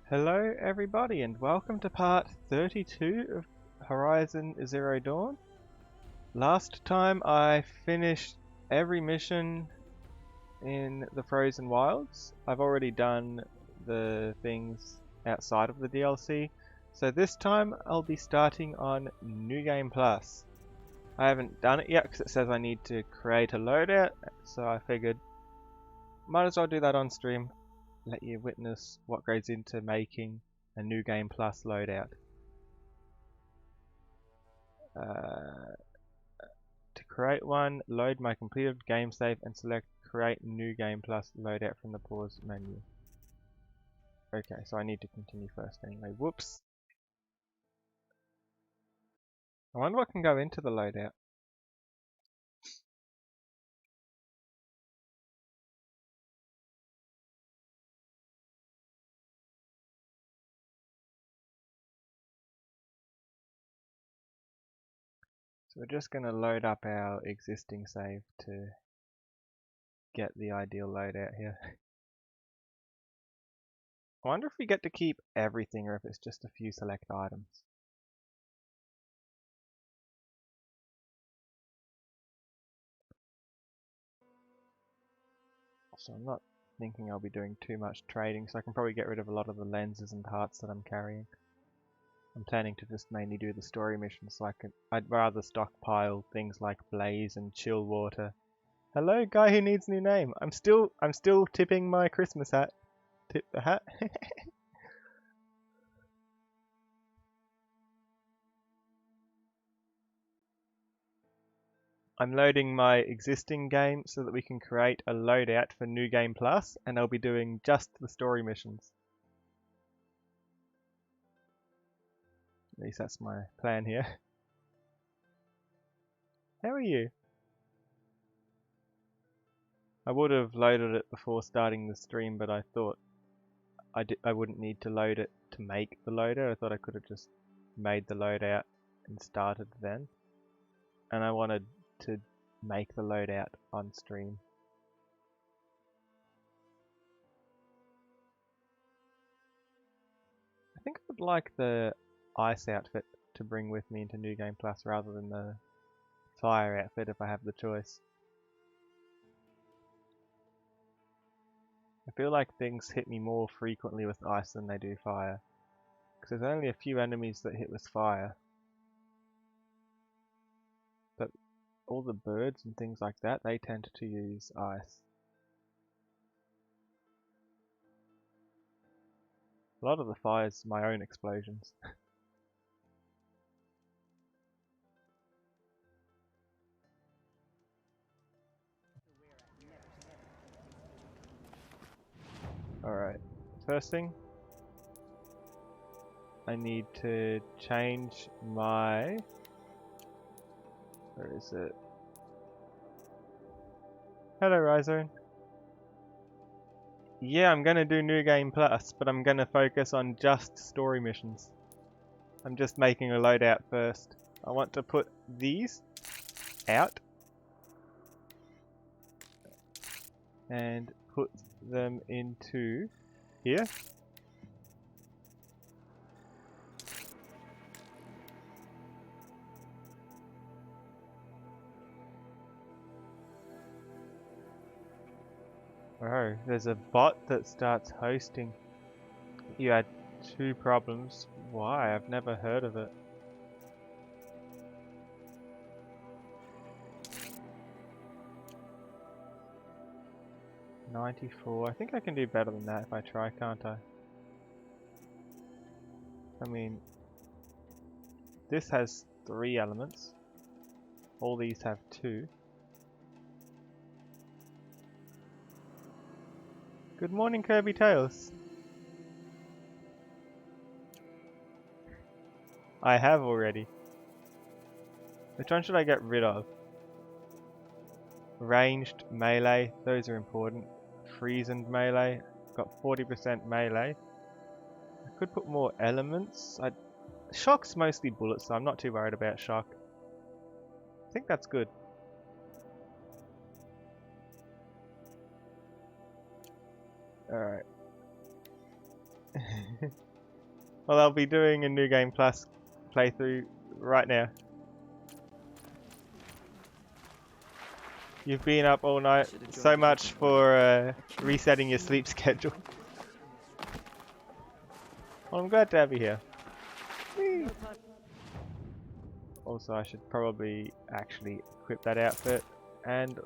Hello everybody and welcome to part 32 of Horizon Zero Dawn. Last time I finished every mission in the Frozen Wilds. I've already done the things outside of the DLC, so this time I'll be starting on New Game Plus. I haven't done it yet because it says I need to create a loadout, so I figured might as well do that on stream. Let you witness what goes into making a New Game Plus loadout. To create one, load my completed game save and select Create New Game Plus loadout from the pause menu. Okay, so I need to continue first anyway. Whoops. I wonder what can go into the loadout. So we're just going to load up our existing save to get the ideal loadout here. I wonder if we get to keep everything or if it's just a few select items. So I'm not thinking I'll be doing too much trading, so I can probably get rid of a lot of the lenses and parts that I'm carrying. I'm planning to just mainly do the story missions, so I'd rather stockpile things like blaze and chill water. Hello, guy who needs new name. I'm still tipping my Christmas hat. Tip the hat. I'm loading my existing game so that we can create a loadout for New Game Plus, and I'll be doing just the story missions. At least that's my plan here. How are you? I would have loaded it before starting the stream, but I thought I wouldn't need to load it to make the loader. I thought I could have just made the loadout and started then. And I wanted to make the loadout on stream. I think I would like the ice outfit to bring with me into New Game Plus rather than the fire outfit if I have the choice. I feel like things hit me more frequently with ice than they do fire. Because there's only a few enemies that hit with fire. But all the birds and things like that, they tend to use ice. A lot of the fire's my own explosions. Alright, first thing, I need to change my... Where is it? Hello, Rhizone. Yeah, I'm gonna do New Game Plus, but I'm gonna focus on just story missions. I'm just making a loadout first. I want to put these out and put them into here. Oh, there's a bot that starts hosting. You had 2 problems. Why? I've never heard of it. $94. I think I can do better than that if I try, can't I? I mean, this has 3 elements. All these have 2. Good morning, Kirby Tails. I have already. Which one should I get rid of? Ranged, melee, those are important. Freeze and melee, got 40% melee. I could put more elements. Shock's mostly bullets, so I'm not too worried about shock. I think that's good. Alright. Well, I'll be doing a New Game Plus playthrough right now. You've been up all night. So much for resetting your sleep schedule. Well, I'm glad to have you here. Whee! Also, I should probably actually equip that outfit. And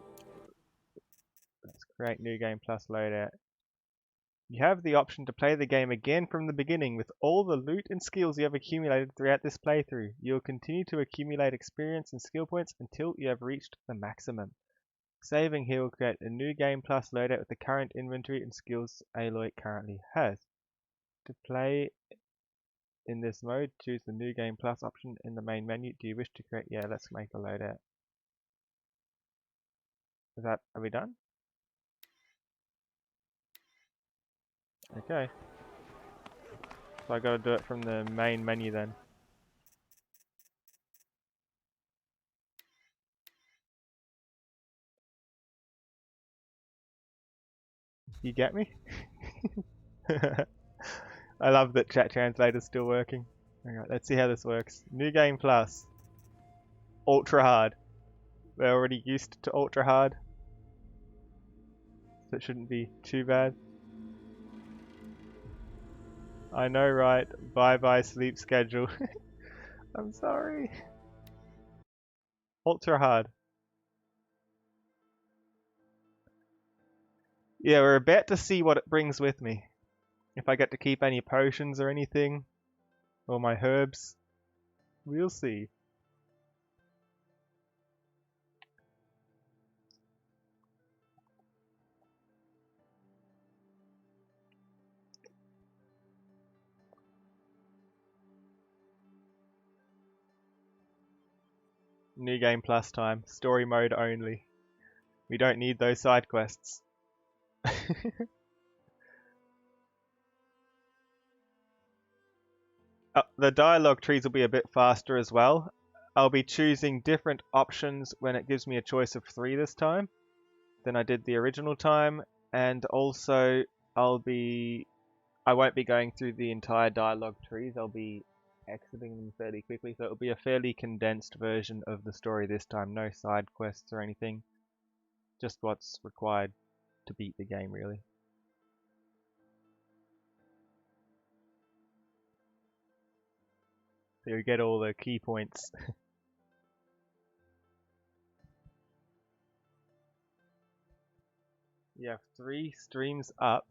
let's create New Game Plus loadout. You have the option to play the game again from the beginning with all the loot and skills you have accumulated throughout this playthrough. You will continue to accumulate experience and skill points until you have reached the maximum. Saving here will create a New Game Plus loadout with the current inventory and skills Aloy currently has. To play in this mode, choose the New Game Plus option in the main menu. Do you wish to create? Yeah, let's make a loadout. Are we done? Okay. So I gotta do it from the main menu then. You get me? I love that chat translator's still working. Alright, let's see how this works. New Game Plus. Ultra hard. We're already used to ultra hard. So it shouldn't be too bad. I know, right? Bye bye sleep schedule. I'm sorry. Ultra hard. Yeah, we're about to see what it brings with me. If I get to keep any potions or anything. Or my herbs. We'll see. New Game Plus time. Story mode only. We don't need those side quests. The dialogue trees will be a bit faster as well. I'll be choosing different options when it gives me a choice of 3 this time than I did the original time, and also I won't be going through the entire dialogue trees. I'll be exiting them fairly quickly, so it'll be a fairly condensed version of the story this time. No side quests or anything, just what's required to beat the game, really. So you get all the key points. You have 3 streams up.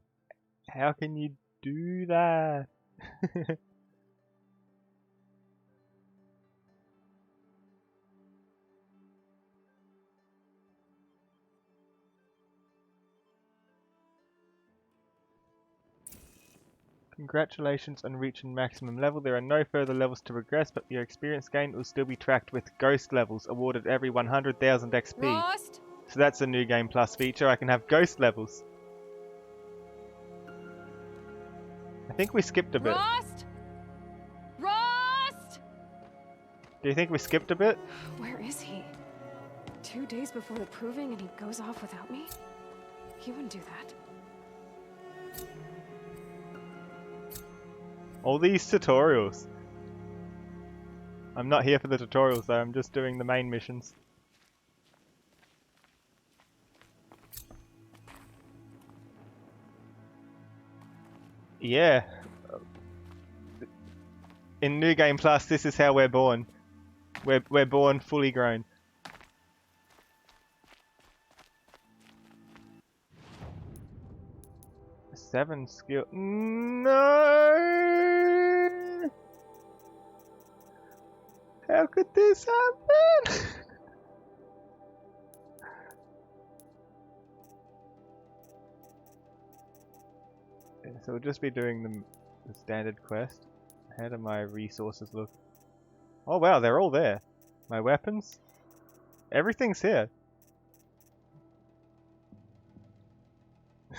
How can you do that? Congratulations on reaching maximum level. There are no further levels to progress, but your experience gain will still be tracked with ghost levels awarded every 100,000 XP. Rost? So that's a New Game Plus feature. I can have ghost levels. I think we skipped a bit. Rost? Rost? Do you think we skipped a bit? Where is he? 2 days before the proving and he goes off without me? He wouldn't do that. All these tutorials. I'm not here for the tutorials though, I'm just doing the main missions. Yeah. In New Game Plus, this is how we're born. We're born fully grown. Seven skill. No! How could this happen? So we'll just be doing the standard quest. How do my resources look? Oh wow, they're all there. My weapons. Everything's here.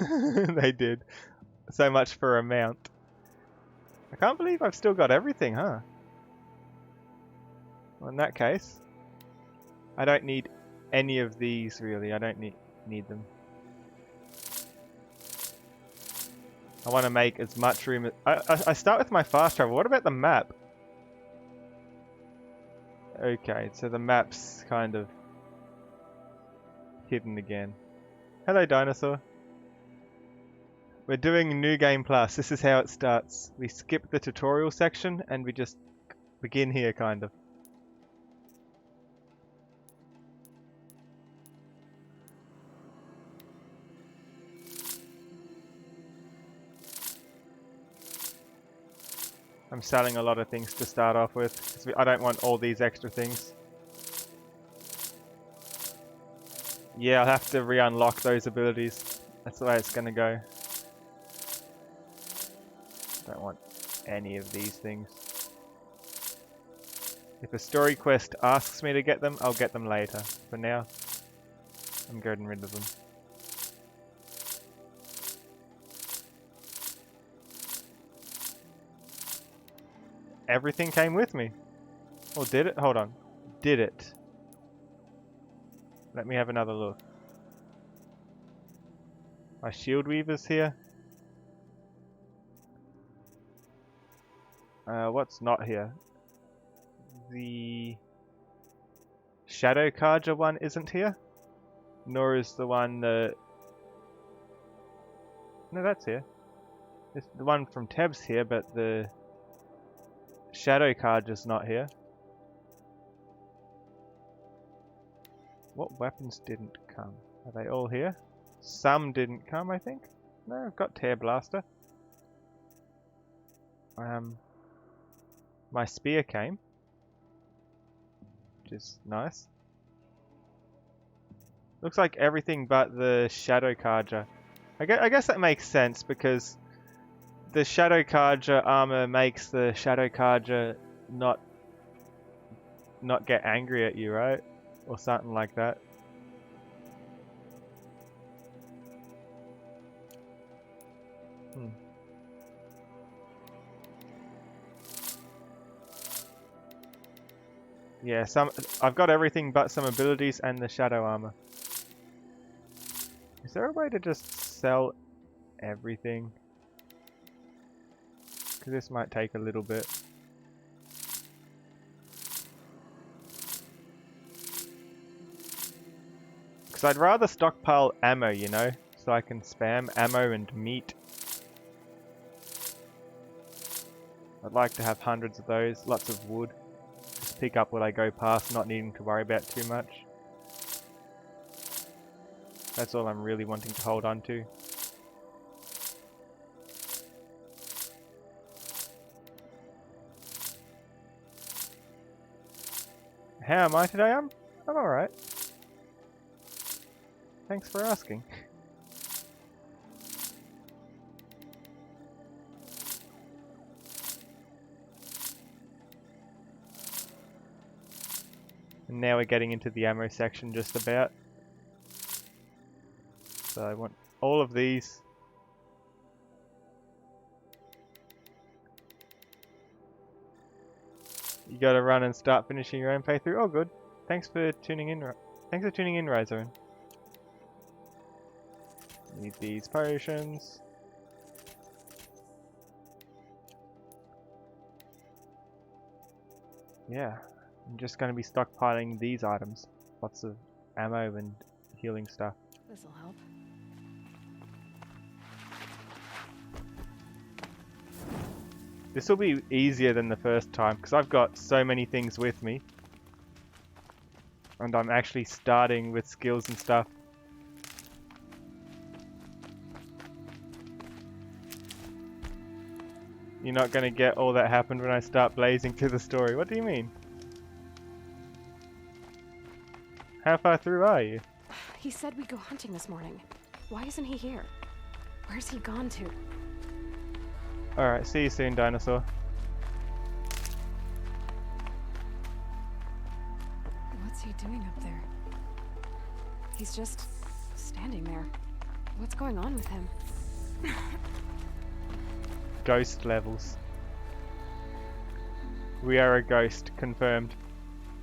They did. So much for a mount. I can't believe I've still got everything, huh? Well, in that case, I don't need any of these really. I don't need them. I want to make as much room as... I start with my fast travel. What about the map? Okay, so the map's kind of hidden again. Hello, dinosaur. We're doing New Game Plus. This is how it starts. We skip the tutorial section and we just begin here, kind of. I'm selling a lot of things to start off with, because I don't want all these extra things. Yeah, I'll have to re-unlock those abilities. That's the way it's gonna go. Don't want any of these things. If a story quest asks me to get them, I'll get them later. For now, I'm getting rid of them. Everything came with me. Or did it? Hold on. Did it? Let me have another look. My shield weaver's here. What's not here? The Shadow Carja one isn't here. Nor is the one that... No, that's here. The one from Teb's here, but the Shadow Carja's not here. What weapons didn't come? Are they all here? Some didn't come, I think. No, I've got Tear Blaster. My spear came, which is nice. Looks like everything but the Shadow Carja. I guess that makes sense because the Shadow Carja armor makes the Shadow Carja not get angry at you, right? Or something like that. Yeah, I've got everything but some abilities and the shadow armor. Is there a way to just sell everything? Because this might take a little bit. Because I'd rather stockpile ammo, you know? So I can spam ammo and meat. I'd like to have hundreds of those, lots of wood. Just pick up what I go past, not needing to worry about too much. That's all I'm really wanting to hold on to. How am I today? I'm alright. Thanks for asking. And now we're getting into the ammo section just about. So I want all of these. You gotta run and start finishing your own playthrough. Oh good. Thanks for tuning in. Thanks for tuning in, Ryzone. Need these potions. Yeah. I'm just going to be stockpiling these items. Lots of ammo and healing stuff. This'll help. This will be easier than the first time because I've got so many things with me. And I'm actually starting with skills and stuff. You're not going to get all that happened when I start blazing through the story. What do you mean? How far through are you? He said we'd go hunting this morning. Why isn't he here? Where's he gone to? Alright, see you soon, dinosaur. What's he doing up there? He's just standing there. What's going on with him? Ghost levels. We are a ghost, confirmed.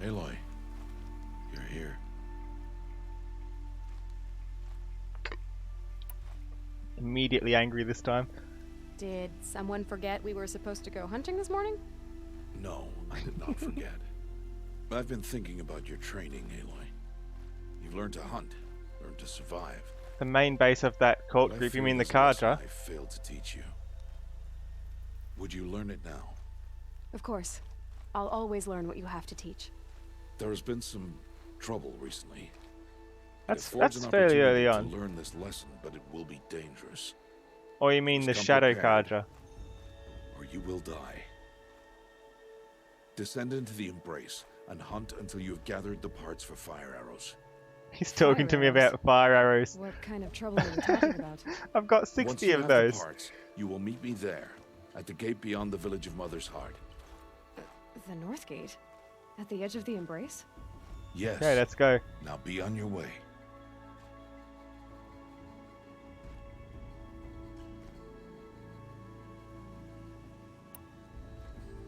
Aloy, you're here. Immediately angry this time. Did someone forget we were supposed to go hunting this morning? No, I did not forget. I've been thinking about your training, Aloy. You've learned to hunt, learned to survive. The main base of that cult But I group, you fear mean the there's a lesson Karja? I failed to teach you. Would you learn it now? Of course. I'll always learn what you have to teach. There has been some trouble recently. That's It affords an fairly early opportunity on. to learn this lesson, but it will be dangerous. Or you mean the Just come Shadow prepared. Karja? Or you will die. Descend into the Embrace and hunt until you have gathered the parts for fire arrows. He's talking to me arrows? about fire arrows. What kind of trouble are you talking about? I've got Once 60 you of have those. the parts, you will meet me there, at the gate beyond the village of Mother's Heart. The North Gate? At the edge of the Embrace? Yes. Okay, let's go. Now be on your way.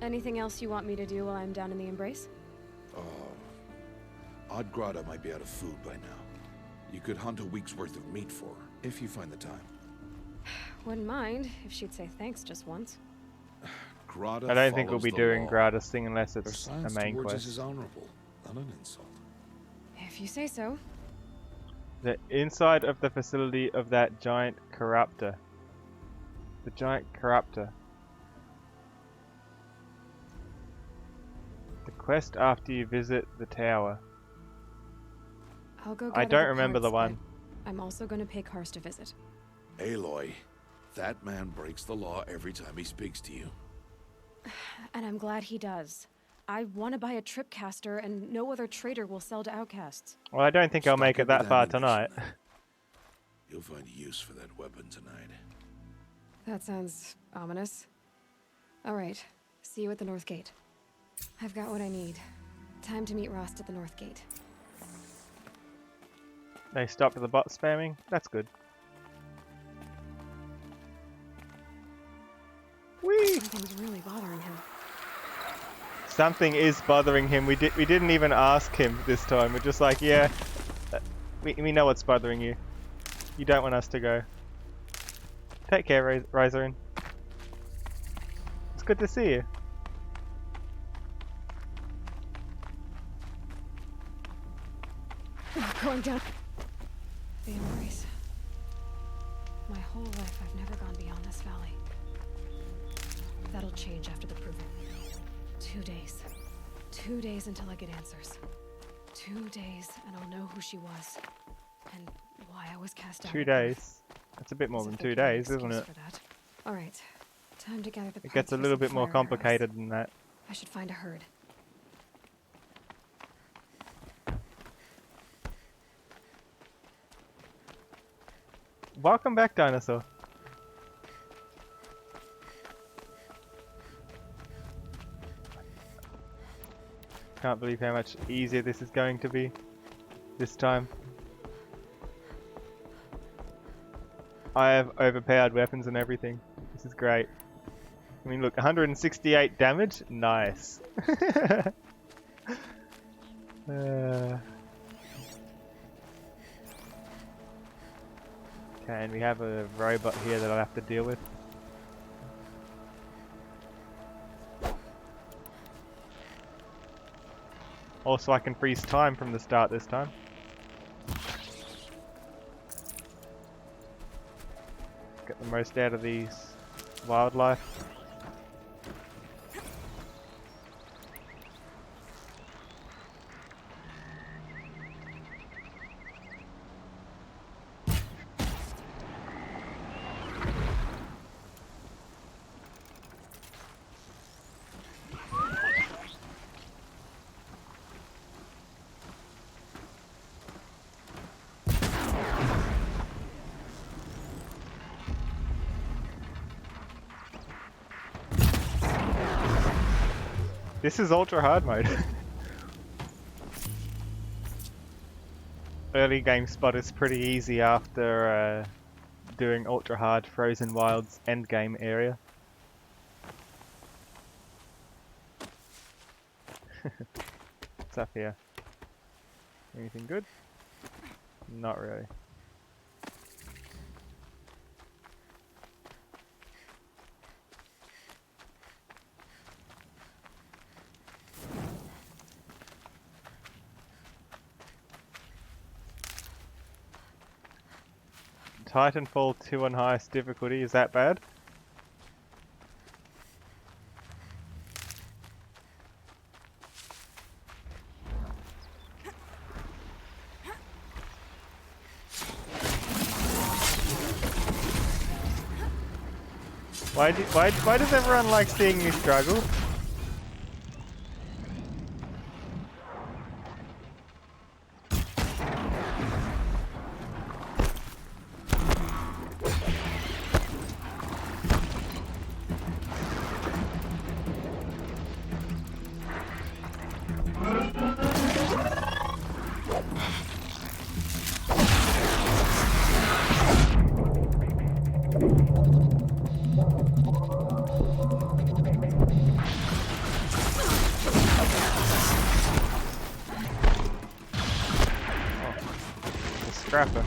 Anything else you want me to do while I'm down in the Embrace? Odd Grata might be out of food by now. You could hunt a week's worth of meat for her, if you find the time. Wouldn't mind if she'd say thanks just once. Grata I don't think we'll follows be the doing law. Grada's thing unless Her it's a silence main towards us quest. is honorable, not an insult. If you say so. The inside of the facility of that giant corruptor. The giant corruptor. The quest after you visit the tower. I'll go I gather don't the remember the parts, one. but I'm also going to pay Karst a visit. Aloy, that man breaks the law every time he speaks to you. And I'm glad he does. I want to buy a tripcaster, and no other trader will sell to outcasts. Well, I don't think I'll Stock make it that with far ammunition, tonight. then. You'll find use for that weapon tonight. That sounds ominous. All right, see you at the North Gate. I've got what I need. Time to meet Rost at the North Gate. They stopped the bot spamming. That's good. Whee! Something's really bothering him. Something is bothering him. We didn't even ask him this time. We're just like, yeah, we know what's bothering you. You don't want us to go. Take care, Rizarin. It's good to see you. Going down. The Embrace. My whole life, I've never gone beyond this valley. That'll change after the proving. 2 days. 2 days until I get answers. 2 days, and I'll know who she was. And why I was cast out. 2 days. That's a bit more As than if there 2 could be an days, isn't excuse it? for that. All right. Time to gather the It parts gets a for little some bit more fire arrows. complicated than that. I should find a herd. Welcome back, dinosaur. Can't believe how much easier this is going to be this time. I have overpowered weapons and everything. This is great. I mean, look, 168 damage? Nice. Okay, and we have a robot here that I'll have to deal with. Also, I can freeze time from the start this time. Get the most out of these wildlife. This is ultra hard mode. Early game spot is pretty easy after doing ultra hard Frozen Wilds endgame area. What's up here? Anything good? Not really. Titanfall 2 on highest difficulty, is that bad? Why does everyone like seeing me struggle? Scrapper.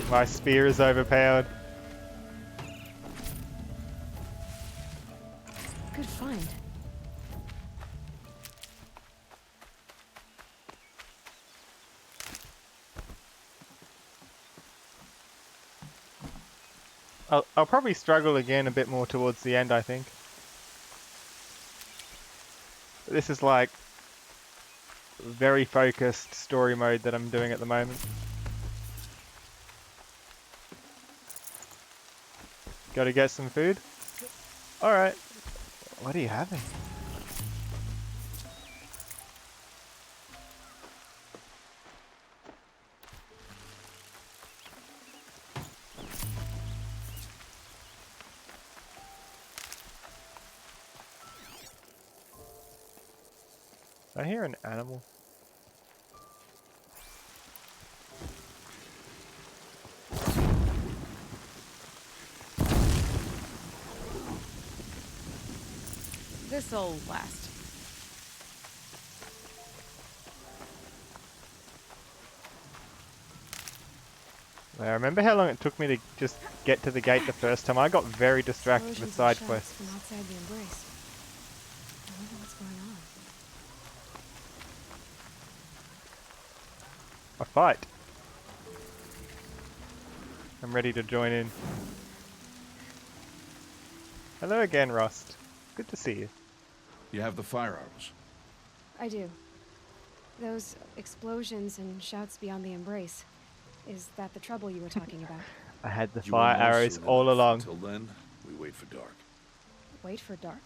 My spear is overpowered. Good find. I'll probably struggle again a bit more towards the end, I think. This is like very focused story mode that I'm doing at the moment. Gotta get some food? Alright. What are you having? I hear an animal. This'll last. I remember how long it took me to just get to the gate the first time. I got very distracted with Explosions side and shouts quests. from outside the embrace. I wonder what's going on. A fight. I'm ready to join in. Hello again, Rust. Good to see you. You have the firearms. I do. Those explosions and shouts beyond the embrace. Is that the trouble you were talking about? I had the You will fire know arrows soon all enough. along. Until then, we wait for dark. Wait for dark?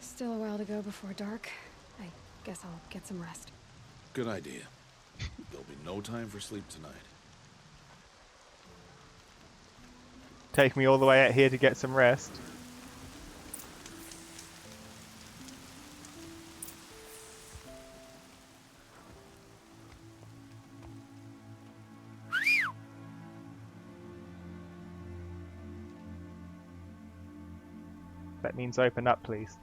Still a while to go before dark. I guess I'll get some rest. Good idea. There'll be no time for sleep tonight. Take me all the way out here to get some rest. That means open up, please.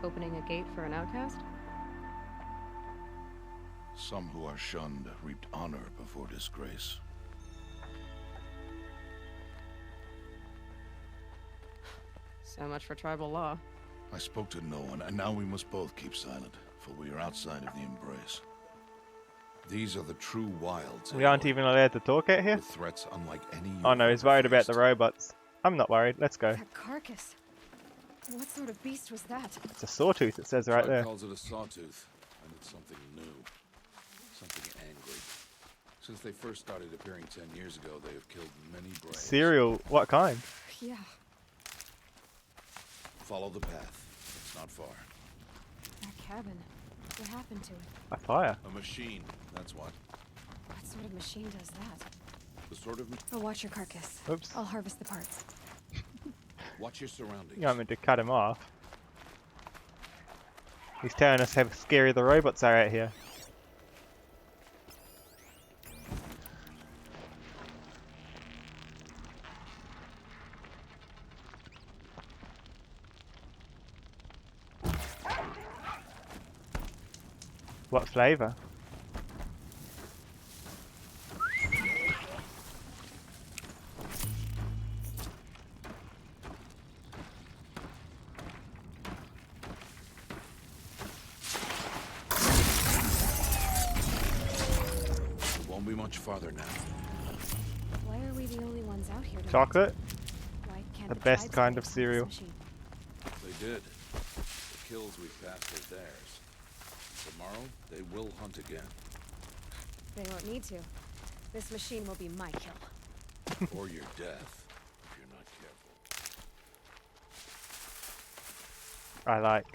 Opening a gate for an outcast? Some who are shunned reaped honor before disgrace. So much for tribal law. I spoke to no one, and now we must both keep silent, for we are outside of the embrace. These are the true wilds. We aren't even allowed to talk out here? With threats unlike any Oh no, he's worried about the road. robots. I'm not worried, let's go. That carcass. What sort of beast was that? It's a sawtooth, it says right there. calls it a sawtooth, and it's something new, something angry. Since they first started appearing 10 years ago, they have killed many braves. Cereal, what kind? Yeah. Follow the path. It's not far. That cabin. What happened to it? A fire. A machine, that's what. What sort of machine does that? The sort of... I'll watch your carcass. Oops. I'll harvest the parts. Watch your surroundings. You want me to cut him off? He's telling us how scary the robots are out here. What flavour? Won't be much farther now. Why are we the only ones out here tonight? Chocolate? Why can't The the best tribesmen kind of take this cereal. machine? They did. The kills we passed are theirs. Tomorrow, they will hunt again. They won't need to. This machine will be my kill. Or your death, if you're not careful. I like.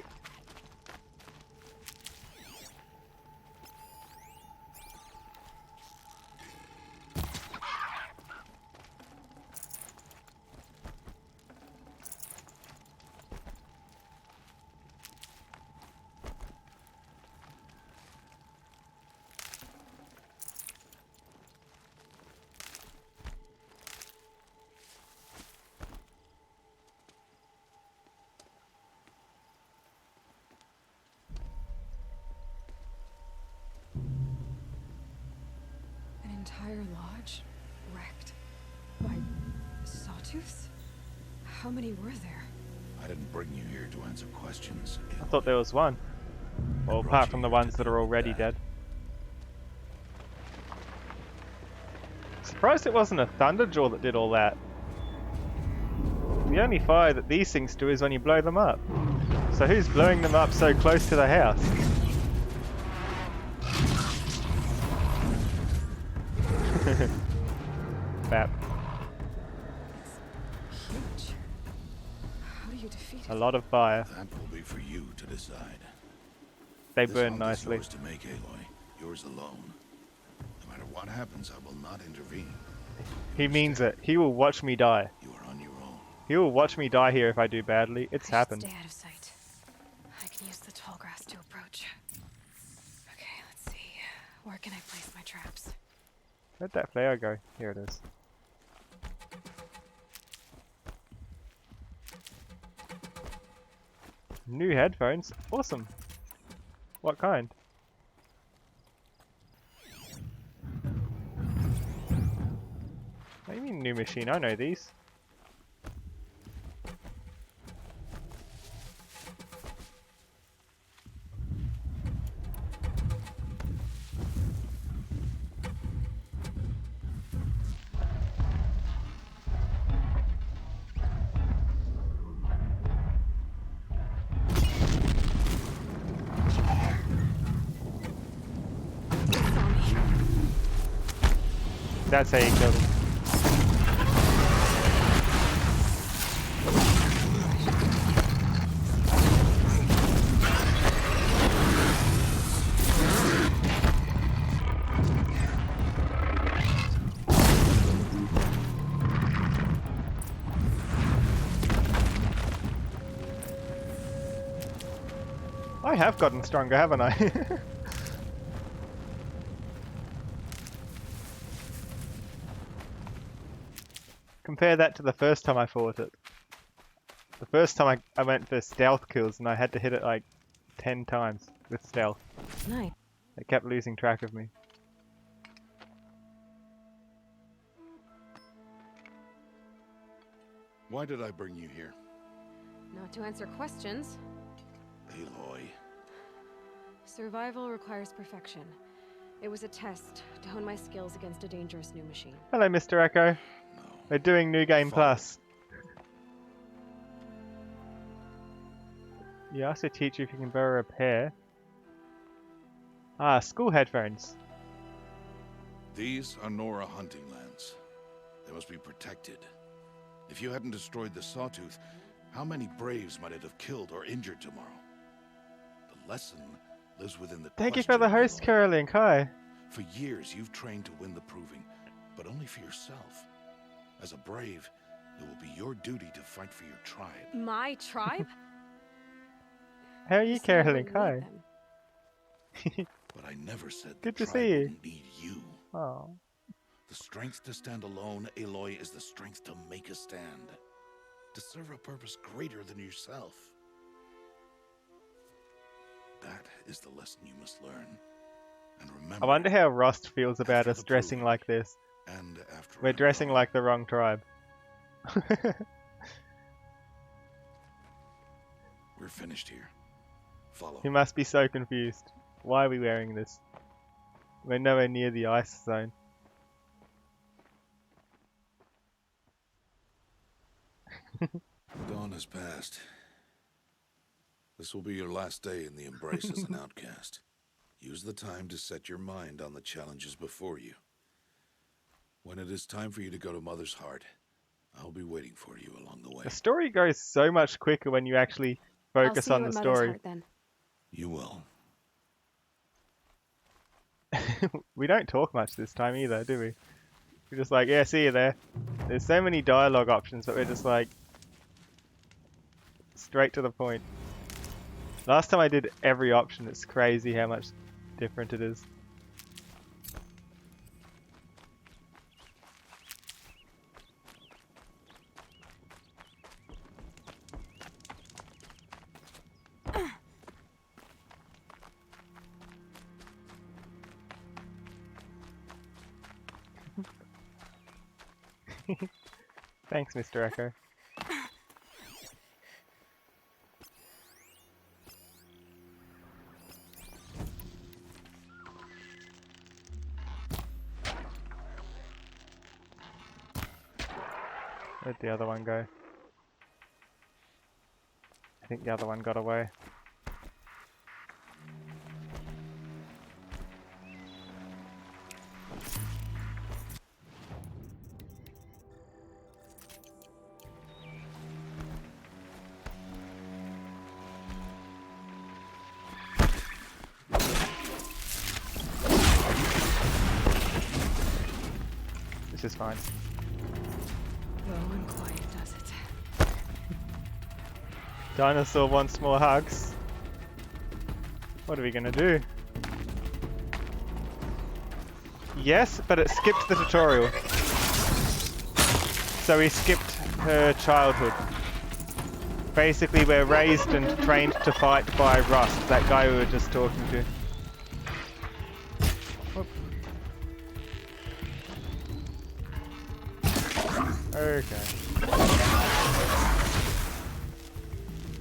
An entire lodge wrecked by sawtooths? How many were there? I didn't bring you here to answer questions. I thought there was one. Well, brought apart you from the here ones to that deal are with already that. dead. Surprised it wasn't a Thunderjaw that did all that. The only fire that these things do is when you blow them up. So who's blowing them up so close to the house? Bap. Huge. How do you defeat it? A lot of fire. That will be for you to decide. They This burn hunt is nicely. yours to make, Aloy. Yours alone. No matter what happens, I will not intervene. He means it. He will watch me die. You are on your own. He will watch me die here if I do badly. It's I should happened. stay out of sight. I can use the tall grass to approach. Okay, let's see. Where can I place my traps? Where'd that flare go? Here it is. New headphones? Awesome. What kind? What do you mean new machine? I know these. That's how you kill them. I have gotten stronger, haven't I? Compare that to the first time I fought it. The first time I went for stealth kills and I had to hit it like 10 times with stealth. Nice. It kept losing track of me. Why did I bring you here? Not to answer questions. Aloy. Survival requires perfection. It was a test to hone my skills against a dangerous new machine. Hello, Mr. Echo. No. We're doing New Game Follow. Plus. You asked the teacher if you can borrow a pair. Ah, school headphones. These are Nora hunting lands. They must be protected. If you hadn't destroyed the Sawtooth, how many Braves might it have killed or injured tomorrow? The lesson lives within the Thank you for the question, host, Aloy. Carolyn. Hi. For years, you've trained to win the proving, but only for yourself. As a Brave, It will be your duty to fight for your tribe. My tribe? How are You you, said I Carolyn? wouldn't need Hi. them. But I never said Good the to tribe see you. wouldn't need you. Oh. The strength to stand alone, Aloy, is the strength to make a stand. To serve a purpose greater than yourself. That is the lesson you must learn. And remember, I wonder how Rost feels about after us the dressing proving, like this. and after We're I'm dressing gone, like the wrong tribe. we're finished here. Follow. He must be so confused. Why are we wearing this? We're nowhere near the ice zone. Dawn has passed. This will be your last day in the Embrace as an outcast. Use the time to set your mind on the challenges before you. When it is time for you to go to Mother's Heart, I'll be waiting for you along the way. The story goes so much quicker when you actually I'll focus see on you the at Mother's story. Heart then. You will. We don't talk much this time either, do we? We're just like, yeah, see you there. There's so many dialogue options, but we're just like, straight to the point. Last time I did every option, it's crazy how much different it is. Thanks, Mr. Echo. Where'd the other one go? I think the other one got away. This is fine. Low and quiet does it. Dinosaur wants more hugs. What are we gonna do? Yes, but it skipped the tutorial. So we skipped her childhood. Basically, we're raised and trained to fight by Rust, that guy we were just talking to. Whoop. Okay.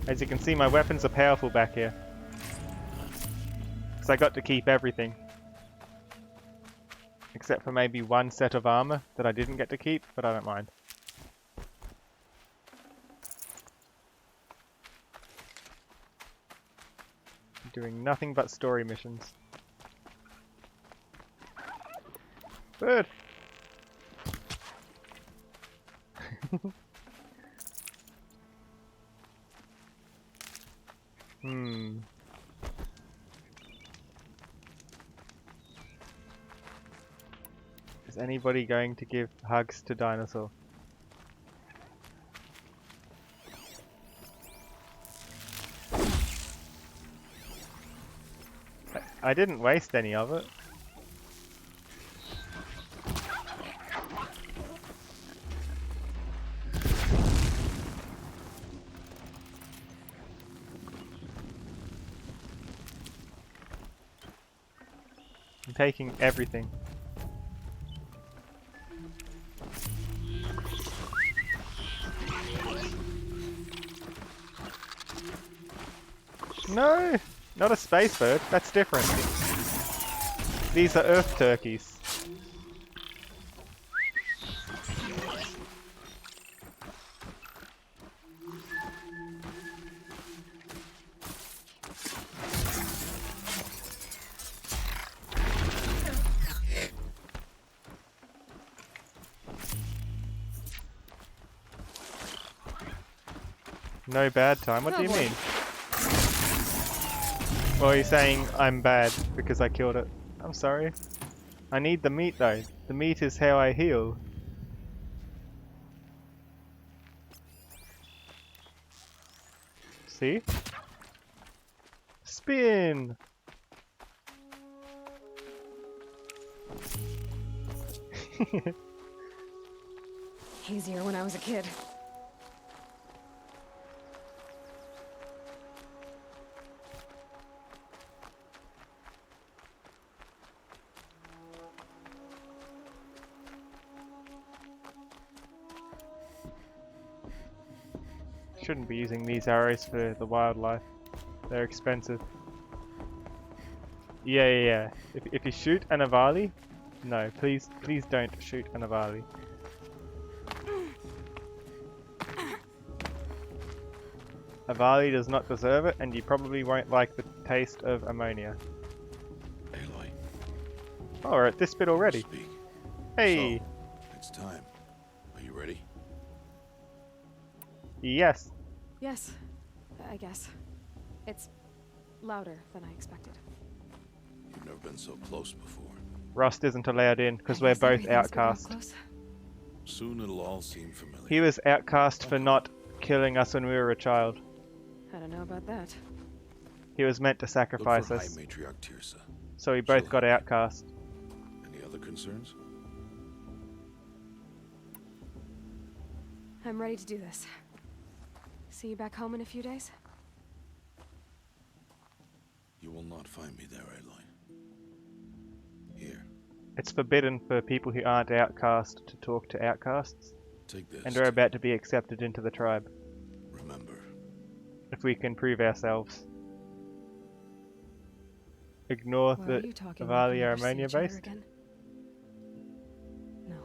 As you can see, my weapons are powerful back here. So I got to keep everything. Except for maybe one set of armor that I didn't get to keep, but I don't mind. Doing nothing but story missions. Bird! Is anybody going to give hugs to Dinosaur? I didn't waste any of it. I'm taking everything. No! Not a space bird. That's different. These are earth turkeys. No bad time? What do you mean? Well, you're saying I'm bad because I killed it. I'm sorry. I need the meat though. The meat is how I heal. See? Spin! Easier when I was a kid. Shouldn't be using these arrows for the wildlife. They're expensive. Yeah. If you shoot an Avali, no, please don't shoot an Avali. Avali does not deserve it, and you probably won't like the taste of ammonia. Aloy. Oh, we're at this bit already. Speak. Hey! So, it's time. Are you ready? Yes. Yes, I guess. It's louder than I expected. You've never been so close before. Rust isn't allowed in because I we're guess both everything's been real outcast. close. Soon it'll all seem familiar. He was outcast for not killing us when we were a child. I don't know about that. He was meant to Look sacrifice for High us, Matriarch Tirsa. so we both She'll got help you. outcast. Any other concerns? I'm ready to do this. See you back home in a few days? You will not find me there, Aloy. Here, It's forbidden for people who aren't outcast to talk to outcasts, take this. and we're about to be accepted into the tribe, Remember, if we can prove ourselves. Ignore Why are the you talking Avali like are we never see ammonia each other based. again? No.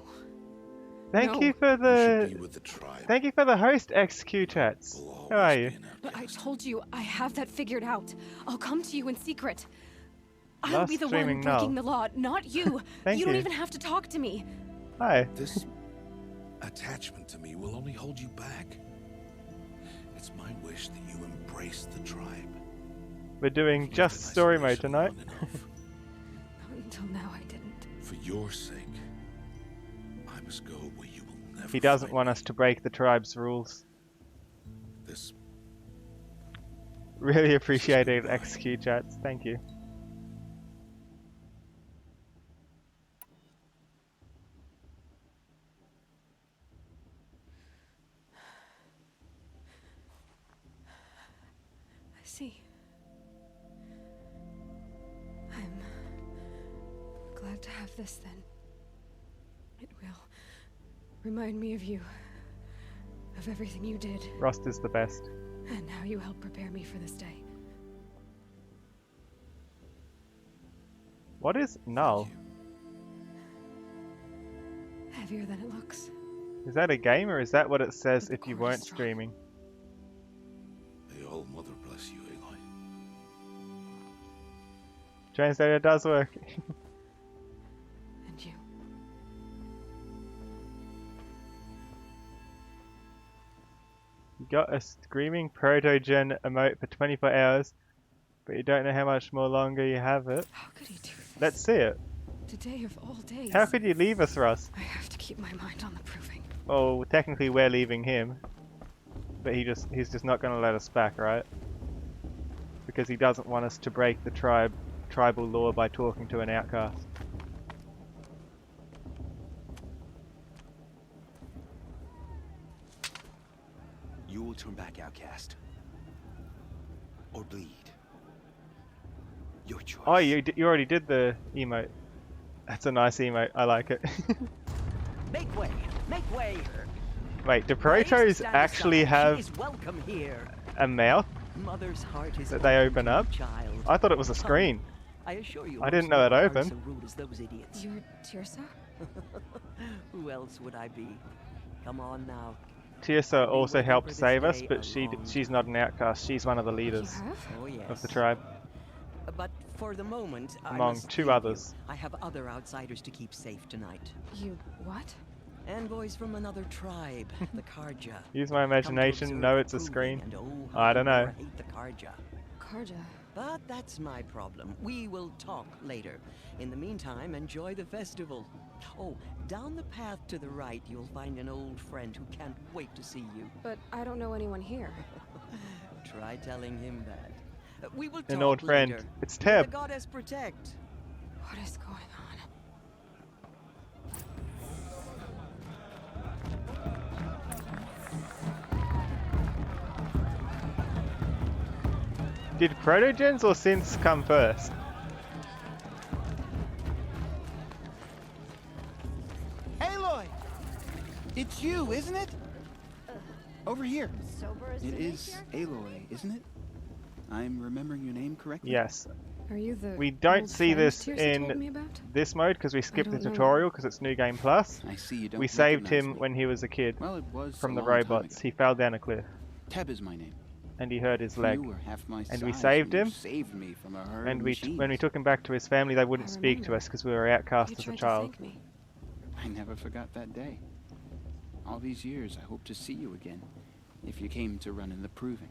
Thank No. you for you should be the with the tribe. thank you for the host XQ chats. Will How are always you? be an But I outcast. told you, I have that figured out. I'll come to you in secret. I'll Last be the one streaming breaking null. the law, not you. Thank you don't you. even have to talk to me. Hi. This attachment to me will only hold you back. It's my wish that you embrace the tribe. We're doing You've just lived in story mode isolation tonight. long enough. Until now, I didn't. For your sake, I must go where you will never He doesn't find want me. us to break the tribe's rules. This Really appreciate it, goodbye. XQ chats. Thank you. I see. I'm glad to have this then. It will remind me of you, of everything you did, Rust is the best. and how you helped prepare me for this day. What is null? Heavier than it looks. Is that a game or is that what it says But the if you core is weren't strong. streaming? May all Mother bless you, Aloy. Translator does work. And you. You got a screaming proto-gen emote for 24 hours, but you don't know how much more longer you have it. How could he do this? Let's see it. Today of all days. How could you leave us, Russ? I have to keep my mind on the proving. Well, technically we're leaving him, but he's just not going to let us back, right? Because he doesn't want us to break the tribal law by talking to an outcast. You will turn back, outcast. Or bleed. Your choice. Oh, you already did the emote. That's a nice emote. I like it. Make way! Make way! Wait, do Braves, protos stand actually aside. have She is welcome here. a mouth Mother's heart is that they open open to up? you, child. I thought it was a Come. screen. I assure you, I didn't most know of it them aren't opened. so rude as those idiots. You're Tirsa? Who else would I be? Come on now. Tirsa I've been also waiting helped for this save us, day but a she's long not an outcast. She's one of the You leaders have? Oh yes. of the tribe. But for the moment, I Among must two leave you. others. I have other outsiders to keep safe tonight. You what? Envoys from another tribe, the Karja. Use my Come to imagination. observe No, the it's a proving, screen. and oh, I how don't you know. more hate the Karja. Karja. But that's my problem. We will talk later. In the meantime, enjoy the festival. Oh, down the path to the right, you'll find an old friend who can't wait to see you. But I don't know anyone here. Try telling him that. We will talk An old friend. later. It's May the Teb. goddess protect. What is going on? Did protogens or synths come first? Aloy! It's you, isn't it? Over here. Sober as It the is matriarch? Aloy, isn't it? I'm remembering your name correctly? Yes. Are you the We don't old see friend this Tirsa told in me about? this mode because we skipped the don't know. tutorial because it's New Game Plus. I see you don't We saved him recognize me. when he was a kid Well, it was from a the long time robots. ago. He fell down a cliff Teb is my name. and he hurt his leg. You were half my And we size saved when you him, saved me from a herd And of when we machines. took him back to his family, they wouldn't I speak to remember. us because we were outcast You as a tried to child. thank me. I never forgot that day. All these years, I hope to see you again, if you came to run in the proving.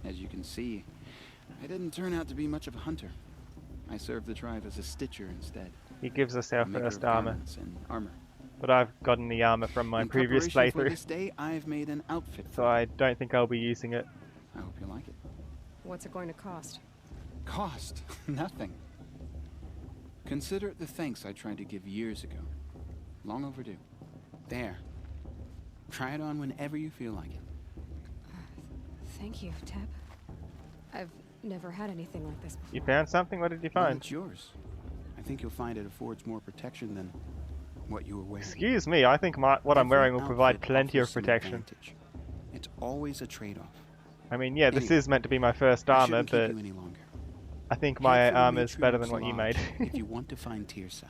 As you can see, I didn't turn out to be much of a hunter. I served the tribe as a stitcher instead. He gives us our a maker first of armor, garments and armor. but I've gotten the armor from my In previous preparation for playthrough, this day, I've made an outfit so for I you. don't think I'll be using it. I hope you like it. What's it going to cost? Cost? Nothing. Consider it the thanks I tried to give years ago. Long overdue. There. Try it on whenever you feel like it. Thank you, Teb. I've never had anything like this before. You found something? What did you Well, find? it's yours. I think you'll find it affords more protection than what you were wearing. Excuse me, I think what I'm Every wearing will provide outfit plenty of offers some protection. advantage. It's always a trade-off. I mean, yeah, this Anyway, is meant to be my first I armor, shouldn't keep but you any longer. I think Head my for the armor's better than Matriarch's what you Lodge made. if you want to find Tirsa.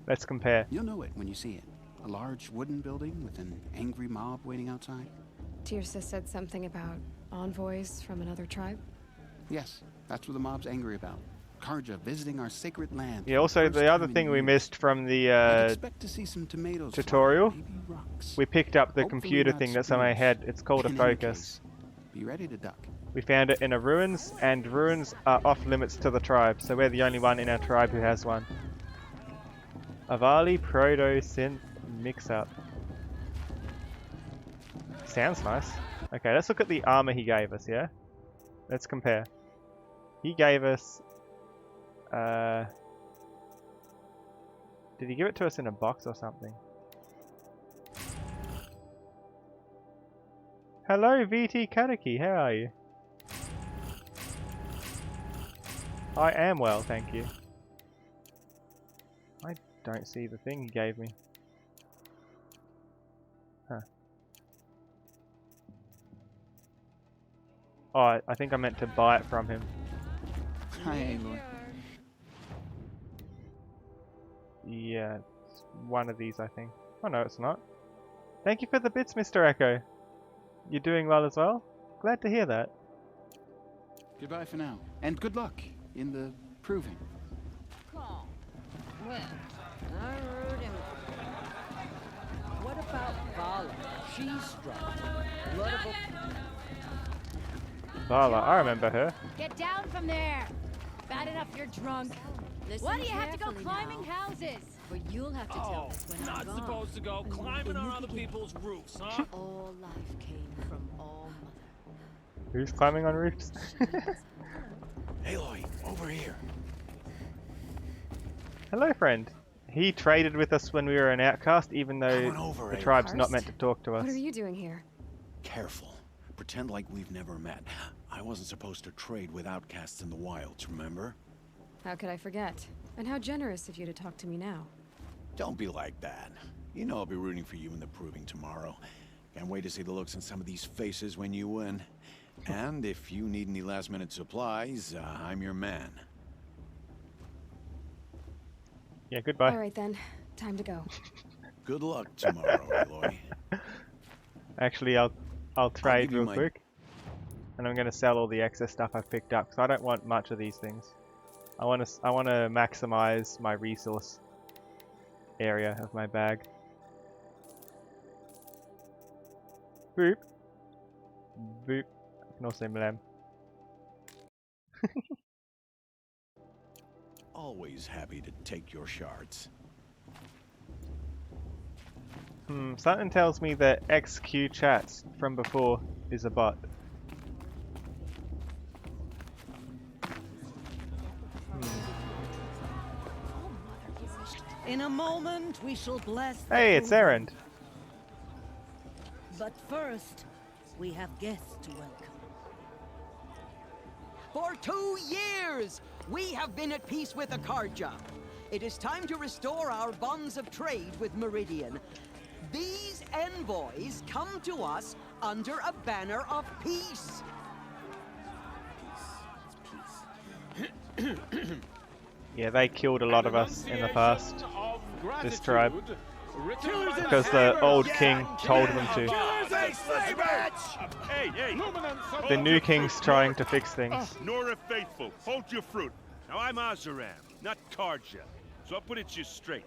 Let's compare. You'll know it when you see it. A large wooden building with an angry mob waiting outside. Tirsa said something about envoys from another tribe. Yes, that's what the mob's angry about. Karja visiting our sacred land. Yeah, for also first the other time in thing we years. missed from I'd the expect to see some tomatoes fly, tutorial, maybe rocks. we picked up the Hopefully computer not thing that's on my spears. head. It's called a In any focus. case, be ready to duck. We found it in a ruins, and ruins are off limits to the tribe, so we're the only one in our tribe who has one. Avali Proto Synth Mix-Up. Sounds nice. Okay, let's look at the armor he gave us, yeah? Let's compare. He gave us... did he give it to us in a box or something? Hello, VT Kaneki, how are you? I am well, thank you. I don't see the thing he gave me. Huh. Oh, I think I meant to buy it from him. Hi, Aloy. Yeah, it's one of these, I think. Oh no, it's not. Thank you for the bits, Mr. Echo. You're doing well as well? Glad to hear that. Goodbye for now. And good luck in the proving. Calm. Well, I heard him. What about Vala? She's strong. Blood of a... Vala, I remember her. Get down from there! Bad enough you're drunk. Listen Why do you have to go carefully climbing now, houses? For you'll have to tell us when I'm Not gone. supposed to go climbing on other people's roofs, huh? All life came from all mother. Who's climbing on roofs? Aloy, over here. Hello, friend. He traded with us when we were an outcast, even Come though on over, the Aloy. tribe's not Karst? meant to talk to us. What are you doing here? Careful. Pretend like we've never met. I wasn't supposed to trade with outcasts in the wilds, remember? How could I forget? And how generous of you to talk to me now. Don't be like that. You know I'll be rooting for you in the proving tomorrow. Can't wait to see the looks on some of these faces when you win. And if you need any last-minute supplies, I'm your man. Yeah, goodbye. Alright then, time to go. Good luck tomorrow, Aloy. Actually, I'll trade give you real my- quick. And I'm gonna sell all the excess stuff I've picked up, because I don't want much of these things. I wanna maximize my resource area of my bag. Boop. Boop. I can also mlem. Always happy to take your shards. Something tells me that XQ chats from before is a bot. moment, we shall bless the Hey, it's proven. Erend. But first, we have guests to welcome. For 2 years, we have been at peace with Akarja. It is time to restore our bonds of trade with Meridian. These envoys come to us under a banner of peace. Yeah, they killed a lot of us in the past. This tribe. Because the old king told them to. Hey! The new king's trying to fix things. Nora Faithful, hold your fruit. Now I'm Azaram, not Karja. So I'll put it to you straight.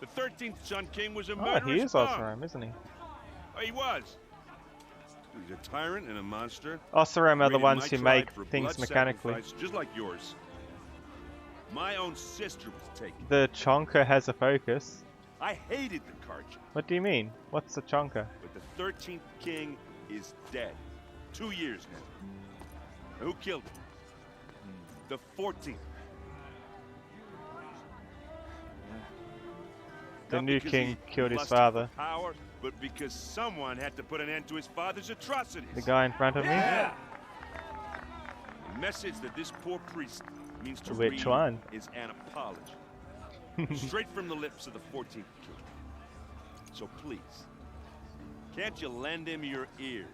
The 13th Sun King was a Oh, murderous he is bum. Osram, isn't he? Oh, he was. He's a tyrant and a monster. Osram are the Created ones my who tribe make for things blood mechanically. sacrifice, just like yours. My own sister was taken. The Chonka has a focus. I hated the Karja, What do you mean? What's the Chonka? but the 13th King is dead. 2 years now. Now, who killed him? The 14th. The Not new because king he killed his lusted for father. Power, but because someone had to put an end to his father's atrocities. The guy in front of me? Yeah. The message that this poor priest means to Which read one? is an apology. Straight from the lips of the 14th king. So please, can't you lend him your ears?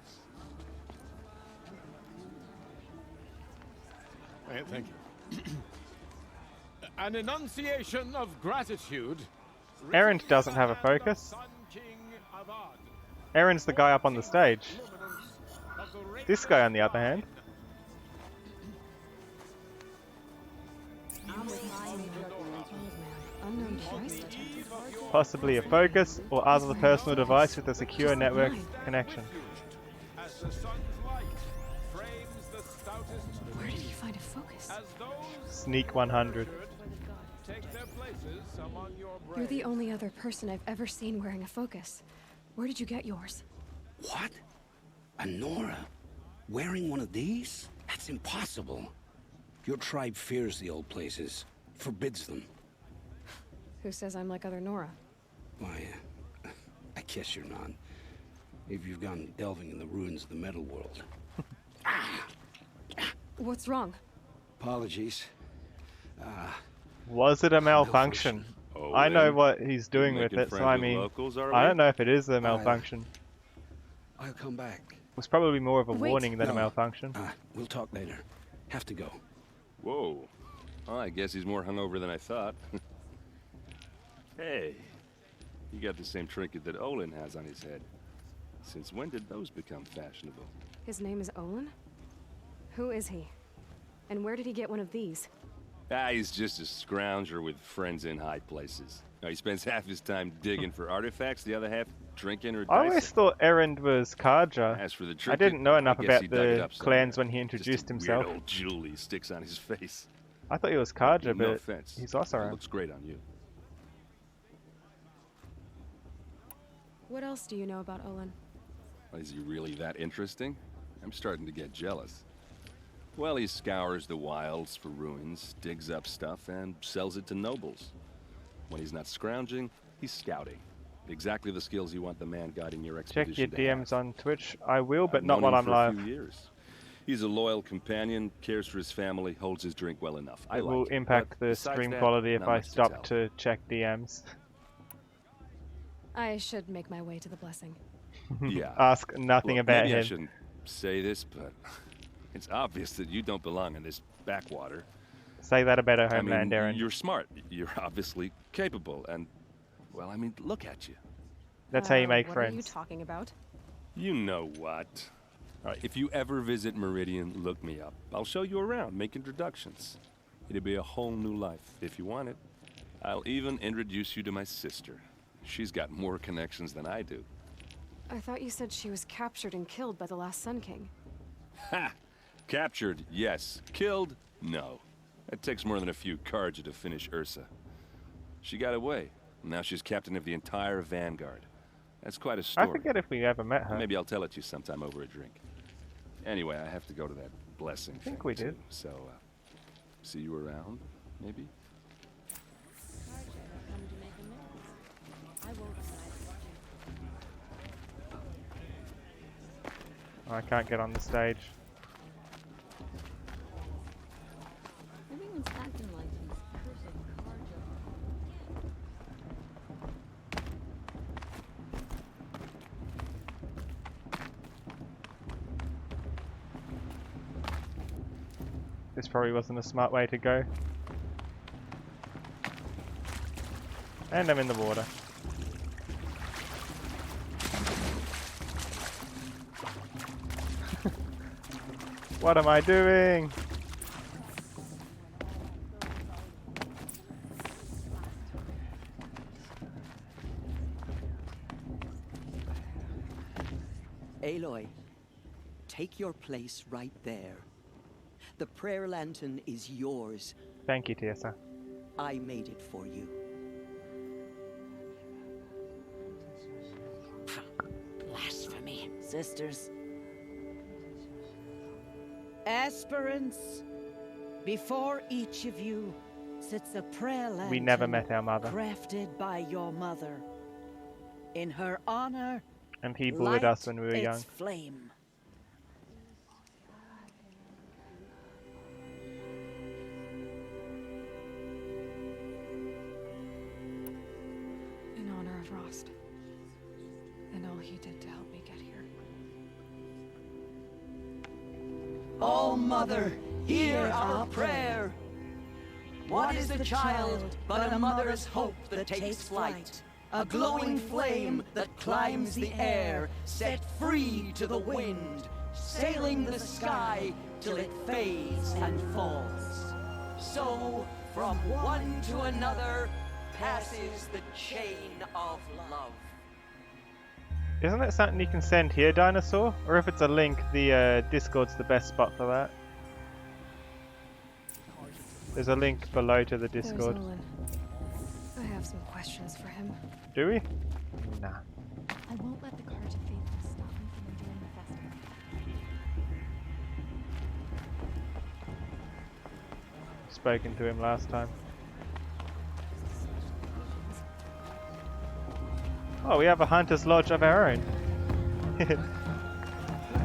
Thank you. An enunciation of gratitude. Erend doesn't have a focus. Sun King Avad. Erend's the guy up on the stage. Luminance of the radiant This guy, on the other hand, Unknown device detected. possibly a focus or other personal device with a secure network connection. as the sun's light frames the stoutest Where did he find a focus? as those Sneak 100. take their places among your You're braves. the only other person I've ever seen wearing a focus. Where did you get yours? What? A Nora? Wearing one of these? That's impossible. Your tribe fears the old places, forbids them. Who says I'm like other Nora? Why, I guess you're not. If you've gone delving in the ruins of the metal world. What's wrong? Apologies. Was it a malfunction? Oh, I know then what he's doing with making it, so friends I with mean, locals, are I we? don't know if it is a malfunction. I'll come back. It was probably more of a Wait. warning than a No. malfunction. We'll talk later. Have to go. Whoa. Well, I guess he's more hungover than I thought. Hey, you got the same trinket that Olin has on his head. Since when did those become fashionable? His name is Olin? Who is he? And where did he get one of these? Ah, he's just a scrounger with friends in high places. Now, he spends half his time digging for artifacts, the other half drinking or I always dicing. thought Erend was Karja. As for the I trinket, didn't know enough I guess about he dug it the up somewhere. clans when he introduced Just a himself. Weird old jewel he sticks on his face. I thought he was Karja, No but offense. he's also It around. looks great on you. What else do you know about Olin? Is he really that interesting? I'm starting to get jealous. Well, he scours the wilds for ruins, digs up stuff, and sells it to nobles. When he's not scrounging, he's scouting. Exactly the skills you want the man guiding your expedition Check your to have. DMs on Twitch. I will, but I've not known while him I'm for live. a few years. He's a loyal companion, cares for his family, holds his drink well enough. I It like will him, impact but the besides stream that, quality if not I much to stop tell. to check DMs. I should make my way to the blessing. Yeah. Ask nothing Look, about maybe I him. shouldn't say this, but it's obvious that you don't belong in this backwater. Say that about our I homeland, mean, Erend. you're smart. You're obviously capable, and well, I mean, look at you. That's how you make what are you friends. talking about? You know what? All right, if you ever visit Meridian, look me up. I'll show you around, make introductions. It'll be a whole new life if you want it. I'll even introduce you to my sister. She's got more connections than I do. I thought you said she was captured and killed by the last Sun King. Ha! Captured, yes. Killed, no. It takes more than a few Karja to finish Ursa. She got away. Now she's captain of the entire Vanguard. That's quite a story. I forget if we ever met her. Maybe I'll tell it to you sometime over a drink. Anyway, I have to go to that blessing I think thing, we too. did. So, see you around, maybe? I can't get on the stage. Everyone's acting like these cursed cards. This probably wasn't a smart way to go. And I'm in the water. What am I doing? Aloy, take your place right there. The prayer lantern is yours. Thank you, Tiasa. I made it for you. Blasphemy. Sisters. Aspirants, before each of you sits a prayer lantern We never met our mother. crafted by your mother. In her honor, And he bullied us when we were young. its flame. In honor of Rost. And all he did to help me get here. Oh, Mother, hear our prayer. What is the child but a mother's hope that takes flight? A glowing flame that climbs the air, set free to the wind, sailing the sky till it fades and falls. So, from one to another, passes the chain of love. Isn't it something you can send here, Dinosaur? Or if it's a link, the Discord's the best spot for that. There's a link below to the Discord. There's Nolan. I have some questions for him. Do we? Nah. I won't let the Carja faithful stop me from enjoying the festival. Spoken to him last time. Oh, we have a hunter's lodge of our own.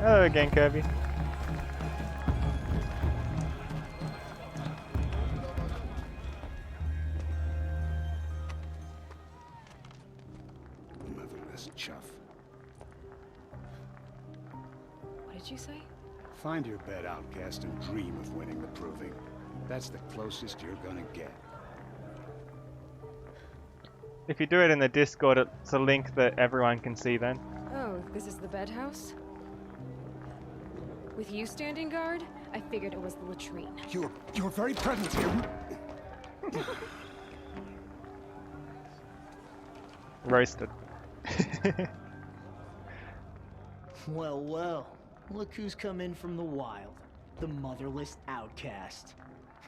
Hello again, Kirby. Motherless chuff. What did you say? Find your bed, outcast, and dream of winning the proving. That's the closest you're gonna get. If you do it in the Discord, it's a link that everyone can see then. Oh, this is the bed house? With you standing guard, I figured it was the latrine. You're very present here. Roasted. Well, well. Look who's come in from the wild. The motherless outcast.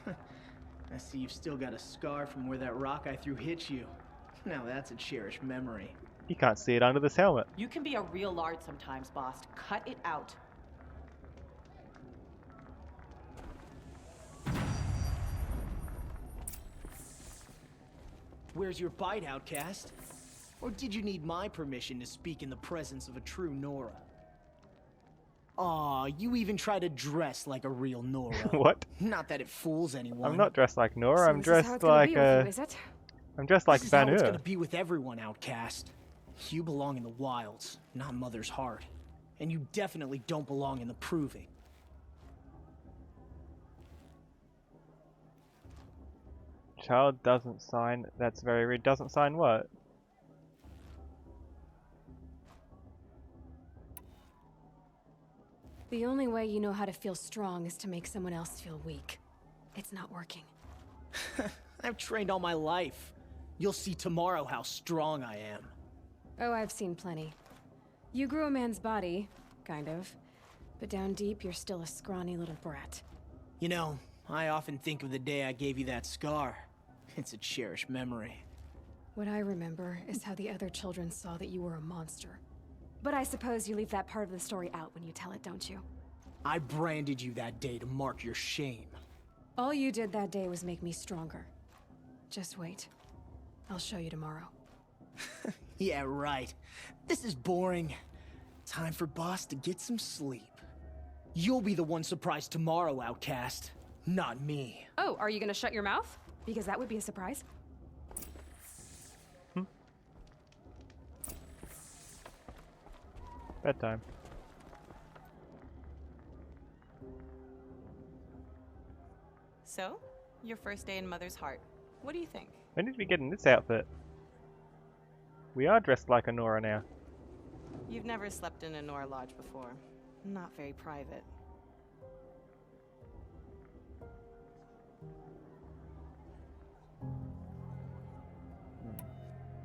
I see you've still got a scar from where that rock I threw hit you. Now that's a cherished memory. You can't see it under this helmet. You can be a real lard sometimes, boss. Cut it out. Where's your bite, outcast? Or did you need my permission to speak in the presence of a true Nora? Aw, you even try to dress like a real Nora. What? Not that it fools anyone. I'm not dressed like Nora, So I'm this is how dressed it's gonna like be with you, is it? I'm dressed like This is how it's Vanur. gonna be with everyone, outcast. You belong in the wilds, not Mother's heart. And you definitely don't belong in the proving. Child doesn't sign. That's very rude. Doesn't sign what? The only way you know how to feel strong is to make someone else feel weak. It's not working. I've trained all my life. You'll see tomorrow how strong I am. Oh, I've seen plenty. You grew a man's body, kind of. But down deep, you're still a scrawny little brat. You know, I often think of the day I gave you that scar. It's a cherished memory. What I remember is how the other children saw that you were a monster. But I suppose you leave that part of the story out when you tell it, don't you? I branded you that day to mark your shame. All you did that day was make me stronger. Just wait. I'll show you tomorrow. Yeah, right. This is boring. Time for Boss to get some sleep. You'll be the one surprised tomorrow, outcast. Not me. Oh, are you gonna shut your mouth? Because that would be a surprise. Bedtime. So, your first day in Mother's Heart. What do you think? When did we get in this outfit? We are dressed like a Nora now. You've never slept in a Nora lodge before. Not very private.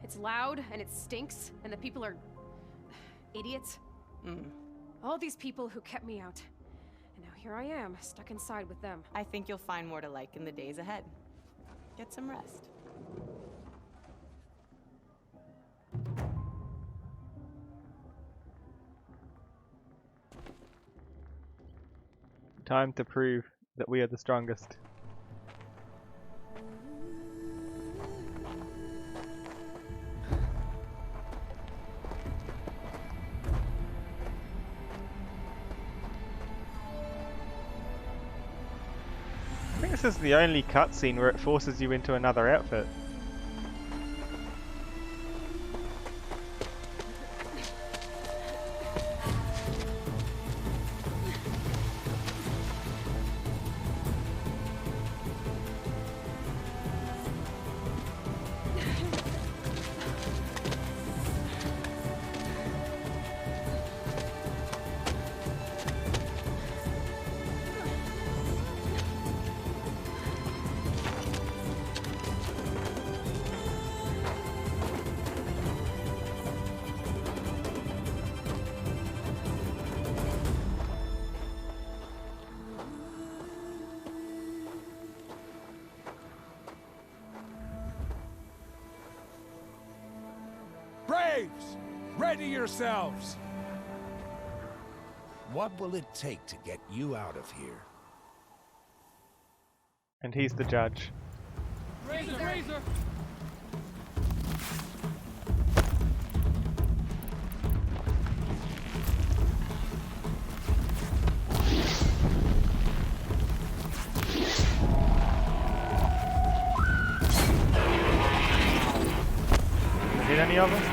It's loud and it stinks and the people are idiots. All these people who kept me out. And now here I am, stuck inside with them. I think you'll find more to like in the days ahead. Get some rest. Time to prove that we are the strongest. I think this is the only cutscene where it forces you into another outfit. Braves, ready yourselves! What will it take to get you out of here? And he's the judge. Razor, razor! Hit any of them?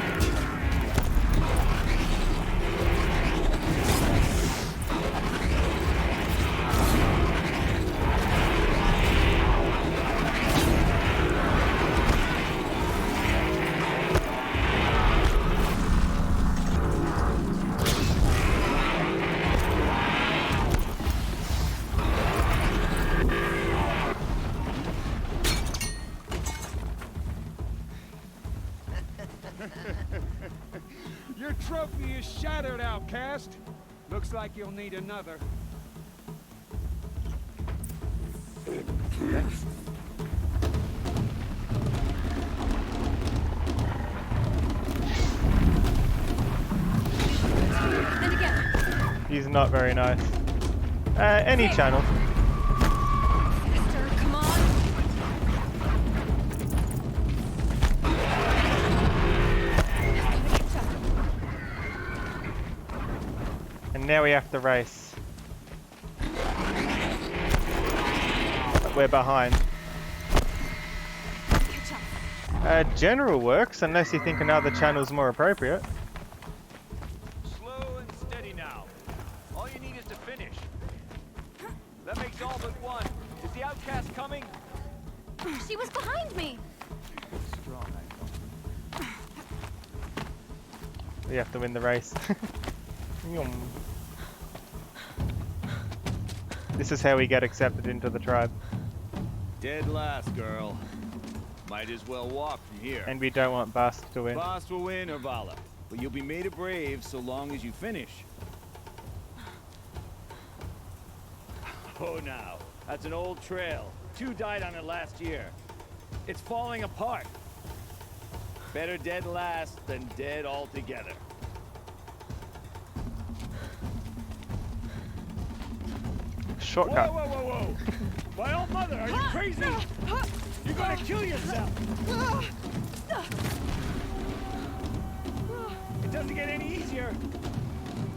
Your trophy is shattered, outcast. Looks like you'll need another. And again. He's not very nice. Any channel. Sister, come on. And now we have to race. But we're behind. General works, unless you think another channel's more appropriate. Slow and steady now. All you need is to finish. That makes all but one. Is the outcast coming? She was behind me. Strong, I know. We have to win the race. This is how we get accepted into the tribe. Dead last, girl. Might as well walk from here. And we don't want Bast to win. Bast will win or Vala, but you'll be made a brave so long as you finish. Oh, now. That's an old trail. 2 died on it last year. It's falling apart. Better dead last than dead altogether. Shortcut. Whoa, whoa, whoa, whoa! My old mother, are you crazy? You're gonna kill yourself! It doesn't get any easier!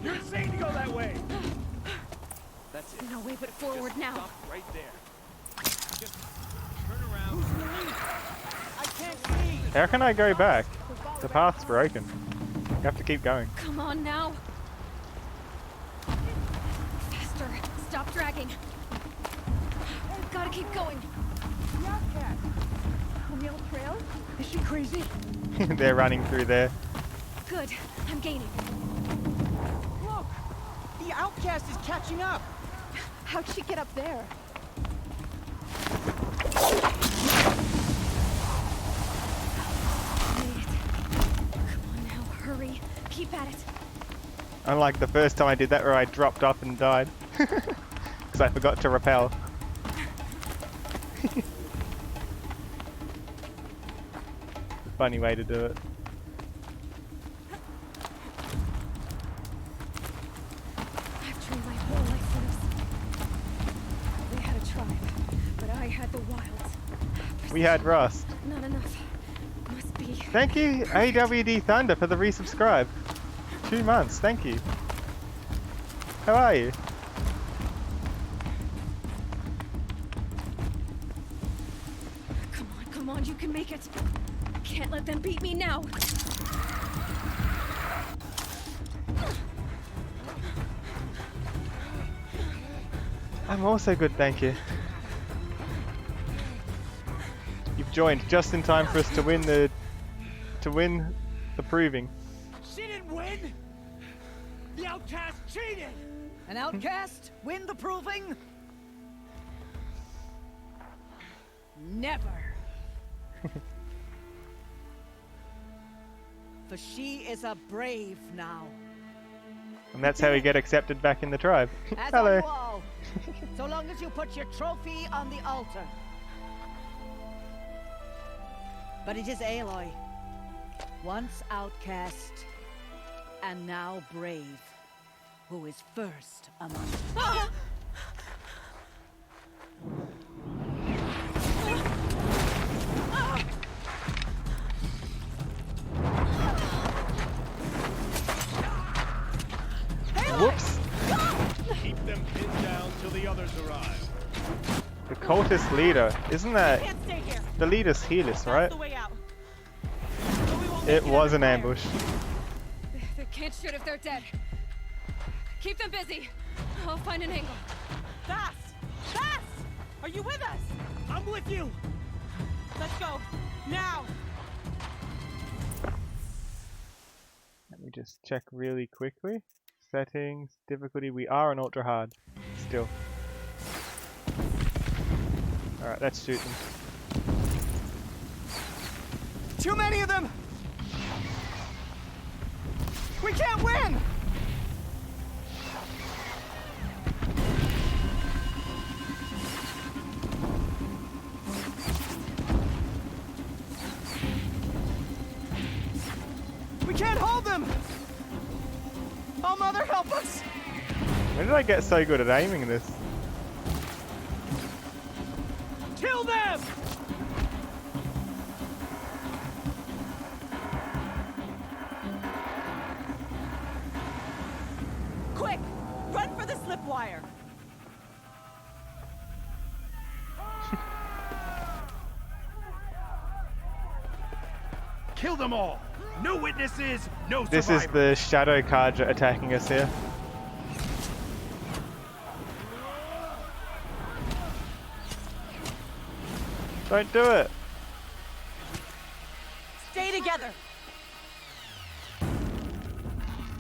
You're insane to go that way! That's it. No way but forward Just now. Stop right there. Just turn around. Who's in the lead? I can't see. How can I go back? The path's broken. I have to keep going. Come on now. Faster. Stop dragging. We've gotta keep going. The outcast. On the old trail? Is she crazy? They're running through there. Good. I'm gaining. Look! The outcast is catching up! How'd she get up there? Made it. Come on now. Hurry. Keep at it. Unlike the first time I did that where I dropped off and died. Because I forgot to rappel. Funny way to do it. I've trained my whole life for this. They had a tribe, but I had the wilds. We had Rust. Not enough. Must be. Thank you, AWD Thunder, for the resubscribe. 2 months, thank you. How are you? Come on, you can make it. Can't let them beat me now. I'm also good, thank you. You've joined just in time for us to win the proving. She didn't win! The outcast cheated! An outcast win the proving? Never! For she is a brave now. And that's how we get accepted back in the tribe. As Hello. are you all. So long as you put your trophy on the altar. But it is Aloy, once outcast, and now brave, who is first among us. Whoops. Keep them pinned down till the others arrive. The cultist leader. Isn't that... Can't stay here. The leader's Helis, right? The way out. It was an ambush. They can't shoot if they're dead. Keep them busy. I'll find an angle. Fast! Fast! Are you with us? I'm with you! Let's go. Now! Let me just check really quickly. Settings, difficulty, we are on ultra hard. Still. Alright, let's shoot them. Too many of them! We can't win! We can't hold them! Oh, Mother, help us! When did I get so good at aiming this? Kill them! Quick! Run for the slip wire! Kill them all! No witnesses, no survivors! This is the Shadow Karja attacking us here. Don't do it! Stay together!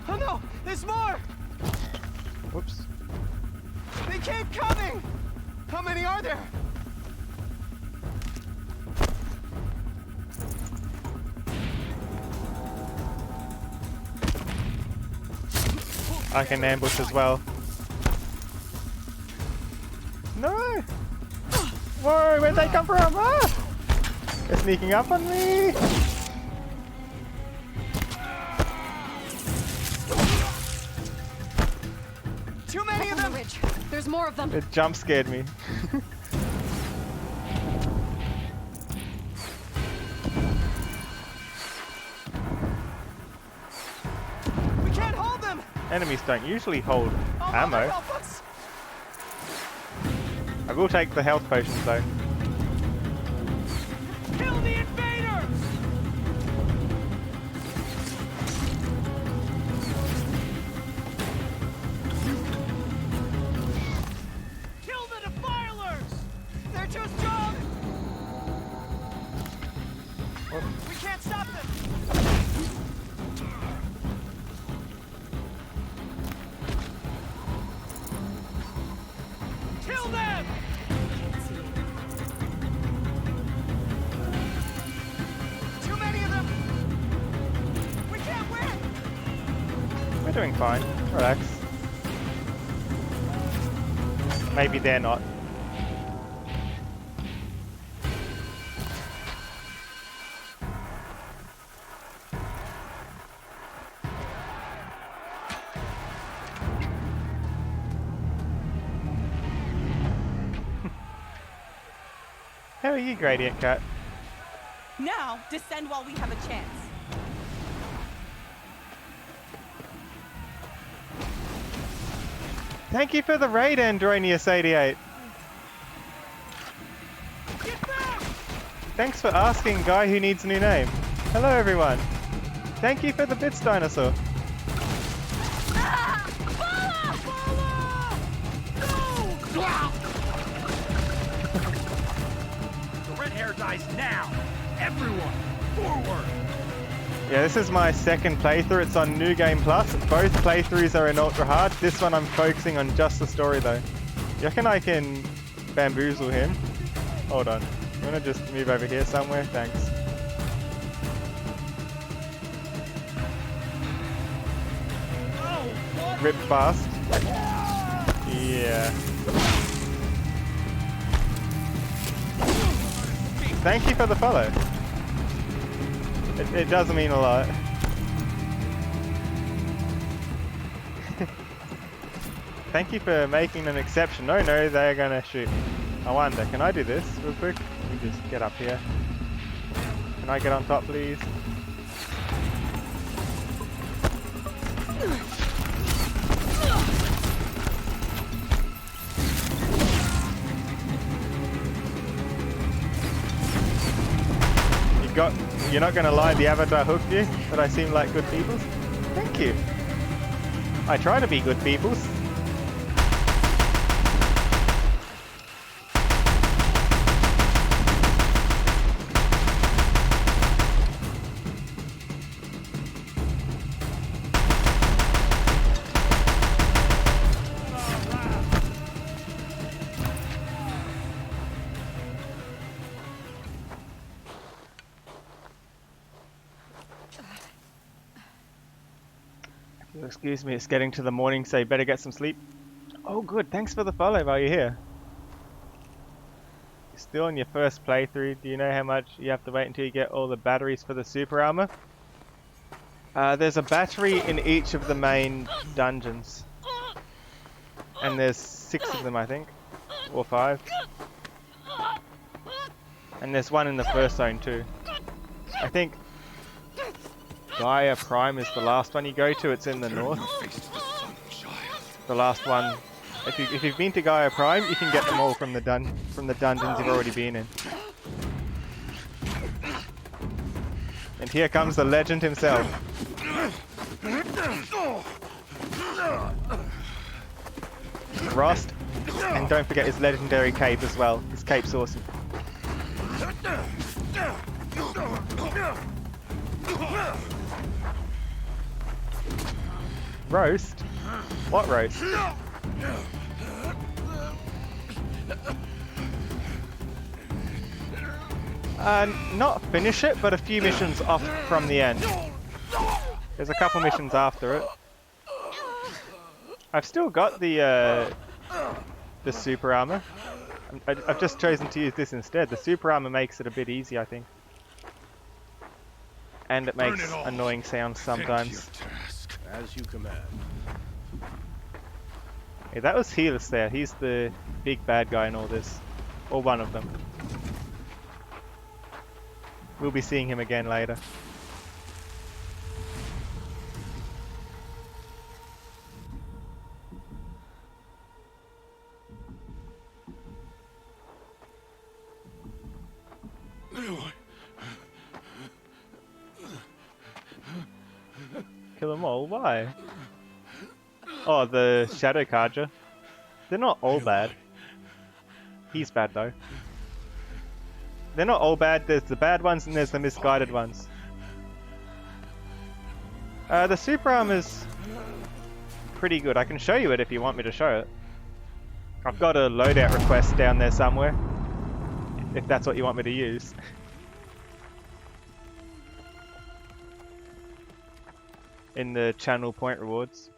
Oh no! There's more! Whoops. They keep coming! How many are there? I can ambush as well. No! Whoa, where'd they come from? Ah! They're sneaking up on me! Too many of them! Ridge. There's more of them. It jump scared me. We can't hold them! Enemies don't usually hold Oh, ammo. help us! will take the health potions though. Kill the invaders! Kill the defilers! They're too strong! We can't stop them! Kill them! Too many of them! We can't win! We're doing fine. Relax. Maybe they're not. How are you, Gradient Cat? Now, descend while we have a chance. Thank you for the raid, Andronius88. Thanks for asking, guy who needs a new name. Hello, everyone. Thank you for the bits, dinosaur. The red hair dies now! Everyone, forward! Yeah, this is my second playthrough. It's on New Game Plus. Both playthroughs are in ultra hard. This one I'm focusing on just the story though. You reckon I can bamboozle him? Hold on. I'm gonna just move over here somewhere. Thanks. Rip fast. Yeah. Thank you for the follow. It does mean a lot. Thank you for making an exception. No, they're gonna shoot me. I wonder, can I do this real quick? Let me just get up here. Can I get on top, please? You're not gonna lie, the avatar hooked you, but I seem like good peoples? Thank you. I try to be good peoples. Excuse me, it's getting to the morning, so you better get some sleep. Oh good, thanks for the follow while you're here. You're still on your first playthrough. Do you know how much you have to wait until you get all the batteries for the super armor? There's a battery in each of the main dungeons. And there's 6 of them, I think. Or 5. And there's one in the first zone too. I think Gaia Prime is the last one you go to. It's in the north. The last one. If you've been to Gaia Prime, you can get them all from the dungeons you've already been in. And here comes the legend himself. Rost. And don't forget his legendary cape as well. His cape's awesome. Roast? What roast? Not finish it, but a few missions off from the end. There's a couple missions after it. I've still got the super armor. I've just chosen to use this instead. The super armor makes it a bit easy, I think. And it makes annoying sounds sometimes. As you command. Yeah, that was Helis there. He's the big bad guy in all this. Or one of them. We'll be seeing him again later. them all. Why? Oh, the Shadow Carja. They're not all bad. He's bad though. They're not all bad. There's the bad ones and there's the misguided ones. The super armor's pretty good. I can show you it if you want me to show it. I've got a loadout request down there somewhere, if that's what you want me to use. In the channel point rewards.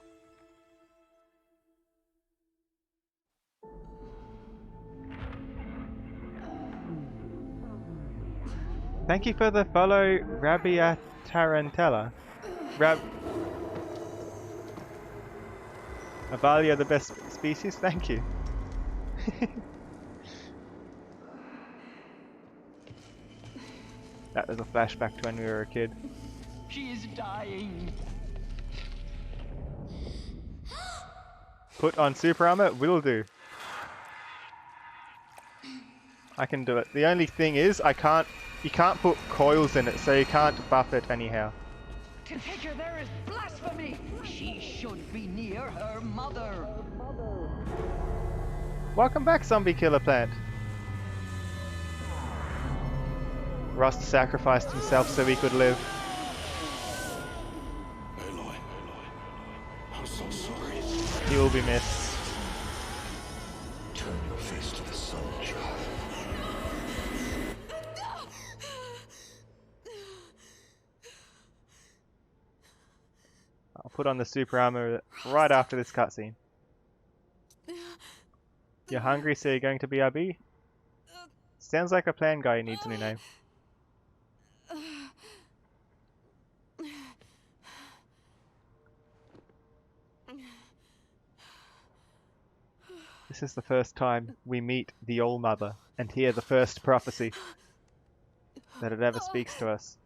Thank you for the follow, Rabia Tarantella. Avalia, the best species? Thank you. That was a flashback to when we were a kid. She is dying. Put on super armor? Will do. I can do it. The only thing is, you can't put coils in it, so you can't buff it anyhow. To take her there is blasphemy. She should be near her mother. Welcome back, zombie killer plant. Rust sacrificed himself so he could live. Aloy, I'm so sorry. He will be missed. Turn your face to the sun, child. I'll put on the super armor right after this cutscene. You're hungry, so you're going to BRB? Sounds like a plan guy who needs a new name. This is the first time we meet the All-Mother and hear the first prophecy that it ever speaks to us.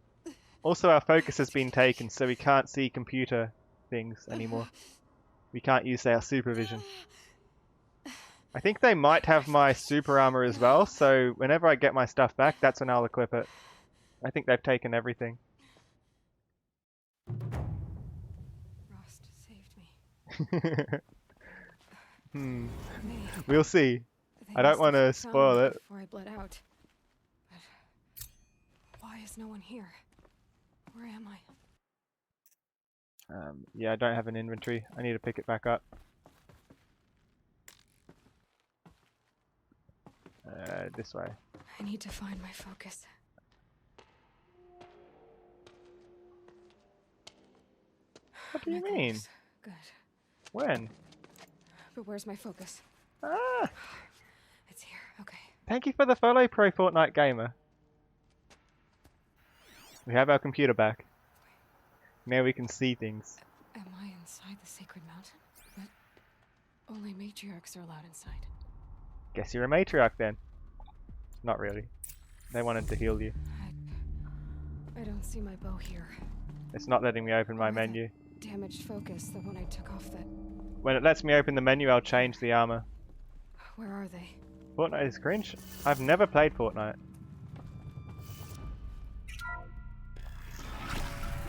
Also, our focus has been taken, so we can't see computer things anymore. We can't use our supervision. I think they might have my super armor as well, so whenever I get my stuff back, that's when I'll equip it. I think they've taken everything. Rust saved me. We'll see. I don't want to spoil it. Before I bled out. But why is no one here? Where am I? Yeah, I don't have an inventory. I need to pick it back up. This way. I need to find my focus. What do you mean? Good. When? But where's my focus? Ah! It's here. Okay. Thank you for the follow, Pro Fortnite Gamer. We have our computer back. Now we can see things. Am I inside the sacred mountain? But only matriarchs are allowed inside. Guess you're a matriarch then. Not really. They wanted to heal you. I don't see my bow here. It's not letting me open my menu. Damaged focus, the one I took off that... When it lets me open the menu, I'll change the armor. Where are they? Fortnite is cringe? I've never played Fortnite.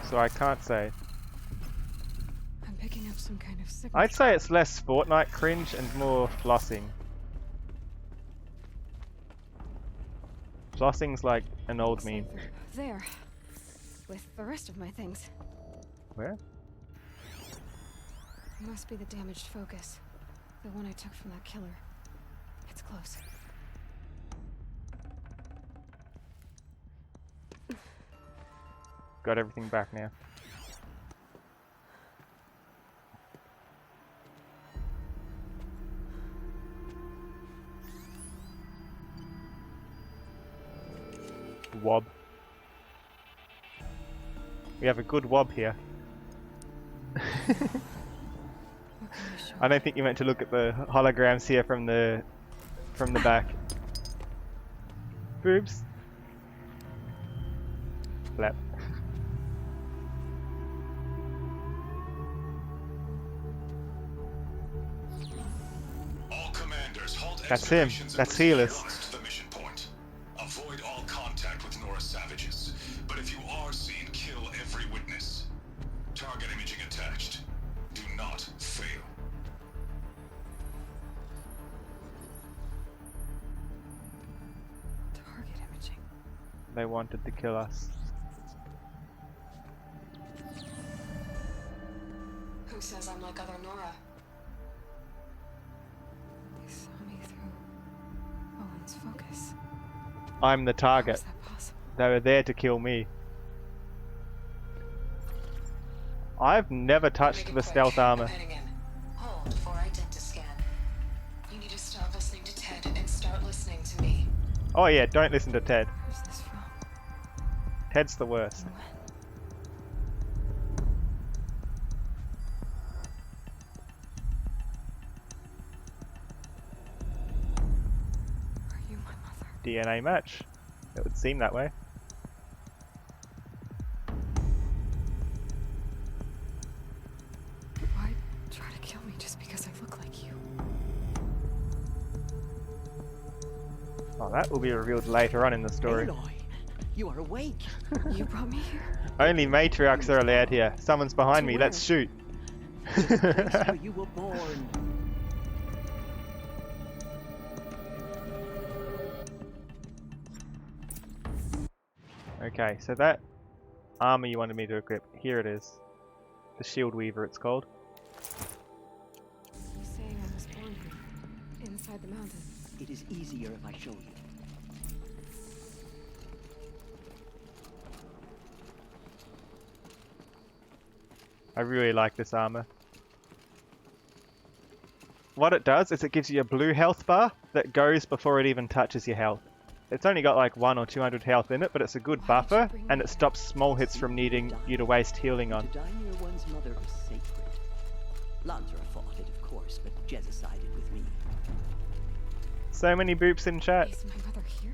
So I can't say. I'm picking up some kind of signal. I'd say it's less Fortnite cringe and more flossing. Flossing's like an old meme. There. With the rest of my things. Where? Must be the damaged focus. The one I took from that killer. It's close. Got everything back now. Wob. We have a good wob here. I don't think you meant to look at the holograms here from the back. Boobs. Flap. All commanders, halt. That's him. That's Healers. To the mission point. Avoid all contact with Nora savages. But if you are seen, kill every witness. Target imaging attempt dispatched. Do not fail. Target imaging. They wanted to kill us. Who says I'm like other Nora? They saw me through Owen's focus. I'm the How target. is that possible? They were there to kill me. I've never touched the stealth armor. Hold for identiscan. You need to stop listening to Ted and start listening to me. Oh yeah, don't listen to Ted. Where's this from? Ted's the worst. Are you my mother? DNA match. It would seem that way. Why try to kill me just because I look like you? Oh, that will be revealed later on in the story. Aloy, you are awake. You brought me here? Only matriarchs are allowed here. Someone's behind me, where? let's shoot. To the place where you were born. Okay, so that armor you wanted me to equip, here it is. The Shield Weaver it's called. You saying I was born here, inside the mountain. It is easier if I show you. I really like this armor. What it does is it gives you a blue health bar that goes before it even touches your health. It's only got like 100 or 200 health in it, but it's a good buffer, and it stops small hits from needing you to waste healing on. To die near one's mother is sacred. Lansra fought it, of course, but Jezza sided with me. So many boops in chat. Is my mother here?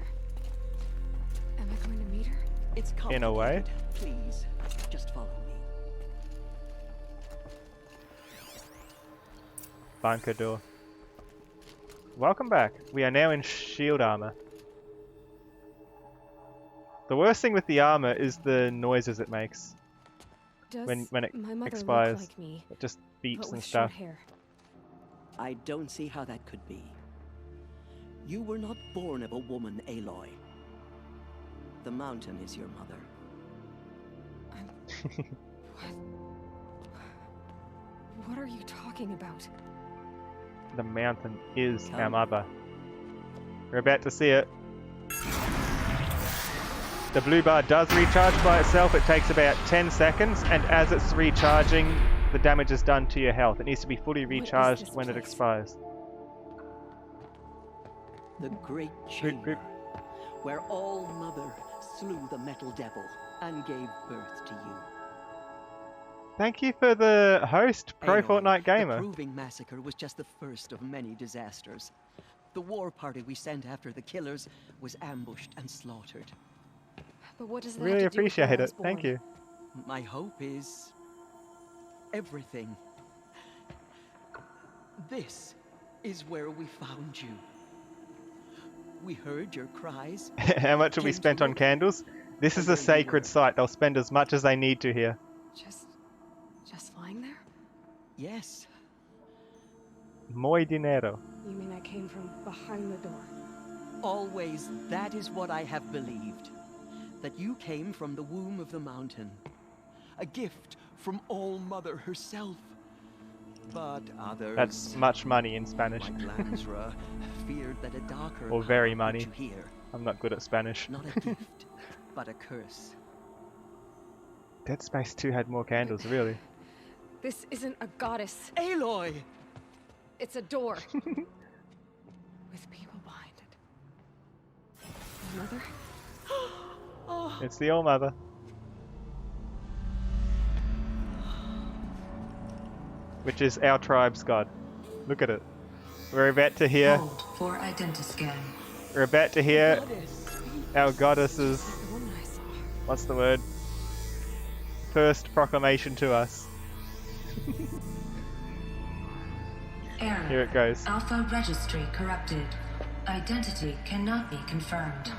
Am I going to meet her? It's complicated. In a way. Please, just follow me. Bunker door. Welcome back. We are now in shield armor. The worst thing with the armor is the noises it makes Does when it my mother expires. look like me, it just but beeps with and short stuff. hair? I don't see how that could be. You were not born of a woman, Aloy. The mountain is your mother. What are you talking about? The mountain is our mother. We're about to see it. The blue bar does recharge by itself. It takes about 10 seconds, and as it's recharging, the damage is done to your health. It needs to be fully recharged when it expires. The great chamber, where All Mother slew the metal devil and gave birth to you. Thank you for the host, Pro Aloy, Fortnite Gamer. The Proving Massacre was just the first of many disasters. The war party we sent after the killers was ambushed and slaughtered. But what does that Really have to do with where appreciate I was it. Thank born? you. My hope is everything. This is where we found you. We heard your cries. How much will be spent on candles? This is a sacred site. They'll spend as much as they need to here. Just lying there? Yes. Muy dinero. You mean I came from behind the door? Always, that is what I have believed. That you came from the womb of the mountain. A gift from All Mother herself. But others... That's much money in Spanish. like Lansra, feared that a darker Or power very put money. you here. I'm not good at Spanish. Not a gift, but a curse. Dead Space 2 had more candles, really. This isn't a goddess. Aloy! It's a door. With people behind it. My mother? It's the All Mother. Which is our tribe's god. Look at it. We're about to hear... Hold for identiscan. We're about to hear our goddess's... The woman I saw. What's the word? First proclamation to us. Error. Here it goes. Alpha registry corrupted. Identity cannot be confirmed.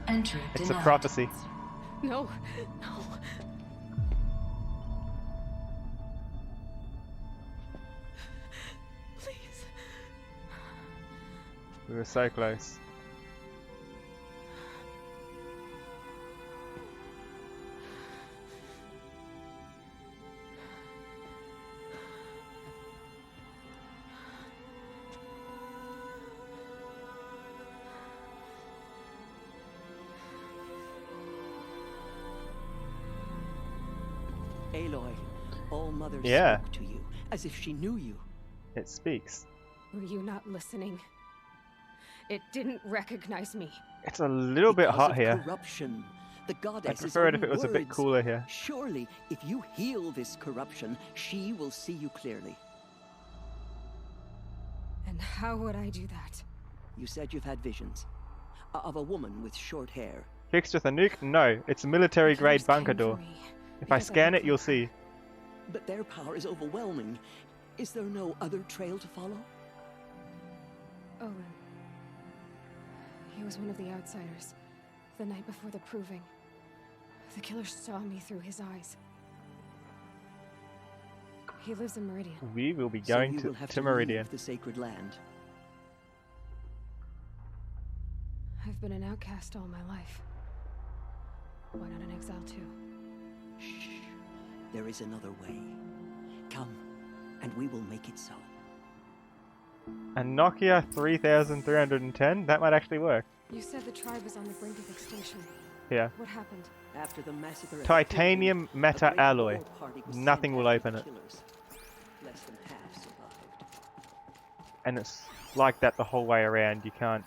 Entry It's denied. a prophecy. No, no. We were so close. Aloy, All Mother Yeah. spoke to you, as if she knew you. It speaks. Were you not listening? It didn't recognize me. It's a little bit Because hot of here. corruption. The goddess I'd prefer it if own it was a bit words. cooler here. Surely, if you heal this corruption, she will see you clearly. And how would I do that? You said you've had visions of a woman with short hair. Fixed with a nuke? No, it's a military grade bunker door. If I scan it, you'll see. But their power is overwhelming. Is there no other trail to follow? Owen. He was one of the outsiders. The night before the proving. The killer saw me through his eyes. He lives in Meridian. We will be So going you will have to leave Meridian. the sacred land. I've been an outcast all my life. Why not an exile too? Shh. There is another way. Come, and we will make it so. A Nokia 3310? That might actually work. You said the tribe was on the brink of extinction. Yeah. What happened? After the massacre, Titanium meta alloy. Nothing will open it. Less than half survived. And it's like that the whole way around. You can't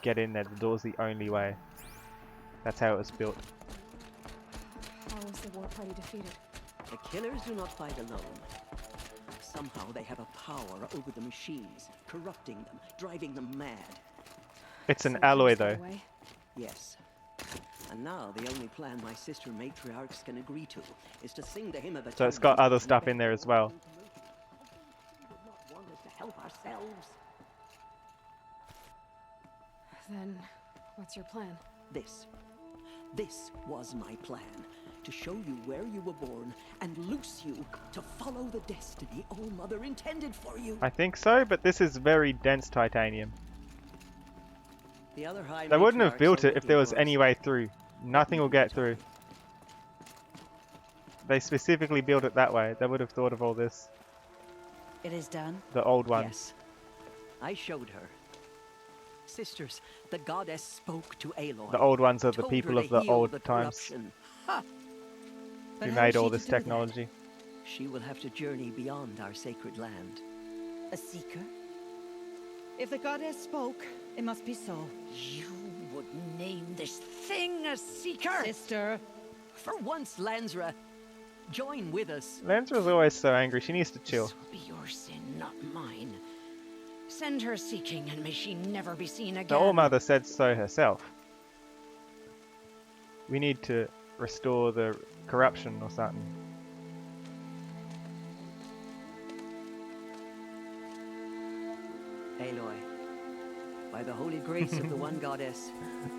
get in there. The door's the only way. That's how it was built. How was the war party defeated? The killers do not fight alone. Somehow they have a power over the machines, corrupting them, driving them mad. It's an alloy though. Yes. And now the only plan my sister matriarchs can agree to is to sing the hymn of So it's got other stuff in there as well. Want us to help ourselves. Then, what's your plan? This was my plan. To show you where you were born and loose you to follow the destiny All Mother intended for you. I think so, but this is very dense titanium. The other high They wouldn't have matriarchs built are it if looking there was for us. any way through. Nothing will get through. They specifically built it that way. They would have thought of all this. It is done? The old ones. Yes. I showed her. Sisters, the goddess spoke to Aloy. The old ones are the told people her of to the heal old the times. corruption. Ha! But Who how made is all she this to do that? technology. She will have to journey beyond our sacred land. A seeker? If the goddess spoke, it must be so. You would name this thing a seeker? Sister! For once, Lansra, join with us. Lansra's always so angry. She needs to chill. This will be your sin, not mine. Send her seeking, and may she never be seen again. The All Mother said so herself. We need to restore the corruption or something. Aloy, by the holy grace of the one goddess,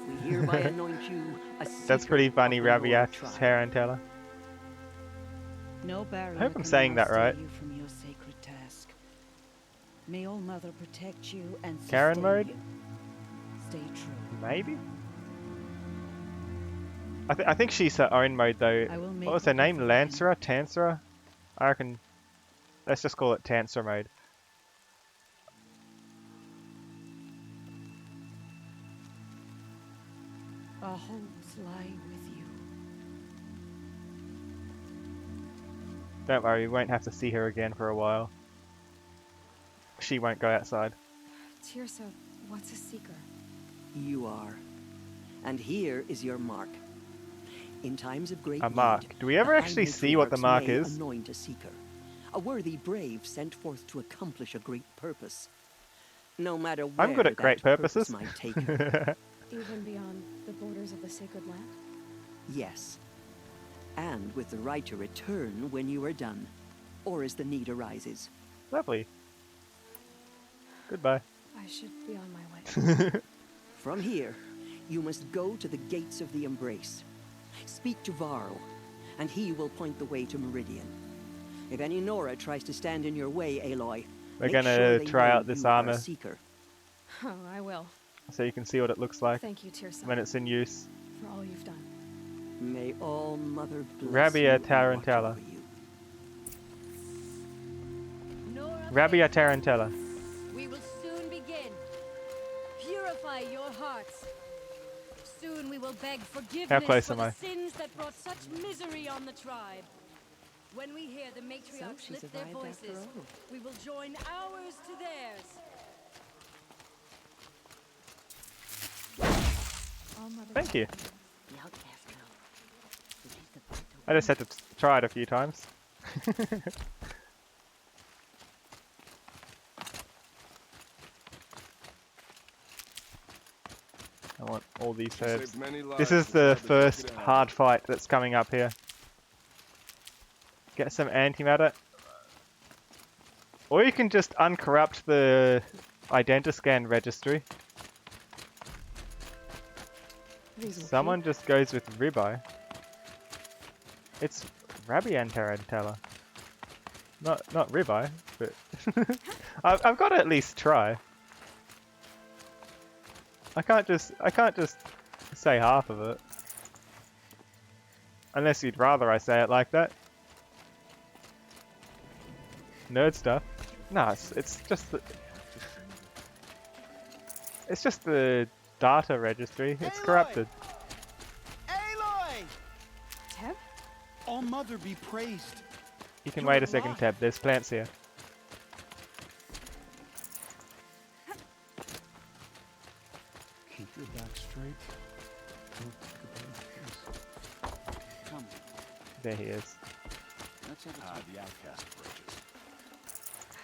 we hereby anoint you a That's seeker pretty funny, of the Nora Rabiat's tribe. tarantella. No barrier I hope I'm can saying now that right. steer you from your sacred task. May All Mother protect you and Karen sustain mode? you. Stay true. Maybe? I think she's her own mode though. I will make What was her the name? difference. Lansra? Tansra? I reckon... Let's just call it Tansra mode. Our hopes lie with you. Don't worry, we won't have to see her again for a while. She won't go outside. Tirsa, what's a seeker? You are. And here is your mark. In times of great A mark. need, Do we ever the actually high see what the matriarchs mark may is? Anoint a seeker. A worthy brave sent forth to accomplish a great purpose. No matter where I'm good at that great purposes. purpose might take her. Even beyond the borders of the sacred land? Yes. And with the right to return when you are done, or as the need arises. Lovely. Goodbye. I should be on my way. From here, you must go to the gates of the Embrace. Speak to Varl, and he will point the way to Meridian. If any Nora tries to stand in your way, Aloy, We're make gonna sure they try know out this you are a armor. seeker. Oh, I will. So you can see what it looks like Thank you, Tirsa, when it's in use. for all you've done. May all Mother bless Rabia you and watch Tarantella. over you. Rabia Tarantella. We will soon begin. Purify your hearts. Soon we will beg forgiveness close for am the I? sins that brought such misery on the tribe. When we hear the matriarchs she's lift their arrived after voices, all. we will join ours to theirs. Thank you. I just had to try it a few times. I want all these herbs. This is the first hard fight that's coming up here. Get some antimatter. Or you can just uncorrupt the Identiscan registry. Someone just goes with ribeye. It's Rabian Tarantella. Not ribeye, but I've got to at least try. I can't just say half of it. Unless you'd rather I say it like that. Nerd stuff. No, it's just the data registry. It's corrupted. Aloy! Teb? All Mother be praised. You can You're wait a second, alive. Teb. There's plants here. Keep your back straight. Come. There he is. Let's have a talk. The outcast approaches.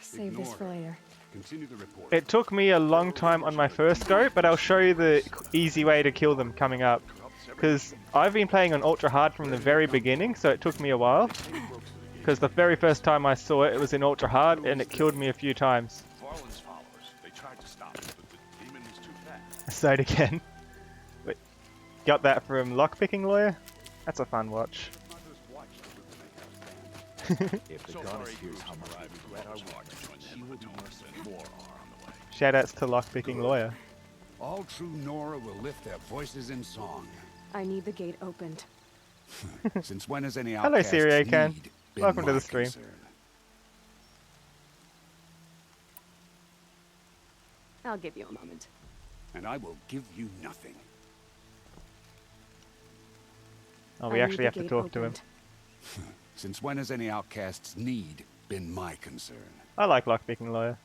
Save this for later. Continue the report. It took me a long time on my first go, but I'll show you the easy way to kill them coming up. Because I've been playing on Ultra Hard from the very beginning, so it took me a while. Because the very first time I saw it, it was in Ultra Hard, and it killed me a few times. Farland's followers, they tried to stop us, but the demon was too fast. So again. But got that from Lockpicking Lawyer? That's a fun watch. If the goddess hears how much we regret our work, she will do worse than more are on the way. Shoutouts to Lockpicking Lawyer. All true Nora will lift their voices in song. I need the gate opened. Since when has any Hello, outcast's Syria Can. need been Welcome to my the stream. concern? I'll give you a moment. And I will give you nothing. Oh, we I actually need have the to gate talk to him. opened. Since when has any outcast's need been my concern? I like Lockpicking Lawyer.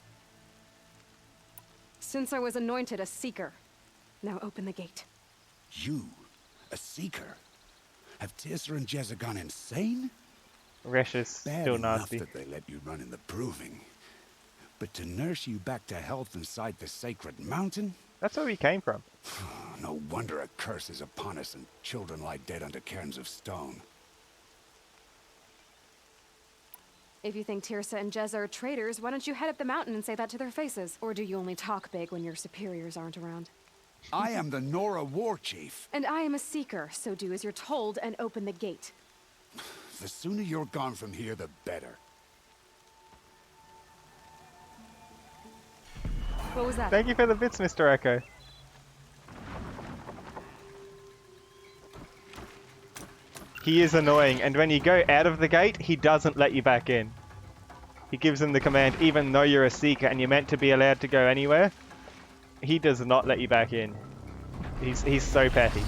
Since I was anointed a seeker. Now open the gate. You, a seeker? Have Tirsa and Jezza gone insane? Resh is Bad still enough nasty. that they let you run in the proving. But to nurse you back to health inside the sacred mountain? That's where we came from. No wonder a curse is upon us and children lie dead under cairns of stone. If you think Tirsa and Jezza are traitors, why don't you head up the mountain and say that to their faces? Or do you only talk big when your superiors aren't around? I am the Nora War Chief. And I am a seeker, so do as you're told and open the gate. The sooner you're gone from here, the better. What was that? Thank you for the bits, Mr. Echo. He is annoying, and when you go out of the gate, he doesn't let you back in. He gives them the command, even though you're a seeker and you're meant to be allowed to go anywhere, he does not let you back in. He's so petty.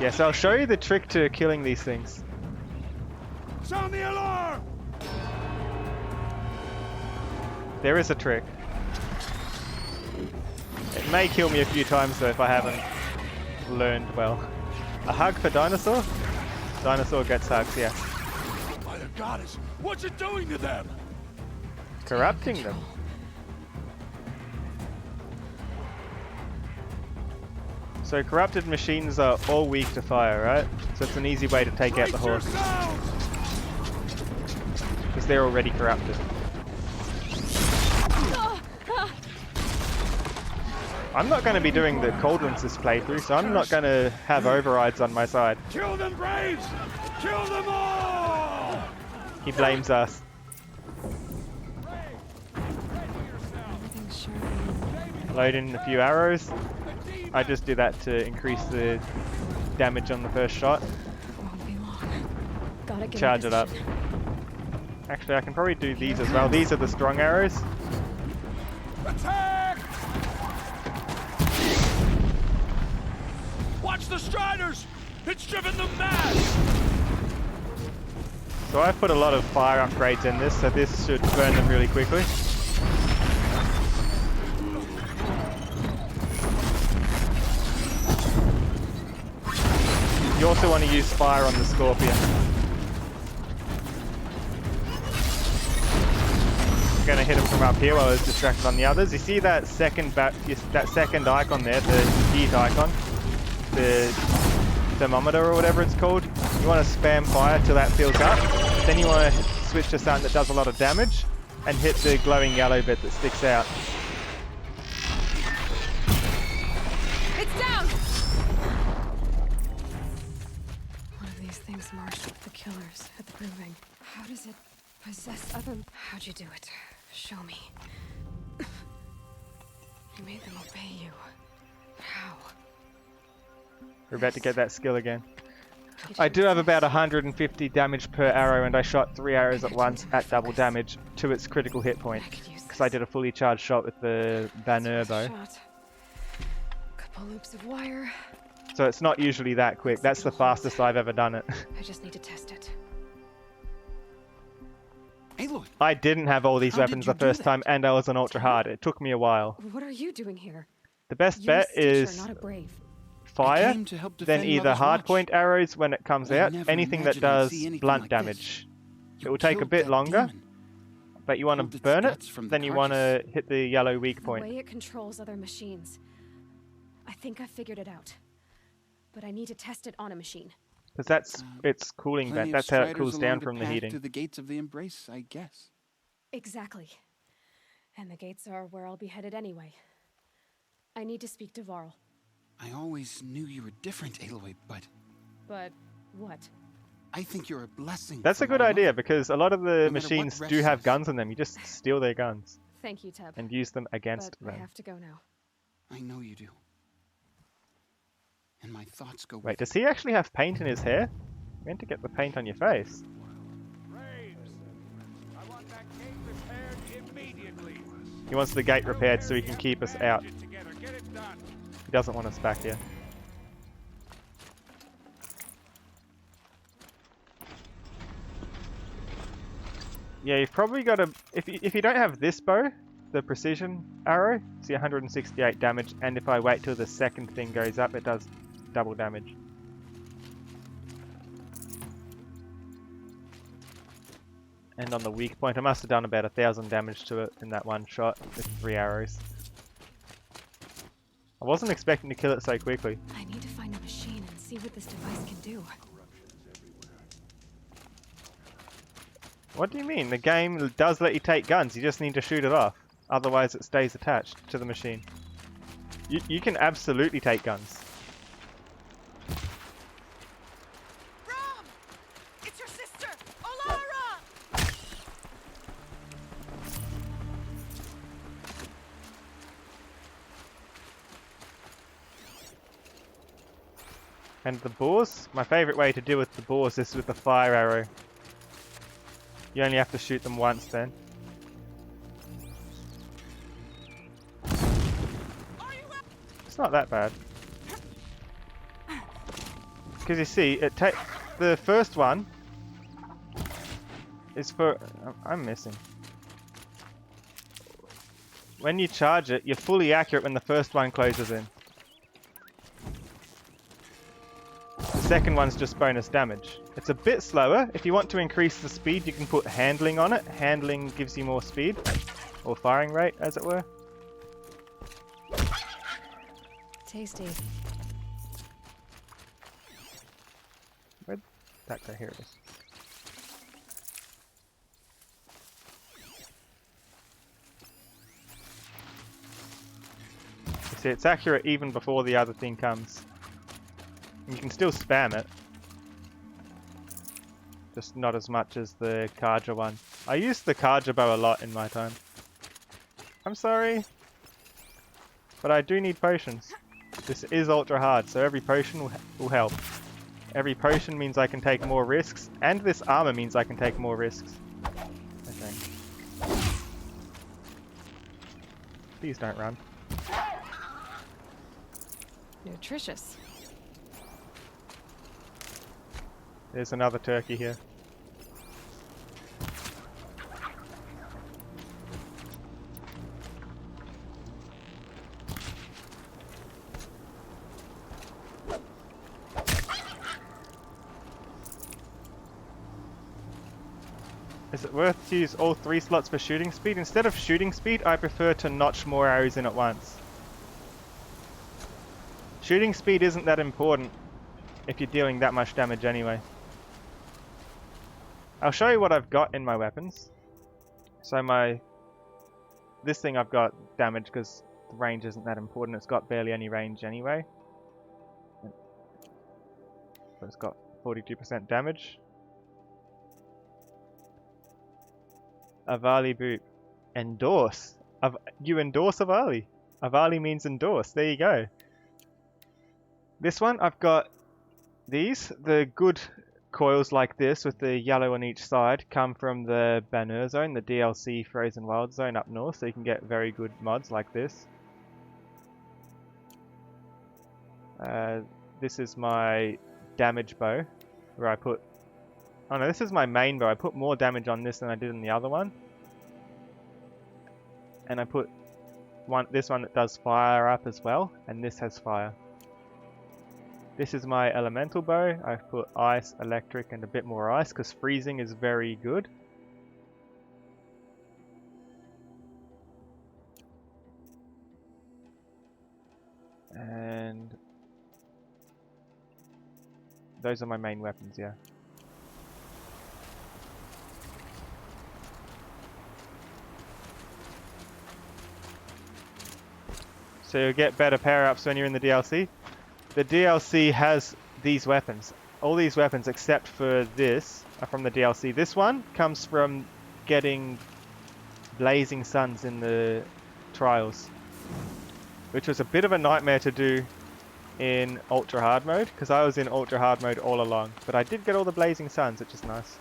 Yes, I'll show you the trick to killing these things. Sound the alarm! There is a trick. It may kill me a few times though if I haven't learned well. A hug for Dinosaur? Dinosaur gets hugs, yes. By the goddess, what's it doing to them? Corrupting them. So corrupted machines are all weak to fire, right? So it's an easy way to take out the horse. Because they're already corrupted. I'm not going to be doing the Cauldrons this playthrough, so I'm not going to have overrides on my side. Kill them, Braves! Kill them all! He blames us. Everything's sure. load in a few arrows. I just do that to increase the damage on the first shot. Won't be long. Gotta get Charge it up. Actually, I can probably do these as well. These are the strong arrows. Attack! Watch the Striders! It's driven them mad! So I've put a lot of fire upgrades in this, so this should burn them really quickly. You also want to use fire on the Scorpion. I'm going to hit him from up here while I was distracted on the others. You see that second icon there, the heat icon? The thermometer or whatever it's called? You want to spam fire till that fills up. Then you want to switch to something that does a lot of damage and hit the glowing yellow bit that sticks out. It's down! One of these things marched with the killers at the proving. How does it possess other... How'd you do it? Show me. You made them obey you. How? We're about to get that skill again. I do have about 150 damage per arrow, and I shot 3 arrows at once at double damage to its critical hit point. Because I did a fully charged shot with the Banner bow. Couple loops of wire. So it's not usually that quick. That's the fastest I've ever done it. I just need to test it. Aloy, I didn't have all these weapons the first time, and I was on ultra hard. It took me a while. What are you doing here? The best bet is fire, then either hardpoint arrows when it comes out, anything that does blunt damage. It will take a bit longer, but you want to burn it, then you want to hit the yellow weak point. The way it controls other machines. I think I figured it out. But I need to test it on a machine. Because that's its cooling vent. That's how it cools down from the heating. To the gates of the Embrace, I guess. Exactly. And the gates are where I'll be headed anyway. I need to speak to Varl. I always knew you were different, Aloy, but... But what? I think you're a blessing. That's a good idea, because a lot of the machines do have guns in them. You just steal their guns. Thank you, Teb. And use them against but them. I have to go now. I know you do. And my thoughts go... Wait, does he actually have paint in his hair? You meant to get the paint on your face. Braves, I want that gate repaired immediately. He wants the gate repaired so he can keep us out. He doesn't want us back here. Yeah, you've probably got to... If you don't have this bow, the precision arrow, see 168 damage, and if I wait till the second thing goes up, it does double damage. And on the weak point, I must have done about 1,000 damage to it in that one shot with 3 arrows. I wasn't expecting to kill it so quickly. I need to find a machine and see what this device can do. What do you mean? The game does let you take guns, you just need to shoot it off. Otherwise it stays attached to the machine. You can absolutely take guns. Rom! It's your sister, Olara! And the boars? My favourite way to deal with the boars is with the fire arrow. You only have to shoot them once then. It's not that bad. Because you see, the first one is for... I'm missing. When you charge it, you're fully accurate when the first one closes in. The second one's just bonus damage. It's a bit slower. If you want to increase the speed, you can put handling on it. Handling gives you more speed. Or firing rate, as it were. Tasty. Where'd that go? Here it is. You see, it's accurate even before the other thing comes. You can still spam it. Just not as much as the Karja one. I used the Karja bow a lot in my time. I'm sorry. But I do need potions. This is ultra hard, so every potion will help. Every potion means I can take more risks, and this armor means I can take more risks. Okay. Please don't run. Nutritious. There's another turkey here. Is it worth to use all 3 slots for shooting speed? Instead of shooting speed, I prefer to notch more arrows in at once. Shooting speed isn't that important if you're dealing that much damage anyway. I'll show you what I've got in my weapons. So this thing I've got damage because the range isn't that important. It's got barely any range anyway. But it's got 42% damage. Avali boot. Endorse. You endorse Avali. Avali means endorse. There you go. This one, I've got these. The good coils like this with the yellow on each side come from the Banner Zone, the DLC Frozen Wild Zone up north, so you can get very good mods like this. This is my damage bow, where I put... Oh no, this is my main bow. I put more damage on this than I did on the other one. And I put this one that does fire up as well, and this has fire. This is my elemental bow. I've put ice, electric, and a bit more ice because freezing is very good. And those are my main weapons, yeah. So you'll get better power-ups when you're in the DLC. The DLC has these weapons. All these weapons except for this are from the DLC. This one comes from getting blazing suns in the trials, which was a bit of a nightmare to do in ultra hard mode because I was in ultra hard mode all along. But I did get all the blazing suns, which is nice.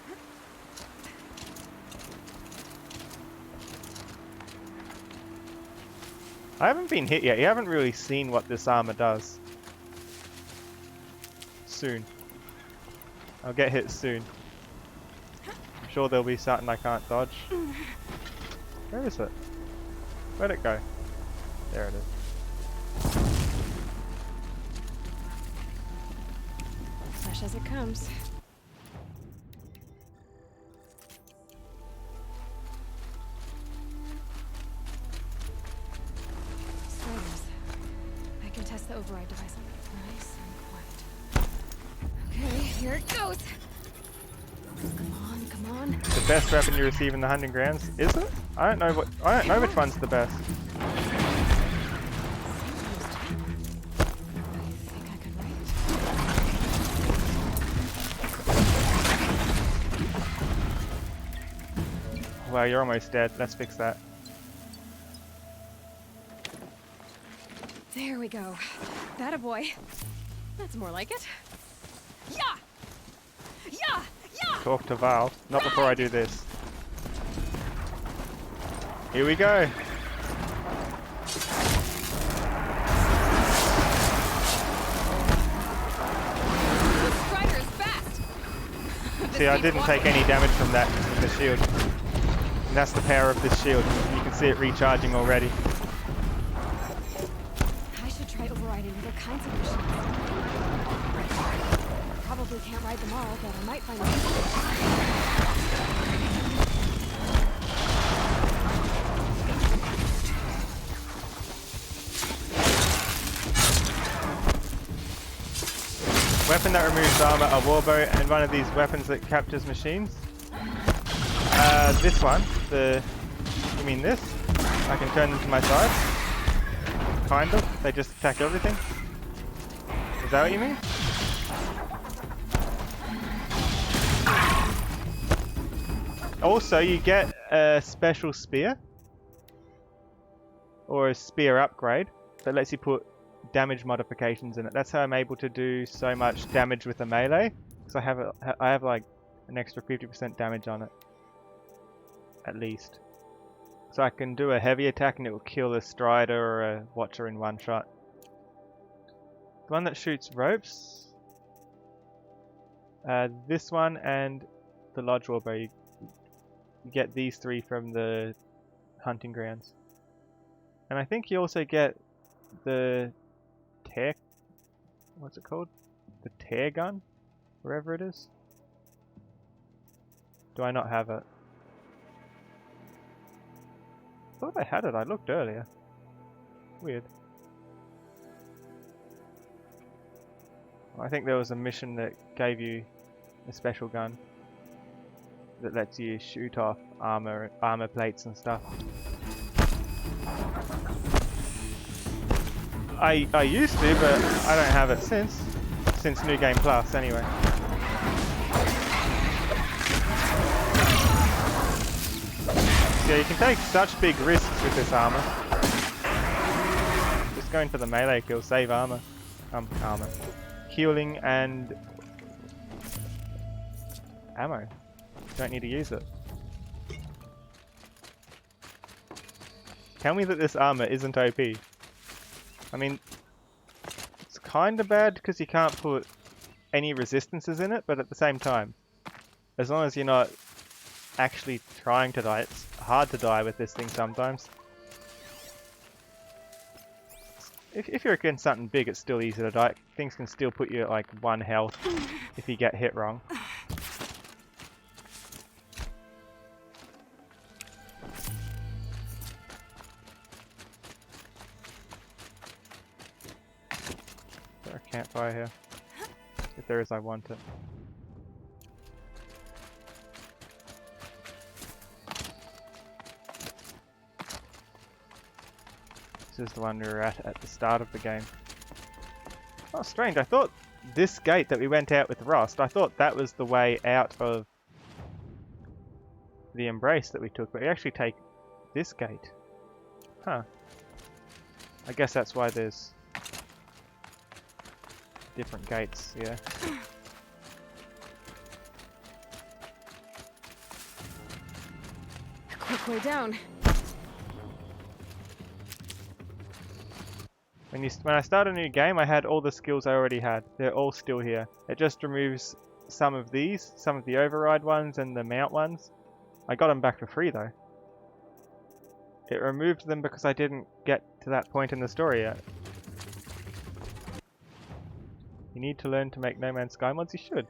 I haven't been hit yet. You haven't really seen what this armor does. Soon. I'll get hit soon. I'm sure there'll be something I can't dodge. Where is it? Where'd it go? There it is. Fresh as it comes. Sliders. I can test the override device. Nice and quiet. Okay, here it goes. Come on, come on. The best weapon you receive in the hunting grounds, is it? I don't know which one's the best. Wow, you're almost dead. Let's fix that. There we go. That a boy. That's more like it. Yeah! Yeah! Yeah! Talk to Val. Not before I do this. Here we go. This strider is fast. See, I didn't take any damage from that with the shield. And that's the power of this shield. You can see it recharging already. I should try overriding other kinds of machines. Probably can't ride them all, but I might find Weapon that removes armor, a warbow, and one of these weapons that captures machines. This one, you mean this? I can turn them to my side. Kind of. They just attack everything. Is that what you mean? Also, you get a special spear. Or a spear upgrade. that lets you put damage modifications in it. That's how I'm able to do so much damage with the melee. Because I have like an extra 50% damage on it, at least. So I can do a heavy attack and it will kill a strider or a watcher in one shot. The one that shoots ropes. This one and the lodge warbow. You get these 3 from the hunting grounds. And I think you also get the tear... What's it called? The tear gun? Wherever it is. Do I not have it? I thought I had it. I looked earlier. Weird. I think there was a mission that gave you a special gun that lets you shoot off armor plates and stuff. I used to, but I don't have it since New Game Plus anyway. So yeah, you can take such big risks with this armor. Just going for the melee kill, save armor. Armor. Healing and ammo. Don't need to use it. Tell me that this armor isn't OP. I mean, it's kinda bad because you can't put any resistances in it, but at the same time, as long as you're not actually trying to die, it's hard to die with this thing sometimes. If you're against something big, it's still easy to die. Things can still put you at like 1 health if you get hit wrong. Is there a campfire here? If there is, I want it. This is the one we were at the start of the game. Oh, strange. I thought this gate that we went out with Rost, I thought that was the way out of the embrace that we took, but we actually take this gate. Huh. I guess that's why there's different gates, yeah. Quick way down. When I start a new game, I had all the skills I already had. They're all still here. It just removes some of these, some of the override ones and the mount ones. I got them back for free though. It removed them because I didn't get to that point in the story yet. You need to learn to make No Man's Sky mods? You should.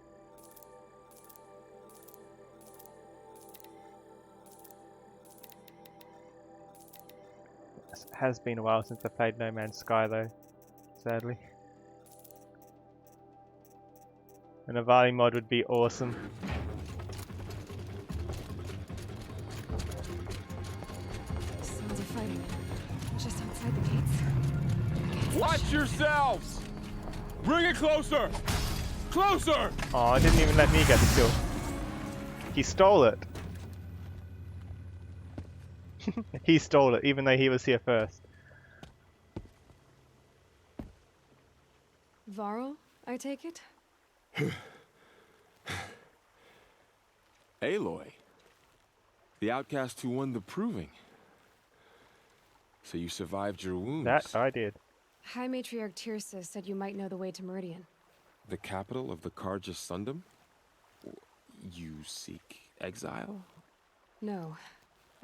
It has been a while since I played No Man's Sky though, sadly. An Avali mod would be awesome. Sounds of fighting. Just outside the gates. Watch yourselves! Bring it closer! Closer! Oh, it didn't even let me get the kill. He stole it. He stole it, even though he was here first. Varl, I take it? Aloy, the outcast who won the proving. So you survived your wounds. That I did. High Matriarch Tirsa said you might know the way to Meridian. The capital of the Karja Sundom? You seek exile? No,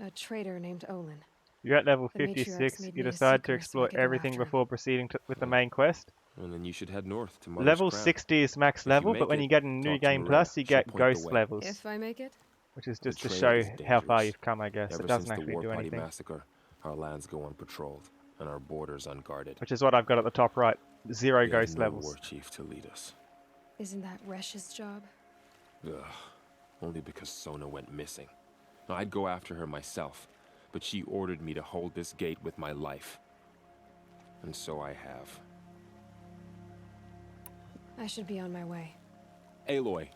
a traitor named Olin. You're at level The matriarchs 56. made You me a decide to seeker so explore I could go everything after him. before proceeding with the main quest. And then you should head north to Mother's Level Crown. 60 is max If you level, make but when it, you get in New talk to Game Maria. Plus, you She'll get point the ghost way. levels. If I make it? Which is just to The show trail is how far dangerous. you've come, I guess. Ever It doesn't since the actually War do Party anything. massacre, our lands go unpatrolled and our borders unguarded. Which is what I've got at the top right. 0 We have ghost no levels. war chief to lead us. Isn't that Resh's job? Ugh. Only because Sona went missing. I'd go after her myself, but she ordered me to hold this gate with my life. And so I have. I should be on my way. Aloy,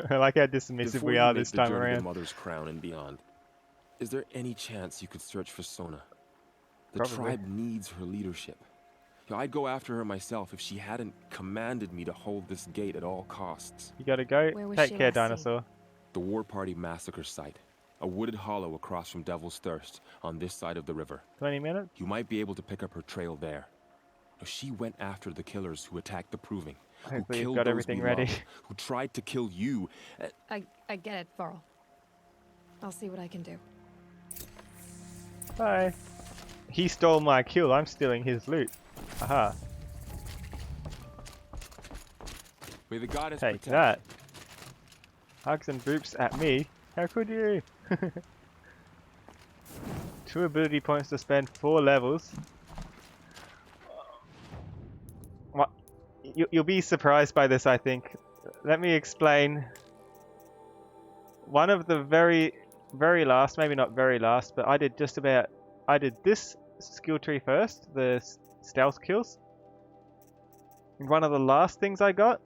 I like how dismissive before we you are make this the time journey to around. Mother's Crown and beyond, is there any chance you could search for Sona? The Probably. tribe needs her leadership. I'd go after her myself if she hadn't commanded me to hold this gate at all costs. You gotta go. Take care, dinosaur. The War Party massacre site. A wooded hollow across from Devil's Thirst on this side of the river. 20 minutes? You might be able to pick up her trail there. She went after the killers who attacked the Proving. Hopefully you've got everything ready. Who tried to kill you. I get it, Varl. I'll see what I can do. Bye. He stole my kill. I'm stealing his loot. Aha. May the goddess Take protect. that. Hugs and boops at me. How could you? 2 ability points to spend, 4 levels. What? You'll be surprised by this, I think. Let me explain. One of the very last, maybe not very last, but I did this skill tree first, the stealth kills. One of the last things I got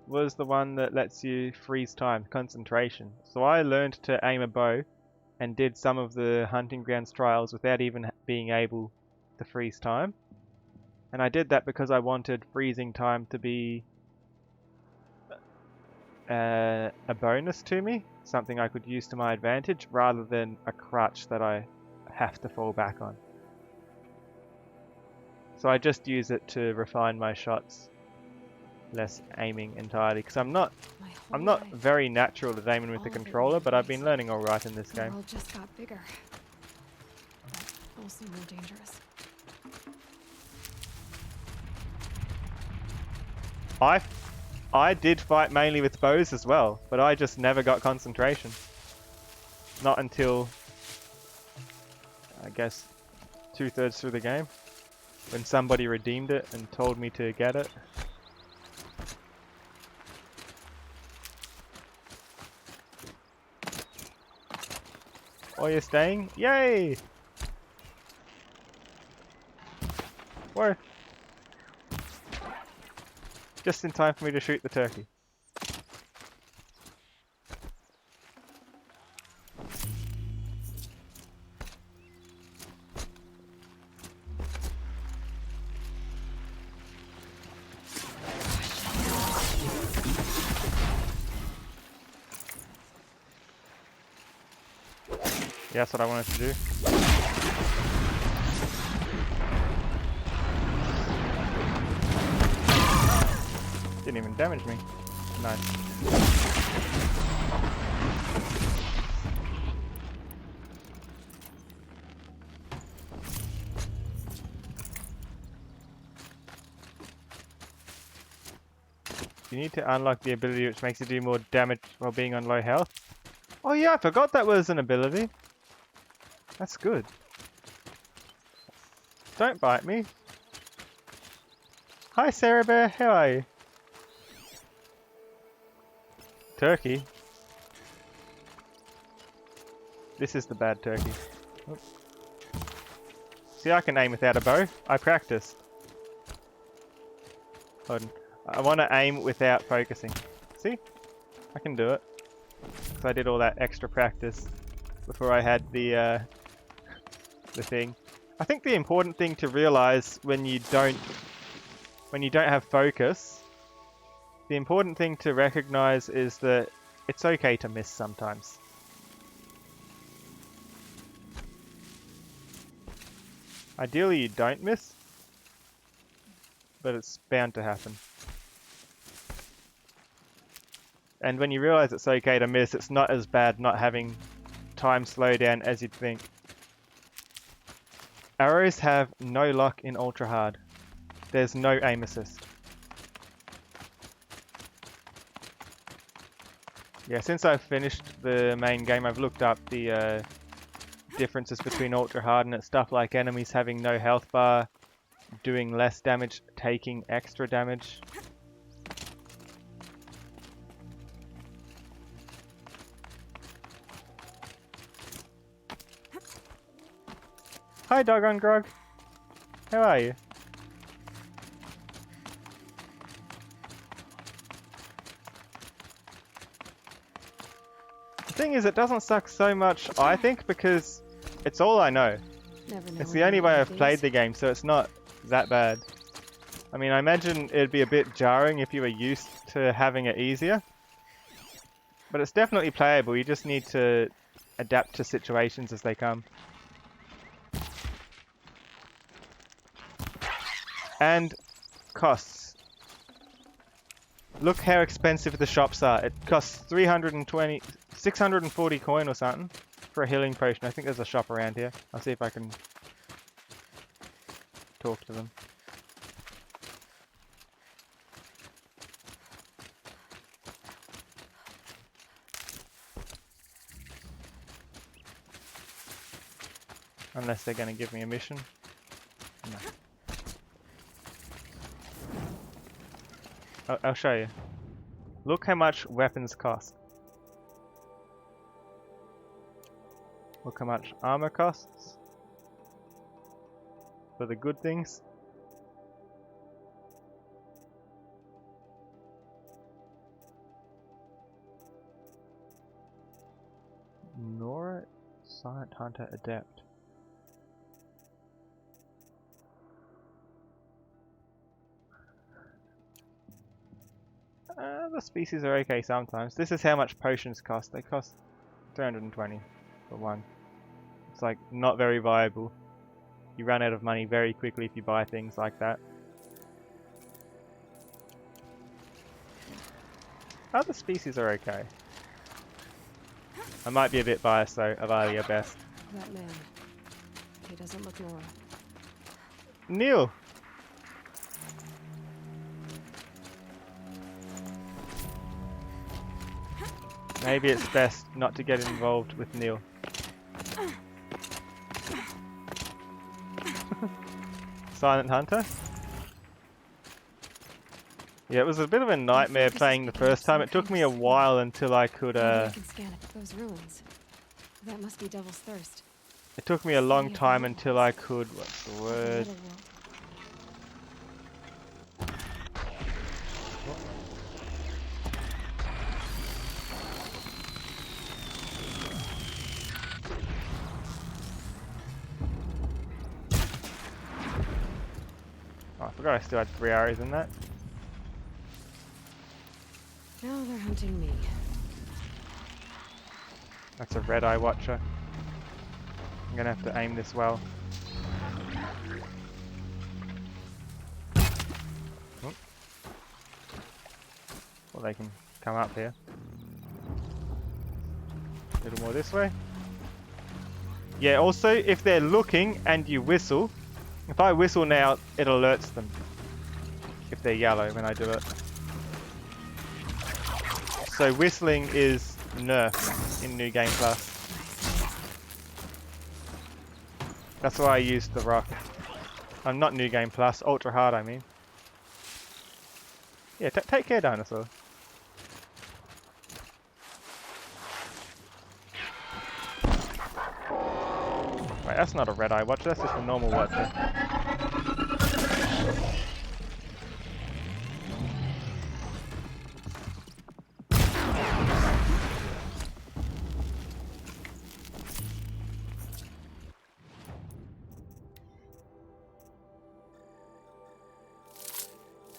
was the one that lets you freeze time, concentration. So I learned to aim a bow and did some of the hunting grounds trials without even being able to freeze time. And I did that because I wanted freezing time to be a bonus to me, something I could use to my advantage rather than a crutch that I have to fall back on. So I just use it to refine my shots, less aiming entirely, because I'm not very natural at aiming with the controller, but I've been learning all right in this game. The world just got bigger, but also more dangerous. I did fight mainly with bows as well, but I just never got concentration. Not until, I guess, 2/3 through the game, when somebody redeemed it and told me to get it. Oh, you're staying? Yay! Where? Just in time for me to shoot the turkey. Yeah, that's what I wanted to do. Didn't even damage me. Nice. You need to unlock the ability which makes you do more damage while being on low health. Oh yeah, I forgot that was an ability. That's good. Don't bite me. Hi Sarah Bear, how are you? Turkey. This is the bad turkey. Oops. See, I can aim without a bow. I practiced. Hold on. I want to aim without focusing. See? I can do it. Because I did all that extra practice before I had the thing. I think the important thing to realize when you don't have focus, the important thing to recognize is that it's okay to miss sometimes. Ideally you don't miss, but it's bound to happen. And when you realize it's okay to miss, it's not as bad not having time slow down as you'd think. Arrows have no lock in Ultra Hard. There's no aim assist. Yeah, since I've finished the main game, I've looked up the differences between Ultra Hard and it's stuff like enemies having no health bar, doing less damage, taking extra damage. Hi Doggone Grog, how are you? The thing is, it doesn't suck so much, I think, because it's all I know. It's the only way I've played the game, so it's not that bad. I mean, I imagine it'd be a bit jarring if you were used to having it easier. But it's definitely playable, you just need to adapt to situations as they come. And costs. Look how expensive the shops are. It costs 640 coin or something for a healing potion. I think there's a shop around here. I'll see if I can talk to them. Unless they're going to give me a mission. No. I'll show you. Look how much weapons cost. Look how much armor costs. For the good things. Nora, Silent Hunter, Adept. The species are okay sometimes. This is how much potions cost. They cost 320 for one. It's like not very viable. You run out of money very quickly if you buy things like that. Other species are okay. I might be a bit biased though. Avalia best. That man. He doesn't look Nora. Neil! Maybe it's best not to get involved with Neil. Silent Hunter? Yeah, it was a bit of a nightmare playing the first time. It took me a while until I could Can scan it. Those ruins. That must be Devil's Thirst. It took me a long time until I could, what's the word? Oh, I forgot I still had 3 arrows in that. Now they're hunting me. That's a red eye watcher. I'm gonna have to aim this well. Oh. Well, they can come up here. A little more this way. Yeah, also, if they're looking and you whistle, if I whistle now, it alerts them. If they're yellow when I do it. So whistling is nerfed in New Game Plus. That's why I used the rock. I'm not New Game Plus, Ultra Hard I mean. Yeah, take care, dinosaur. Wait, that's not a red eye watcher, that's just a normal watcher.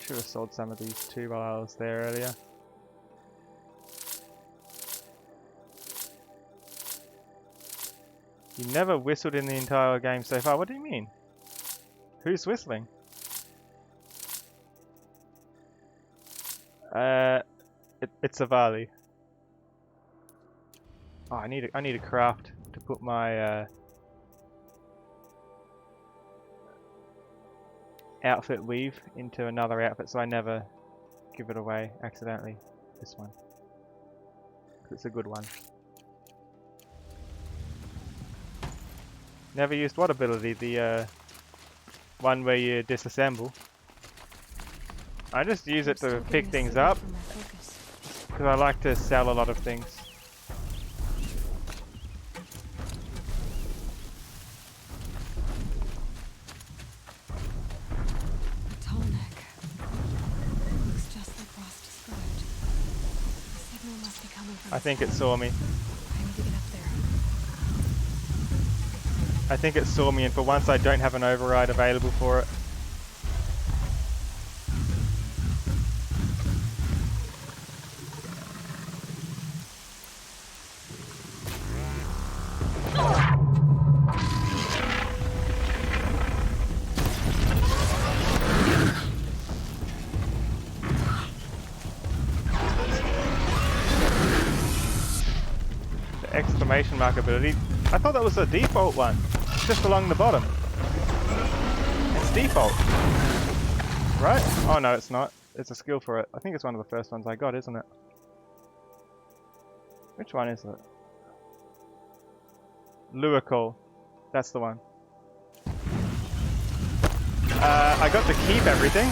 Should have sold some of these too while I was there earlier. You never whistled in the entire game so far. What do you mean? Who's whistling? It's Avali. Oh, I need a craft to put my outfit weave into another outfit, so I never give it away accidentally. This one. It's a good one. Never used what ability? The one where you disassemble. I just use it to pick things up because I like to sell a lot of things. Tall neck. Looks just like Ross described. The signal must be coming from I think it saw me. I need to get up there. I think it saw me, and for once I don't have an override available for it. exclamation mark ability. I thought that was a default one. It's just along the bottom. It's default. Right? Oh no, it's not. It's a skill for it. I think it's one of the first ones I got, isn't it? Which one is it? Lure call. That's the one. I got to keep everything.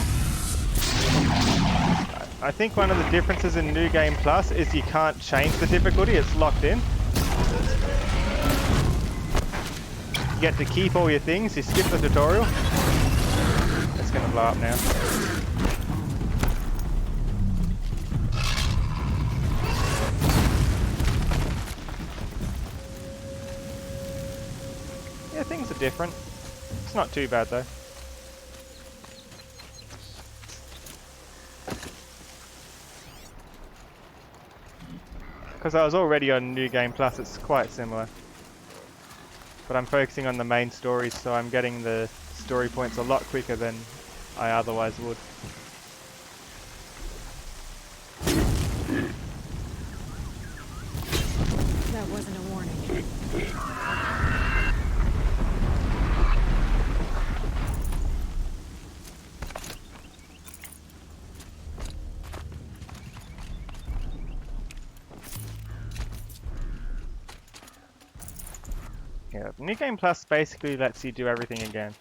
I think one of the differences in New Game Plus is you can't change the difficulty, it's locked in. You get to keep all your things, you skip the tutorial. It's gonna blow up now. Yeah, things are different. It's not too bad though. Because I was already on New Game Plus, it's quite similar. But I'm focusing on the main stories, so I'm getting the story points a lot quicker than I otherwise would. That wasn't a warning. Yeah, New Game Plus basically lets you do everything again.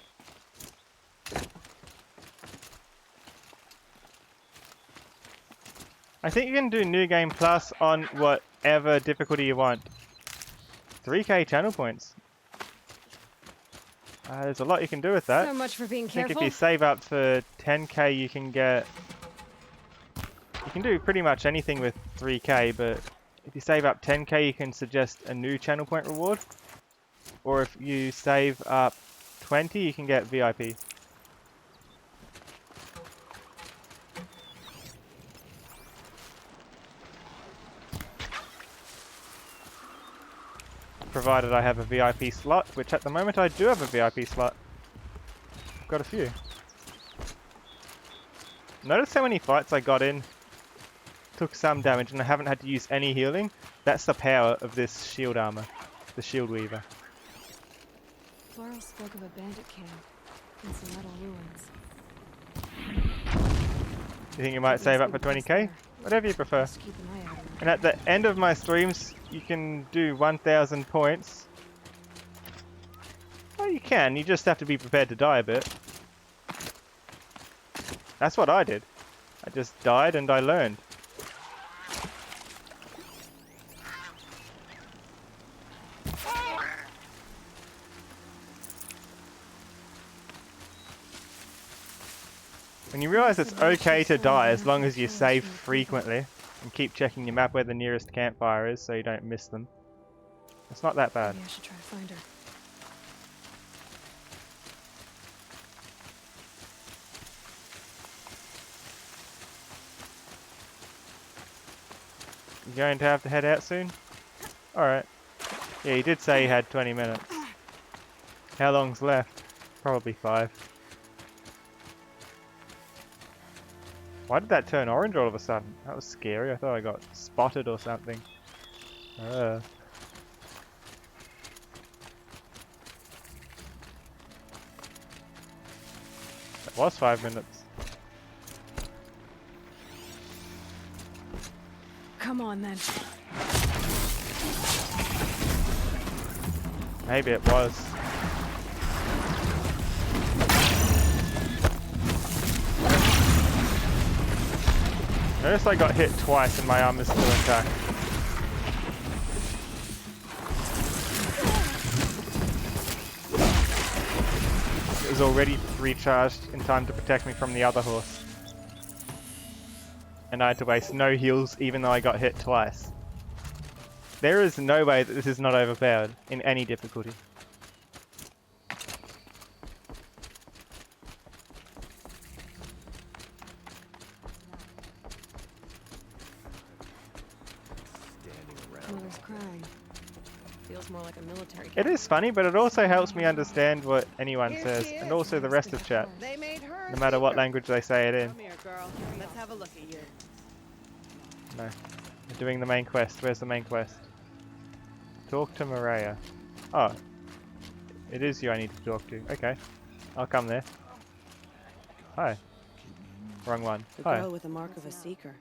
I think you can do New Game Plus on whatever difficulty you want. 3k channel points. There's a lot you can do with that. So much for being I think careful. if you save up for 10k you can get... You can do pretty much anything with 3k, but if you save up 10k you can suggest a new channel point reward. Or if you save up 20 you can get VIP. Provided I have a VIP slot, which at the moment I do have a VIP slot. I've got a few. Notice how many fights I got in, took some damage, and I haven't had to use any healing? That's the power of this shield armor, the shield weaver. Laurel spoke of a bandit camp and some metal ruins. You think you might save up for 20k? Whatever you prefer. Keep an eye out. And at the end of my streams, you can do 1,000 points. Well, you can. You just have to be prepared to die a bit. That's what I did. I just died and I learned. When you realize it's okay to die as long as you save frequently and keep checking your map where the nearest campfire is so you don't miss them. It's not that bad. Maybe I should try to find her. You going to have to head out soon? Alright. Yeah, he did say he had 20 minutes. How long's left? Probably 5. Why did that turn orange all of a sudden? That was scary. I thought I got spotted or something. It was 5 minutes. Come on then. Maybe it was. Notice I got hit twice and my arm is still intact. It was already recharged in time to protect me from the other horse. And I had to waste no heals even though I got hit twice. There is no way that this is not overpowered in any difficulty. Mother's crying. Feels more like a military camp. It is funny, but it also helps me understand what anyone says, and also the rest of chat. No matter what language they say it in. Come here, girl. Let's have a look at you. No. We're doing the main quest. Where's the main quest? Talk to Maria. Oh. It is you I need to talk to. Okay. I'll come there. Hi. Wrong one. The Hi. girl with the mark of a seeker.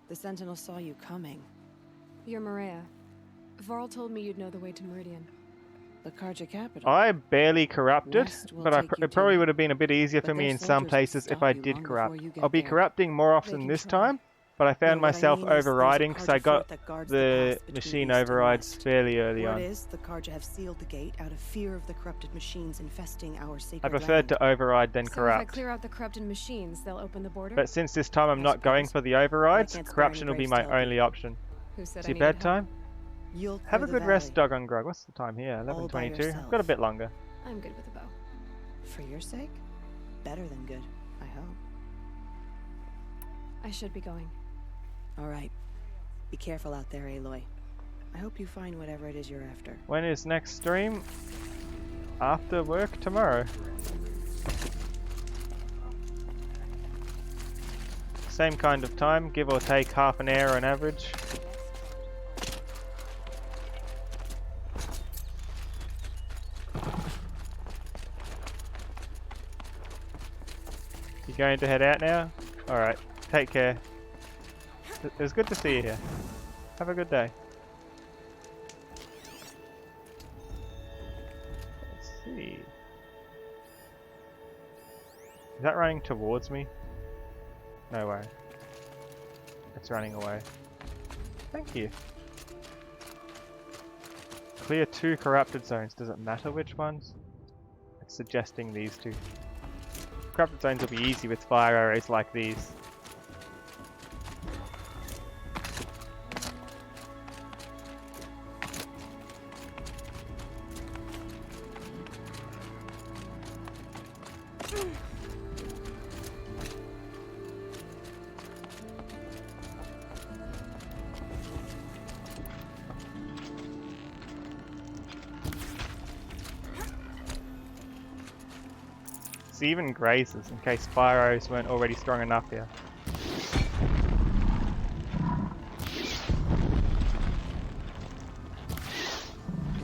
The Sentinel saw you coming. You're Maria. Varl told me you'd know the way to Meridian. The Karja capital. I barely corrupted, West will but take you it probably to- would have been a bit easier for but me their in some soldiers will places if stop I you did long corrupt. before you get I'll be there. corrupting more They often can this try. time, but I found what I myself mean is there's a overriding because I Karja got fort that guards the the pass between machine east and overrides west. fairly early Word on. is the Karja have sealed the gate out of fear of the corrupted machines infesting our I sacred preferred land. to override than So if I corrupt. clear out the corrupted machines, they'll open the border? But since this time I'm not going for the overrides, can't spare corruption any will be brave my to help only you. option. Who said It's I your needed help? bedtime? You'll Have a clear good the rest, valley. Dog on Grog. What's the time here? All by 11:22. I've yourself. got a bit longer. I'm good with a bow. For your sake? Better than good, I hope. I should be going. All right. Be careful out there, Aloy. I hope you find whatever it is you're after. When is next stream? After work tomorrow. Same kind of time, give or take half an hour on average. You going to head out now? Alright, take care. It was good to see you here. Have a good day. Let's see. Is that running towards me? No way. It's running away. Thank you. Clear 2 corrupted zones. Does it matter which ones? It's suggesting these 2. Corrupted zones will be easy with fire arrows like these. It's even grazes in case fire arrows weren't already strong enough here.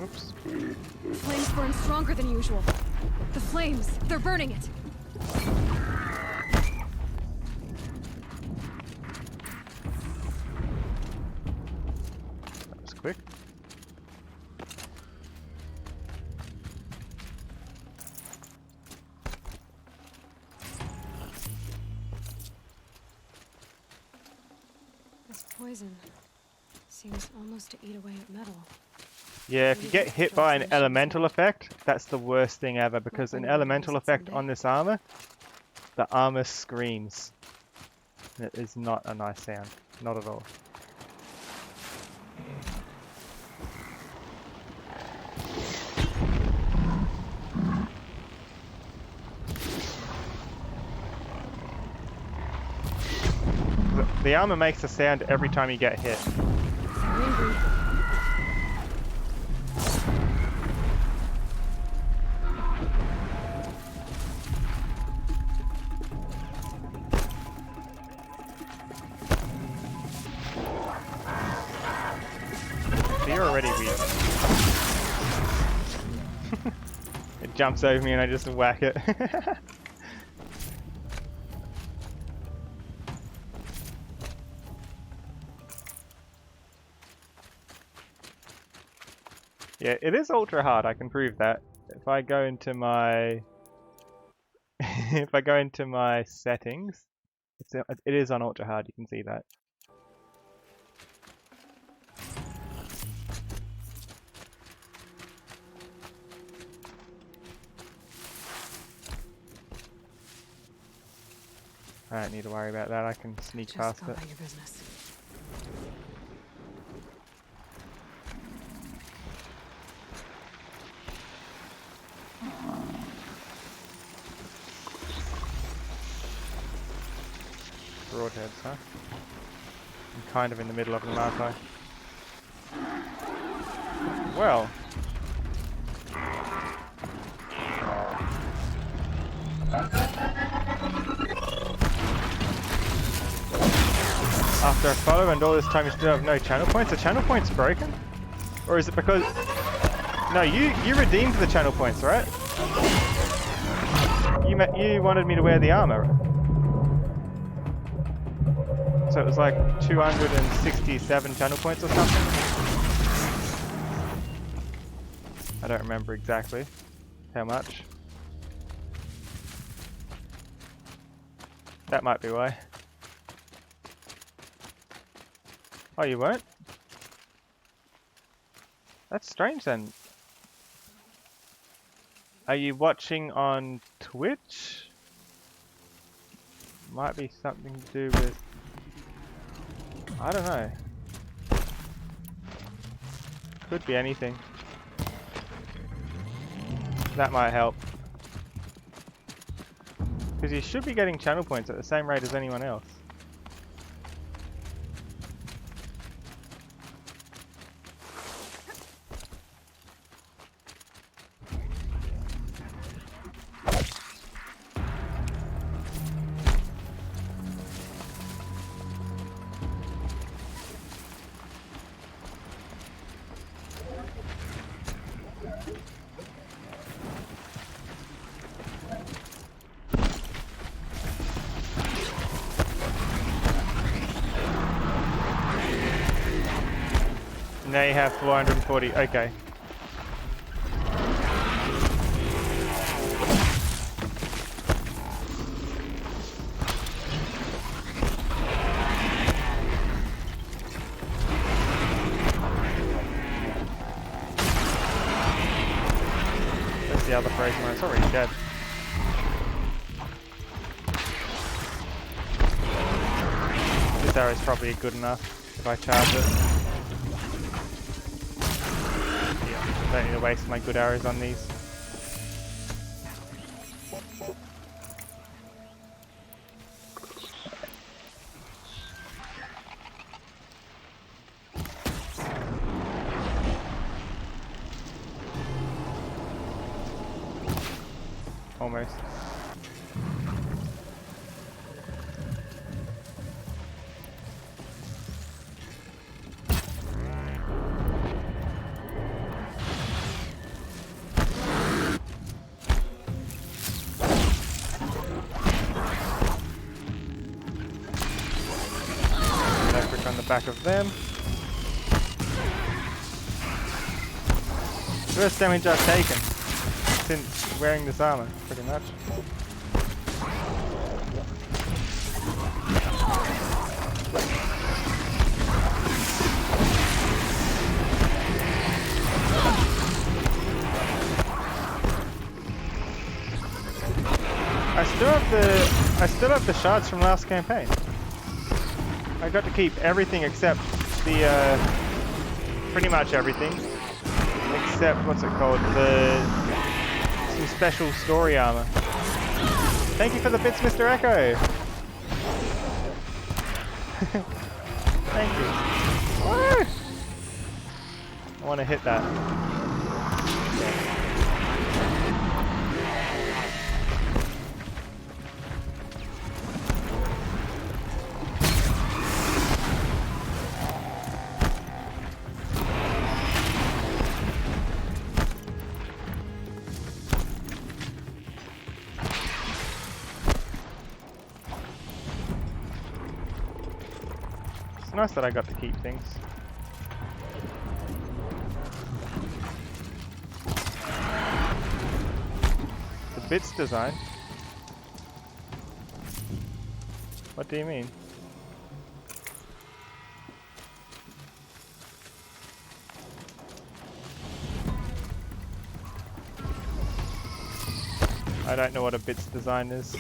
Oops. Flames burn stronger than usual. The flames, they're burning it. That was quick. This poison seems almost to eat away at metal. Yeah, if you get hit by an elemental effect, that's the worst thing ever, because an elemental effect on this armor, the armor screams. It is not a nice sound. Not at all. The armor makes a sound every time you get hit. You're already weak. It jumps over me and I just whack it. Yeah, it is ultra hard, I can prove that. If I go into my if I go into my settings, it is on ultra hard, you can see that. I don't need to worry about that, I can sneak Just past go it. about your business. Broadheads, huh? I'm kind of in the middle of them, aren't I? Well. After a follow and all this time you still have no channel points? The channel point's broken? Or is it because... No, you redeemed the channel points, right? You wanted me to wear the armor. So it was like 267 channel points or something? I don't remember exactly how much. That might be why. Oh, you weren't? That's strange then. Are you watching on Twitch? Might be something to do with... I don't know. Could be anything. That might help. Because you should be getting channel points at the same rate as anyone else. Now you have 440, okay. That's the other frozen one, it's already dead. This arrow's probably good enough if I charge it. I don't need to waste my good arrows on these. Almost. On the back of them. First damage I've taken since wearing this armor, pretty much. I still have the shards from last campaign. I got to keep everything except the, pretty much everything. Except, what's it called? Some special story armor. Thank you for the bits, Mr. Echo! Thank you. Woo! I want to hit that. It's nice that I got to keep things. The bits design? What do you mean? I don't know what a bits design is.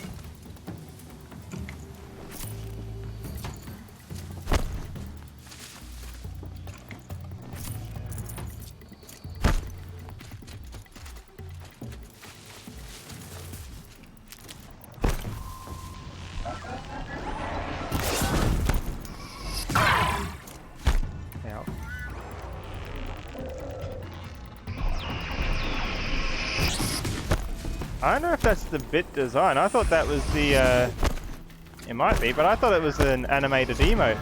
I don't know if that's the bit design. I thought that was the, it might be, but I thought it was an animated emote.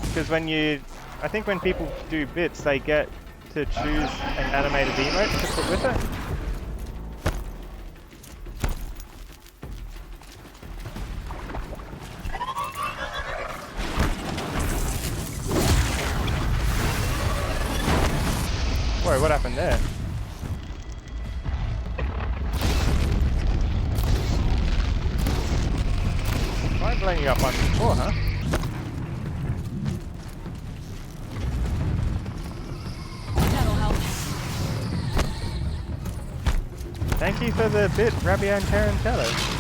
Because when you I think when people do bits, they get to choose an animated emote to put with it. Whoa, what happened there? Why blowing you up once before, huh? That'll help. Thank you for the bit, Rabia and Tarantello.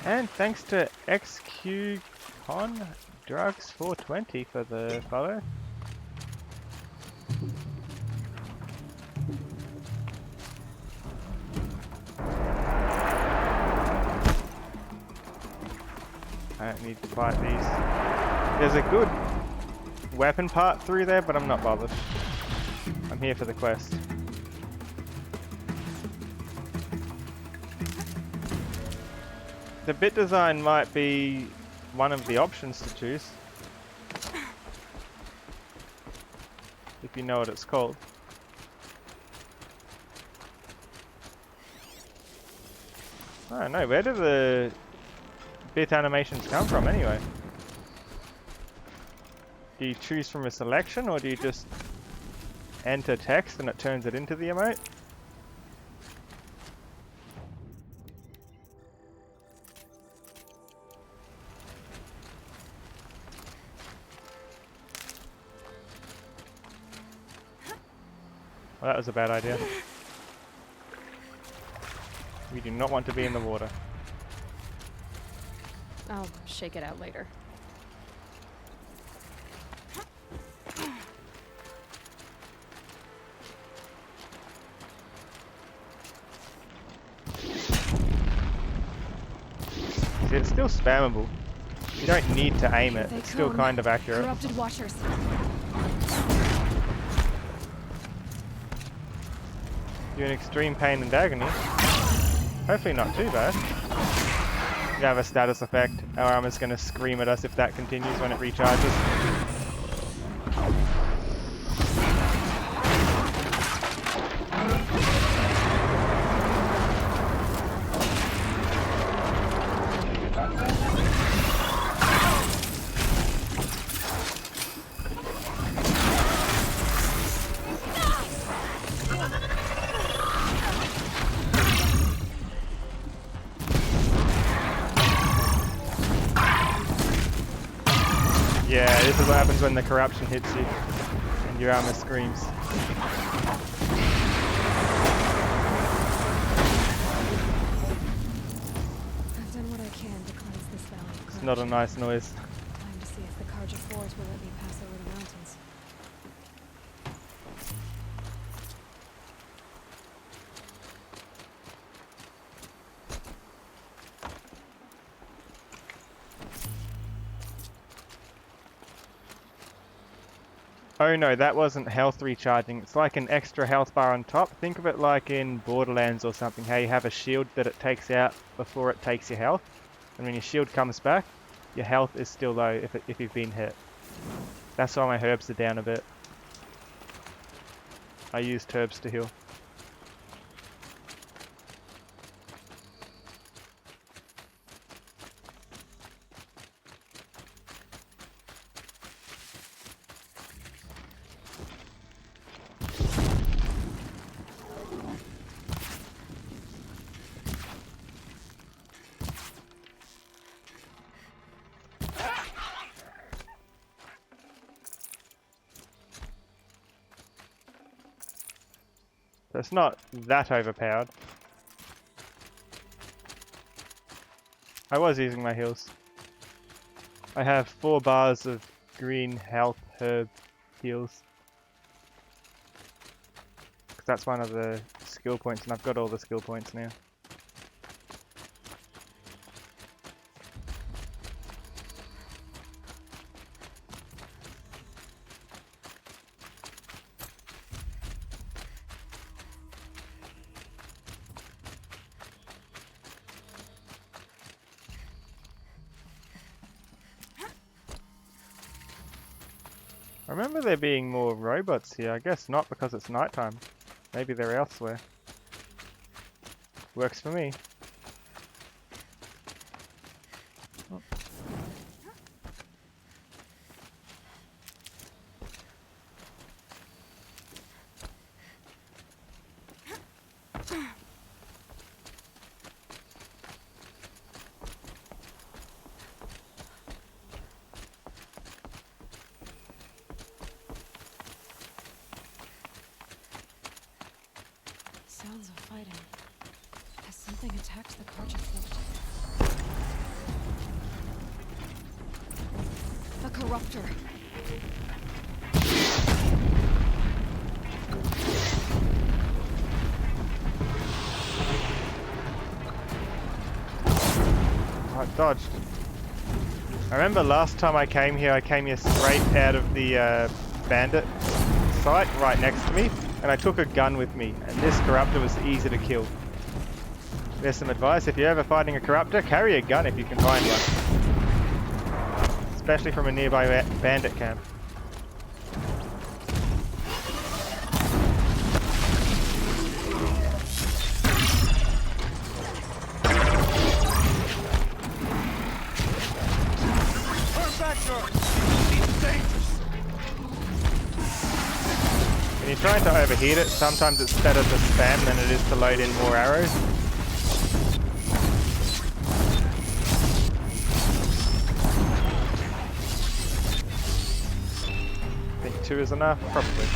And thanks to XQCon Drugs 420 for the follow. I don't need to fight these. There's a good weapon part through there, but I'm not bothered. I'm here for the quest. The bit design might be one of the options to choose. If you know what it's called. I don't know, where do the bit animations come from anyway? Do you choose from a selection, or do you just enter text and it turns it into the emote? Well, that was a bad idea. We do not want to be in the water. I'll shake it out later. See, it's still spammable. You don't need to aim it. Here It's they still come. kind of accurate. Corrupted watchers. You're in extreme pain and agony. Hopefully not too bad. You have a status effect. Our armor's going to scream at us if that continues when it recharges. Yeah, this is what happens when the corruption hits you and your armor screams. I've done what I can to cleanse this valley of It's not a nice noise. Time to see if the Carja Forge will let me pass over the mountains. Oh no, that wasn't health recharging. It's like an extra health bar on top. Think of it like in Borderlands or something, how you have a shield that it takes out before it takes your health. And when your shield comes back, your health is still low if you've been hit. That's why my herbs are down a bit. I used herbs to heal. So it's not that overpowered. I was using my heals. I have 4 bars of green health herb heals. Because that's one of the skill points, and I've got all the skill points now. I remember there being more robots here. I guess not because it's nighttime. Maybe they're elsewhere. Works for me. Oh. Sounds of fighting. Has something attacked the carja fleet? The corruptor. I dodged. I remember last time I came here straight out of the bandit site right next to me, and I took a gun with me, and this corruptor was easy to kill. There's some advice: if you're ever fighting a corruptor, carry a gun if you can find one. Especially from a nearby bandit camp. When you're trying to overheat it, sometimes it's better to spam than it is to load in more arrows. I think 2 is enough, probably.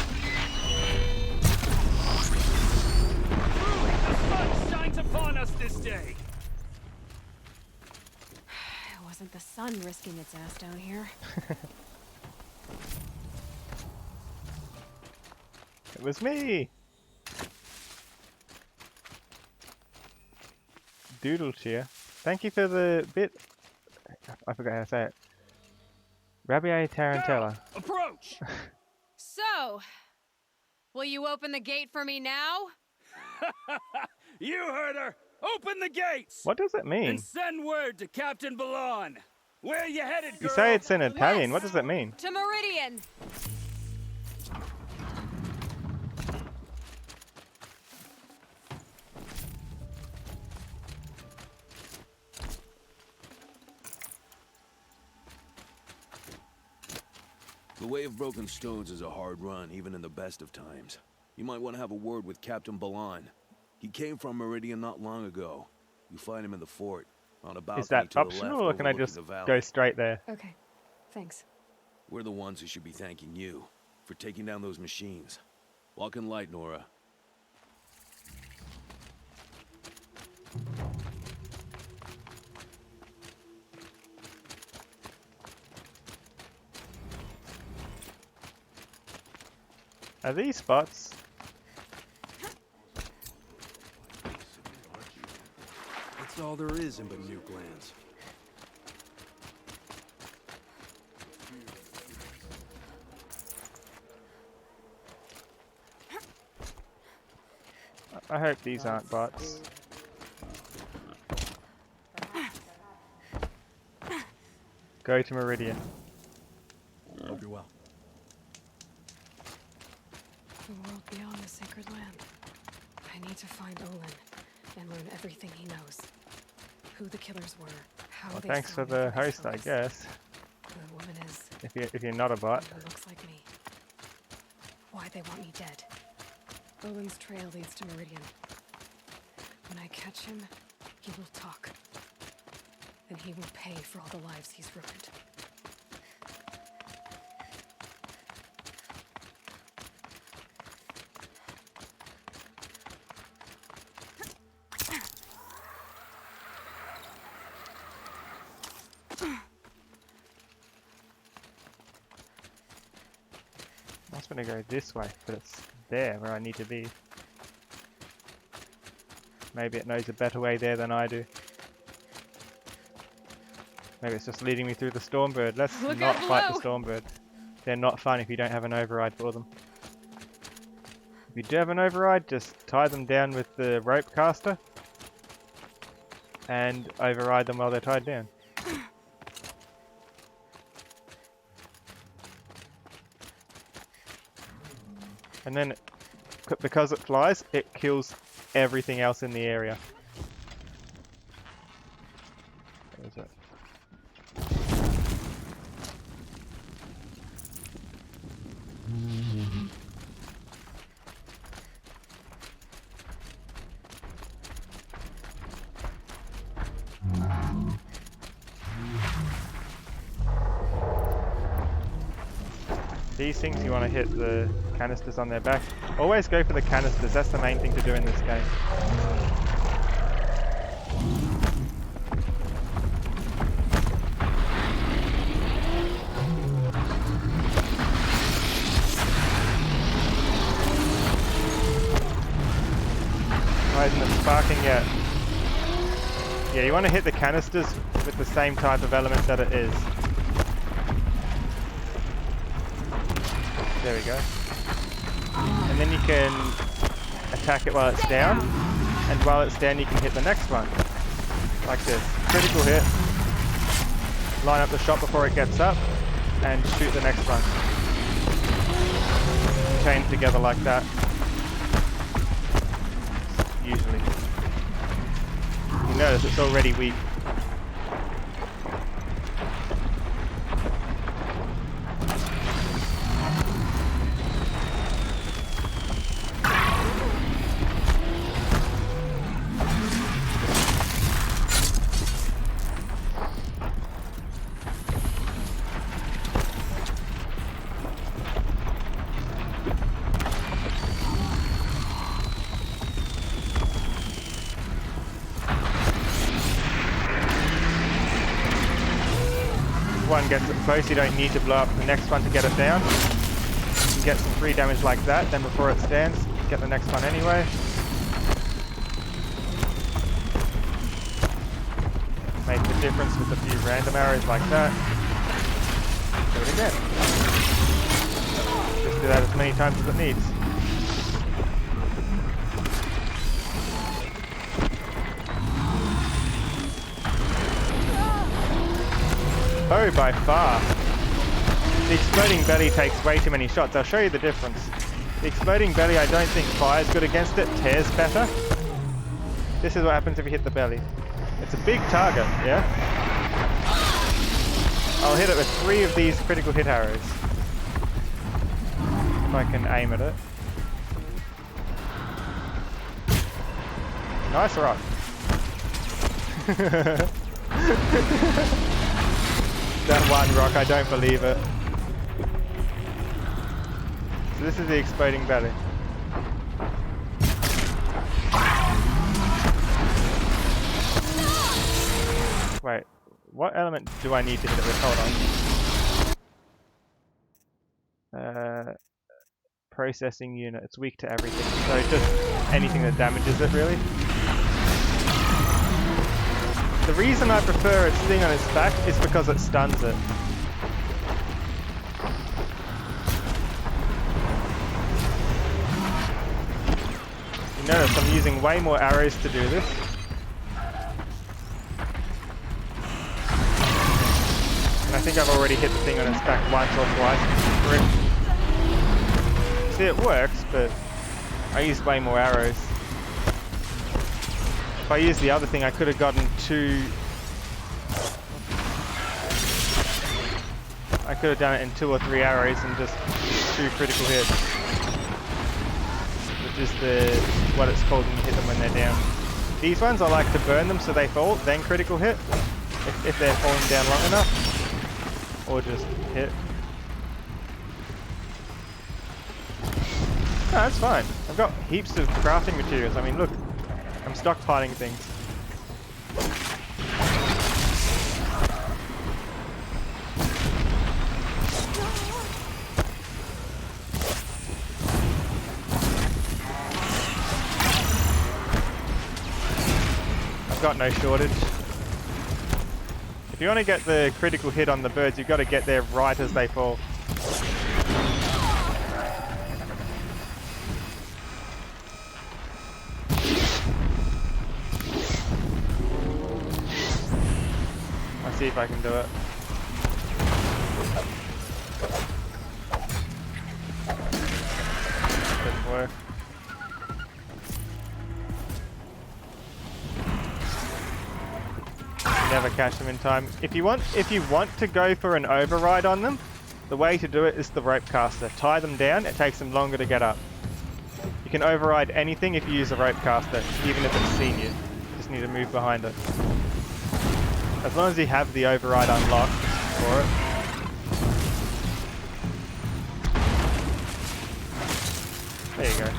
The sun shines upon us this day. It wasn't the sun risking its ass down here. It was me! Doodle cheer. Thank you for the bit. I forgot how to say it. Rabbi Tarantella. Approach! So, will you open the gate for me now? You heard her! Open the gates! What does it mean? And send word to Captain Balon. Where are you headed, girl? You say it's in Italian. What does that mean? To Meridian! The Way of Broken Stones is a hard run, even in the best of times. You might want to have a word with Captain Balon. He came from Meridian not long ago. You find him in the fort, on a balcony Is that to the optional, left, or can I overlooking just the valley. go straight there? Okay, thanks. We're the ones who should be thanking you for taking down those machines. Walk in light, Nora. Are these spots? That's all there is in Nuke Lands. I hope these aren't bots. Go to Meridian. Hope you're well. The world beyond the sacred land. I need to find Olin and learn everything he knows. Who the killers were, how Well, they thanks for the host, I guess. Who the woman is. If you're not a bot. Who looks like me. Why they want me dead. Olin's trail leads to Meridian. When I catch him, he will talk. And he will pay for all the lives he's ruined. I was gonna go this way, but it's there where I need to be. Maybe it knows a better way there than I do. Maybe it's just leading me through the Stormbird. Let's Look not out fight the below. Stormbird. They're not fun if you don't have an override for them. If you do have an override, just tie them down with the rope caster and override them while they're tied down. And then, because it flies, it kills everything else in the area. Where is it? These things you want to hit the canisters on their back. Always go for the canisters, that's the main thing to do in this game. Why isn't it sparking yet? Yeah, you want to hit the canisters with the same type of element that it is. There we go. And then you can attack it while it's down, and while it's down you can hit the next one. Like this. Critical hit. Line up the shot before it gets up, and shoot the next one. Chain together like that. Usually. You notice it's already weak. One gets it close, you don't need to blow up the next one to get it down. You can get some free damage like that, then before it stands, get the next one anyway. Make the difference with a few random arrows like that. Do it again. Just do that as many times as it needs. Oh, by far. The exploding belly takes way too many shots. I'll show you the difference. The exploding belly I don't think fires good against it, tears better. This is what happens if you hit the belly. It's a big target, yeah? I'll hit it with 3 of these critical hit arrows. If I can aim at it. Nice rock. That one rock, I don't believe it. So this is the exploding belly. Wait, what element do I need to hit it with? Hold on. Processing unit, it's weak to everything. So just anything that damages it, really. The reason I prefer its thing on its back is because it stuns it. You notice I'm using way more arrows to do this. And I think I've already hit the thing on its back once or twice. See, it works, but I used way more arrows. If I used the other thing, I could have gotten 2... I could have done it in 2 or 3 arrows and just 2 critical hits. Which is what it's called when you hit them when they're down. These ones, I like to burn them so they fall, then critical hit. If they're falling down long enough. Or just hit. No, that's fine. I've got heaps of crafting materials. I mean, look. I'm stockpiling things. I've got no shortage. If you want to get the critical hit on the birds, you've got to get there right as they fall. See if I can do it. never catch them in time. If you want to go for an override on them, the way to do it is the rope caster. Tie them down, it takes them longer to get up. You can override anything if you use a rope caster, even if it's seen you. Just need to move behind it. As long as you have the override unlocked for it. There you go.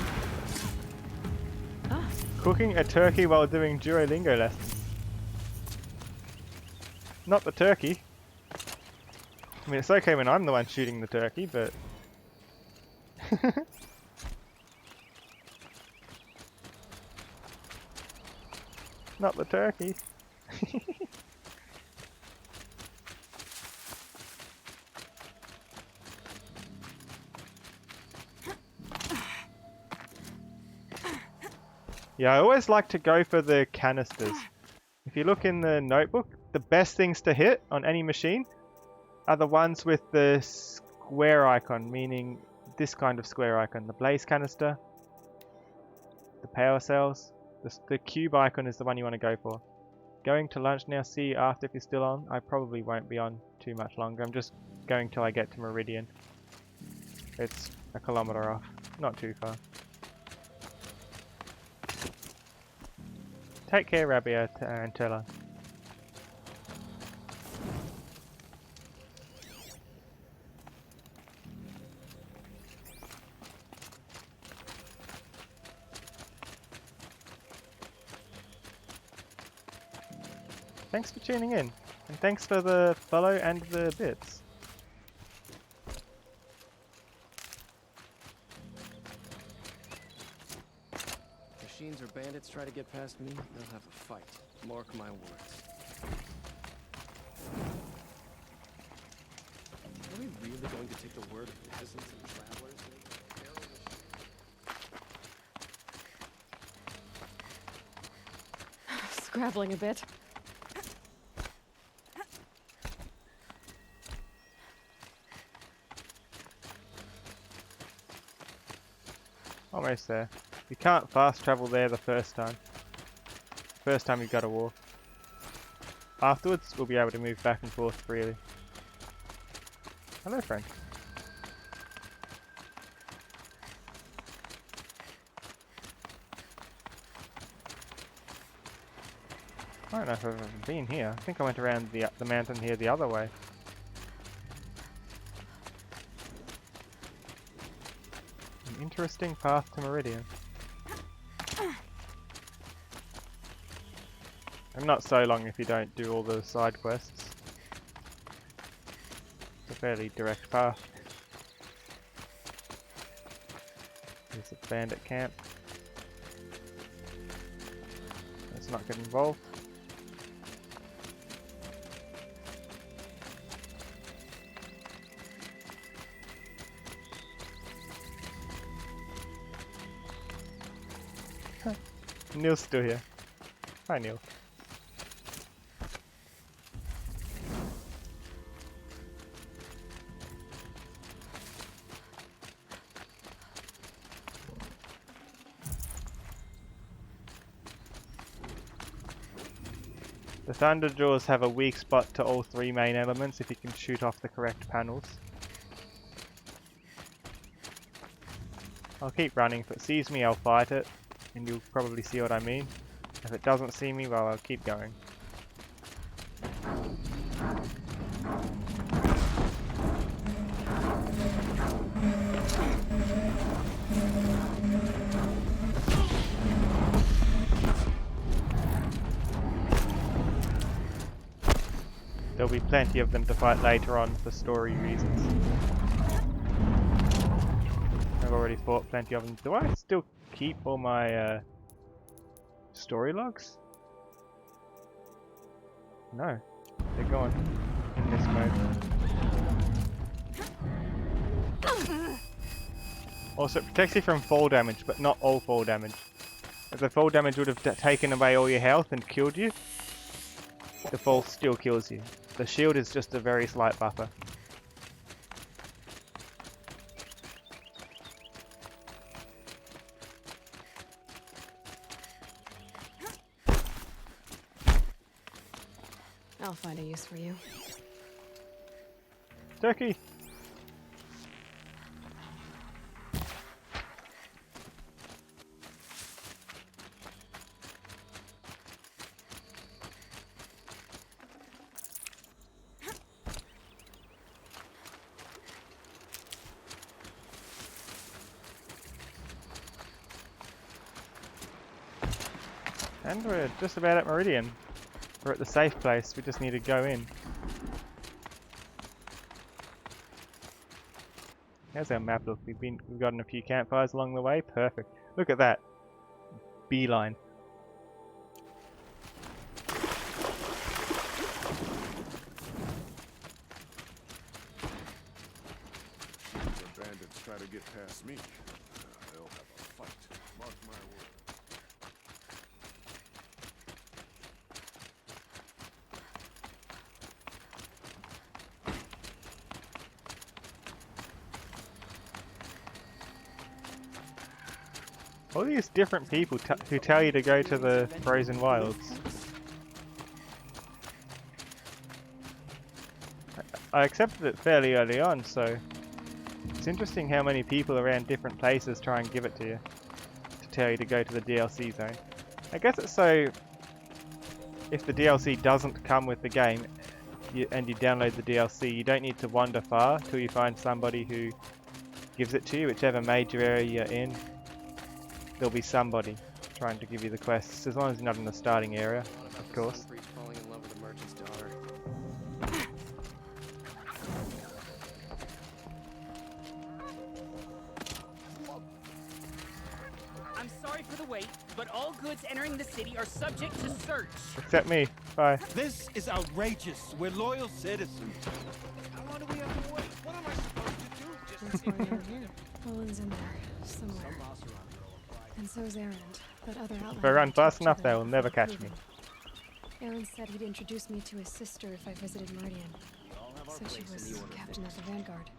Ah. Cooking a turkey while doing Duolingo lessons. Not the turkey. I mean, it's okay when I'm the one shooting the turkey, but... Not the turkey. Yeah, I always like to go for the canisters. If you look in the notebook, the best things to hit on any machine are the ones with the square icon, meaning this kind of square icon. The blaze canister, the power cells, the cube icon is the one you want to go for. Going to lunch now, see you after if you're still on. I probably won't be on too much longer. I'm just going till I get to Meridian. It's a kilometer off, not too far. Take care, Rabia Tarantella. Thanks for tuning in, and thanks for the follow and the bits. Machines or bandits try to get past me, they'll have a fight. Mark my words. Are we really going to take the word of peasants and travelers? Scrabbling a bit. Almost there. You can't fast travel there the first time. First time you've got to walk. Afterwards, we'll be able to move back and forth freely. Hello, friend. I don't know if I've ever been here. I think I went around the mountain here the other way. An interesting path to Meridian. And not so long if you don't do all the side quests. It's a fairly direct path. There's a bandit camp. Let's not get involved. Neil's still here. Hi, Neil. The Thunderjaws have a weak spot to all three main elements if you can shoot off the correct panels. I'll keep running. If it sees me, I'll fight it, and you'll probably see what I mean. If it doesn't see me, well, I'll keep going. There'll be plenty of them to fight later on for story reasons. I've already fought plenty of them. Do I still keep all my story logs? No, they're gone in this mode. Also, it protects you from fall damage, but not all fall damage. If the fall damage would have taken away all your health and killed you, the fall still kills you. The shield is just a very slight buffer. I'll find a use for you. Turkey! And we're just about at Meridian. We're at the safe place, we just need to go in. How's our map look? We've gotten a few campfires along the way. Perfect. Look at that. Beeline. The bandits try to get past me. They'll have a fight. Mark my word. All these different people who tell you to go to the frozen wilds. I accepted it fairly early on, so it's interesting how many people around different places try and give it to you, to tell you to go to the DLC zone. I guess it's so if the DLC doesn't come with the game and you download the DLC, you don't need to wander far till you find somebody who gives it to you, whichever major area you're in. There'll be somebody trying to give you the quests, as long as you're not in the starting area, of course. Falling in love with a merchant's daughter. I'm sorry for the wait, but all goods entering the city are subject to search. Except me. Bye. This is outrageous. We're loyal citizens. How long do we have to wait? What am I supposed to do? That's why you're here. Owen's in there, somewhere. And so's Erend, that other outlaw. If I run fast enough, they will never catch me. Erend said he'd introduce me to his sister if I visited Meridian. So she was captain of the Vanguard.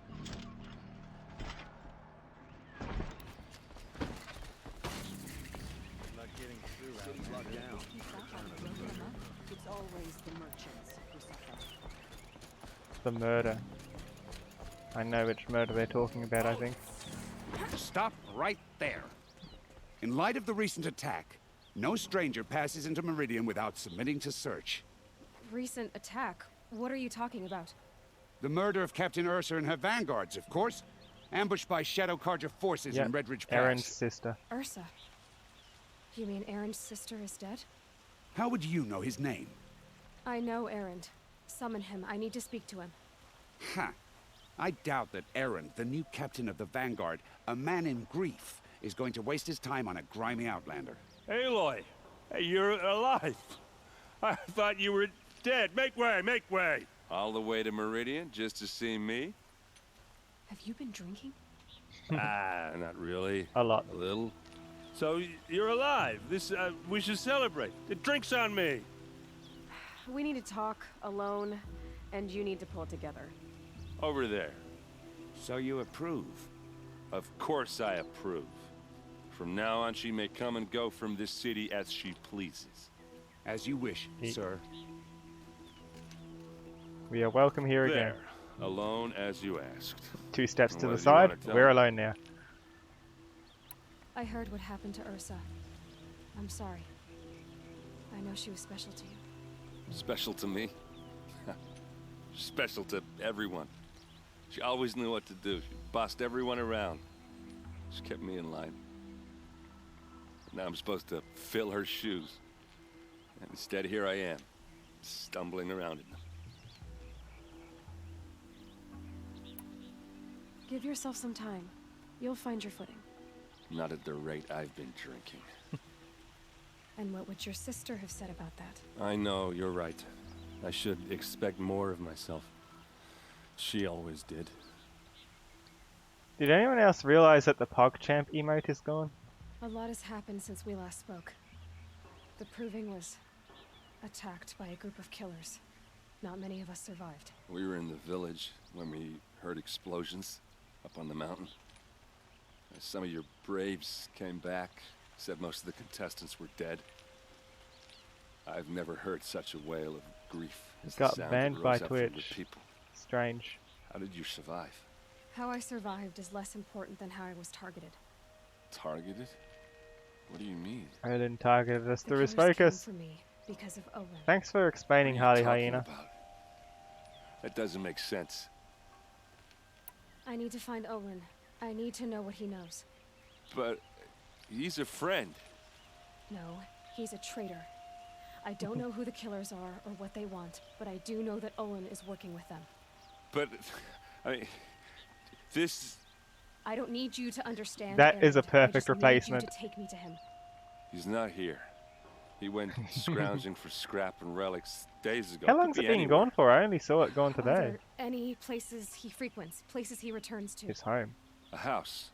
Not getting through out down. It's always the merchants who suffer. The murder. I know which murder they're talking about, I think. Stop right there. In light of the recent attack, no stranger passes into Meridian without submitting to search. Recent attack? What are you talking about? The murder of Captain Ursa and her vanguards, of course. Ambushed by Shadow Carja forces in Redridge Pass. Erend's sister. Ursa? You mean Erend's sister is dead? How would you know his name? I know Erend. Summon him. I need to speak to him. Ha! I doubt that Erend, the new captain of the Vanguard, a man in grief, is going to waste his time on a grimy outlander. Aloy! Hey, you're alive! I thought you were dead. Make way, make way! All the way to Meridian just to see me? Have you been drinking? Not really. A lot. A little. So, you're alive. We should celebrate. The drink's on me. We need to talk, alone, and you need to pull it together. Over there. So you approve? Of course I approve. From now on, she may come and go from this city as she pleases. As you wish, sir. We are welcome here There. again. Alone as you asked. 2 steps to What the do you wanna side, tell we're me? alone now. I heard what happened to Ursa. I'm sorry. I know she was special to you. Special to me? Special to everyone. She always knew what to do. She bossed everyone around. She kept me in line. Now I'm supposed to fill her shoes. And instead, here I am, stumbling around in them. Give yourself some time. You'll find your footing. Not at the rate I've been drinking. And what would your sister have said about that? I know, you're right. I should expect more of myself. She always did. Did anyone else realize that the PogChamp emote is gone? A lot has happened since we last spoke. The Proving was attacked by a group of killers. Not many of us survived. We were in the village when we heard explosions up on the mountain. Some of your braves came back, said most of the contestants were dead. I've never heard such a wail of grief It's the Got sound that banned by rose up from the Twitch. people. Strange. How did you survive? How I survived is less important than how I was targeted. Targeted? What do you mean? Odin targeted us The through his killers came focus. for me because of Owen. Thanks for explaining, What are you Harley talking Hyena. about? That doesn't make sense. I need to find Olin. I need to know what he knows. But he's a friend. No, he's a traitor. I don't know who the killers are or what they want, but I do know that Olin is working with them. But, I mean, this... I don't need you to understand. That is a Aaron. perfect I just replacement. Need you to take me to him. He's not here. He went scrounging for scrap and relics days ago. How Could long's be it been anywhere. gone for? I only saw it gone Are today. there any places he frequents? Places he returns to? His home. A house.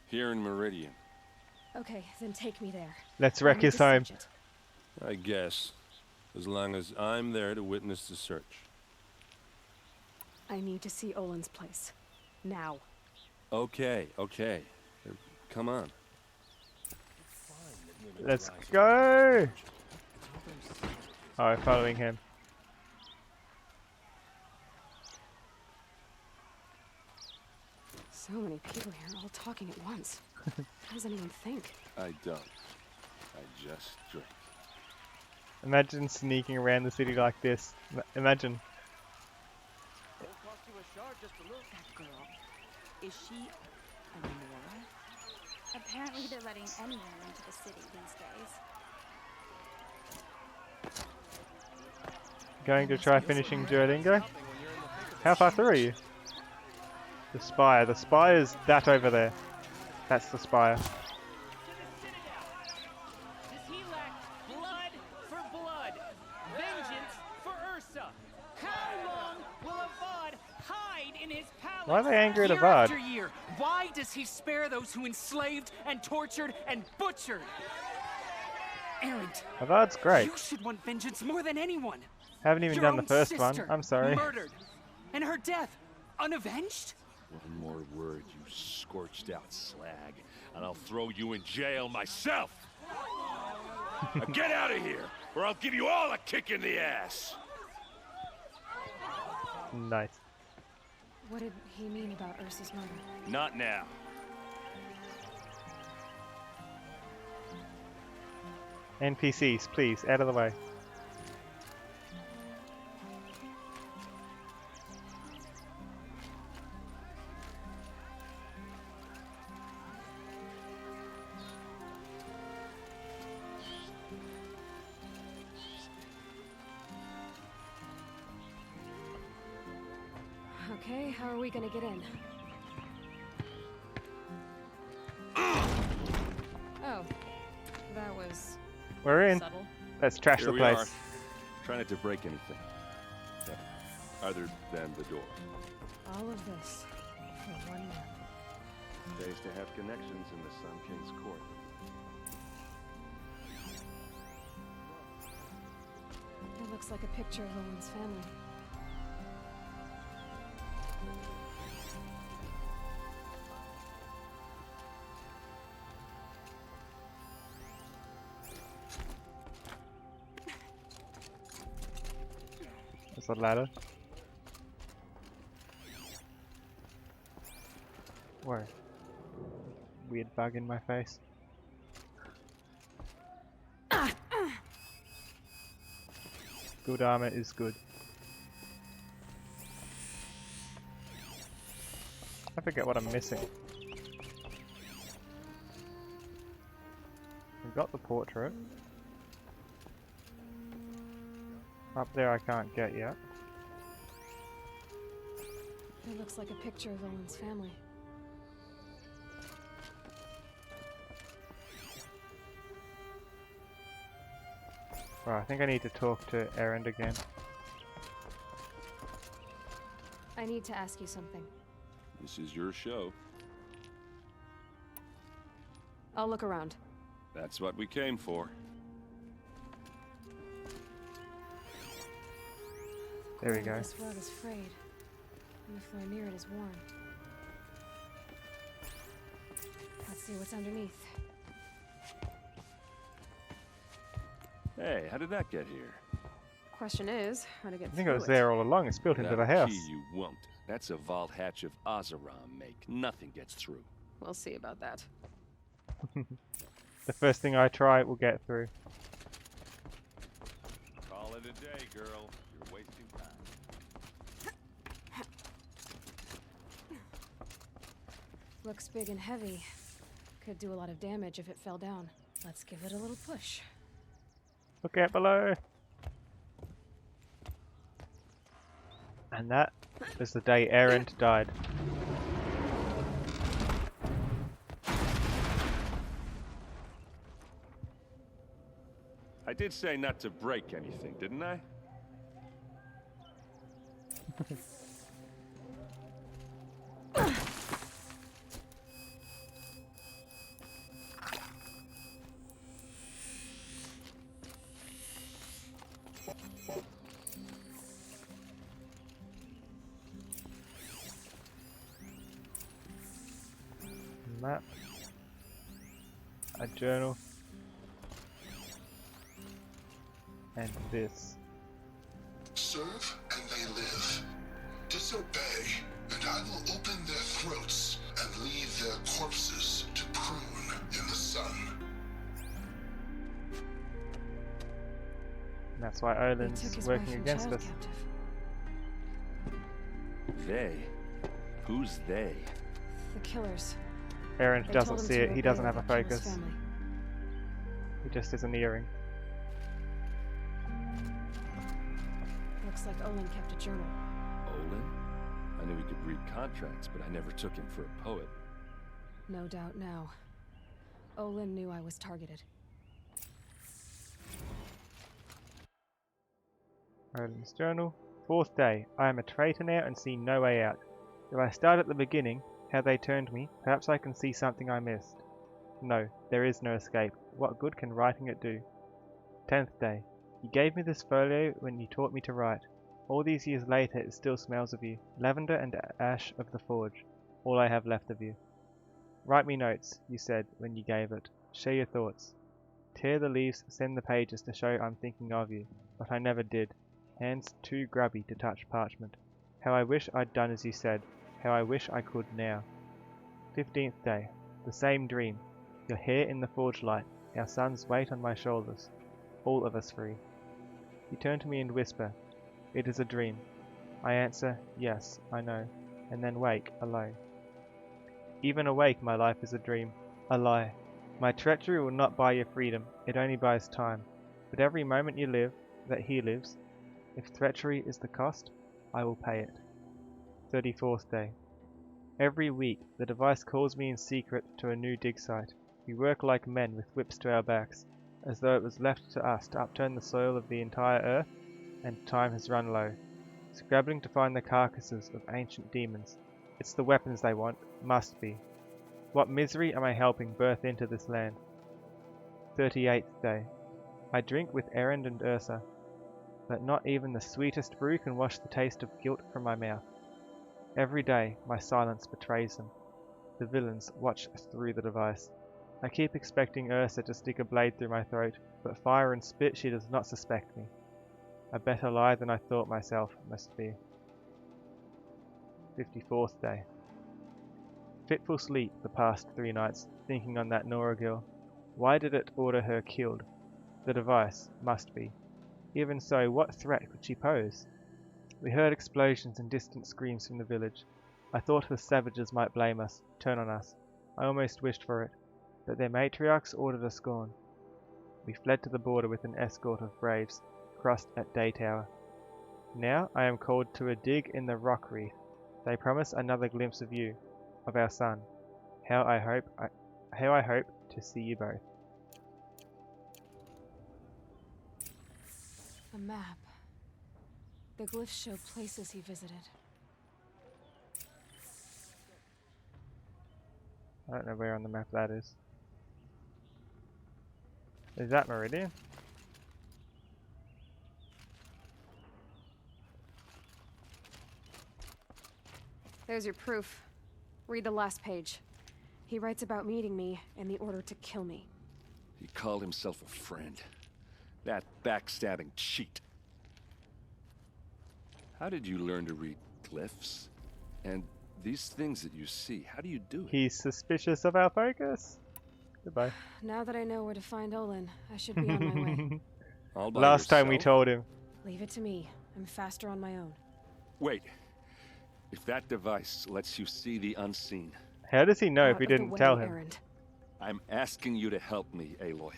Here in Meridian. Okay, then take me there. Let's I wreck need his to home. search it. I guess. As long as I'm there to witness the search. I need to see Olin's place. Now. Okay, okay. Come on. Let's go! Oh, following him. So many people here, all talking at once. How does anyone think? I don't. I just drink. Imagine sneaking around the city like this. Imagine. That girl, is she a Nora? Apparently they're letting anyone into the city these days. Going to try finishing Duolingo? How far through are you? The spire. The spire is that over there. That's the spire. Does he lack blood for blood? Vengeance for Ursa? How long will Avad hide in his palace? Why are they angry at year Avad? after year? Why does he spare those who enslaved and tortured and butchered? Errant. Avad's great. You should want vengeance more than anyone. Haven't even Your done the own first one. sister I'm sorry. Murdered. And her death unavenged? One more word, you scorched out slag, and I'll throw you in jail myself! Now get out of here, or I'll give you all a kick in the ass! Nice. What did he mean about Ursa's murder? Not now. NPCs, please, out of the way. Okay, how are we gonna get in? Oh, that was We're in. subtle. Let's trash Here the we place. are. Try not to break anything. Other than the door. All of this for one man. Pays to have connections in the Sun King's court. It looks like a picture of Owen's family. There's a ladder. Whoa. Weird bug in my face. Good armor is good. I forget what I'm missing. We've got the portrait. Up there I can't get yet. It looks like a picture of Owen's family. Well, I think I need to talk to Erend again. I need to ask you something. This is your show. I'll look around. That's what we came for. There we go. This rug is frayed, and the floor near it is worn. Let's see what's underneath. Hey, how did that get here? Question is, how to get I think through it was there all along. It's built into Without the a house. key, you won't. That's a vault hatch of Azeram make. Nothing gets through. We'll see about that. The first thing I try will get through. Call it a day, girl. You're wasting time. Looks big and heavy. Could do a lot of damage if it fell down. Let's give it a little push. Look out below! And that was the day Erend died. I did say not to break anything, didn't I? Map. A journal. And this. Serve and they live. Disobey, and I will open their throats and leave their corpses to prune in the sun. And that's why Olin's working against us. They? Who's they? The killers. Erend They doesn't told him see to it. He obey doesn't or have a they'll kill his focus. family. He just is an earring. Looks like Olin kept a journal. Olin? I knew he could read contracts, but I never took him for a poet. No doubt now. Olin knew I was targeted. Olin's journal. 4th day. I am a traitor now and see no way out. If I start at the beginning, how they turned me, perhaps I can see something I missed. No, there is no escape. What good can writing it do? 10th day. You gave me this folio when you taught me to write. All these years later it still smells of you. Lavender and ash of the forge. All I have left of you. Write me notes, you said when you gave it. Share your thoughts. Tear the leaves, send the pages to show I'm thinking of you. But I never did. Hands too grubby to touch parchment. How I wish I'd done as you said. How I wish I could now. 15th day. The same dream. Your hair in the forge light. Our sons wait on my shoulders. All of us free. You turn to me and whisper, "It is a dream." I answer, "Yes, I know," and then wake alone. Even awake, my life is a dream, a lie. My treachery will not buy your freedom, it only buys time. But every moment you live, that he lives, if treachery is the cost, I will pay it. 34th day. Every week, the device calls me in secret to a new dig site. We work like men with whips to our backs, as though it was left to us to upturn the soil of the entire earth, and time has run low. Scrabbling to find the carcasses of ancient demons. It's the weapons they want, must be. What misery am I helping birth into this land? 38th day. I drink with Erend and Ursa, but not even the sweetest brew can wash the taste of guilt from my mouth. Every day, my silence betrays them. The villains watch through the device. I keep expecting Ursa to stick a blade through my throat, but fire and spit she does not suspect me. A better lie than I thought myself must be. 54th day. Fitful sleep the past 3 nights, thinking on that Nora girl. Why did it order her killed? The device must be. Even so, what threat could she pose? We heard explosions and distant screams from the village. I thought the savages might blame us, turn on us. I almost wished for it, but their matriarchs ordered us gone. We fled to the border with an escort of braves, crossed at Day Tower. Now I am called to a dig in the rock reef. They promise another glimpse of you, of our son. How I hope to see you both. A map. The glyphs show places he visited. I don't know where on the map that is. Is that Meridian? There's your proof. Read the last page. He writes about meeting me and the order to kill me. He called himself a friend. That backstabbing cheat. How did you learn to read glyphs? And these things that you see, how do you do it? He's suspicious of our focus. Goodbye. Now that I know where to find Olin, I should be on my way. All by Last time we yourself? told him. Leave it to me. I'm faster on my own. Wait. If that device lets you see the unseen... How does he know if Out we of the didn't way, tell him? Erend. I'm asking you to help me, Aloy.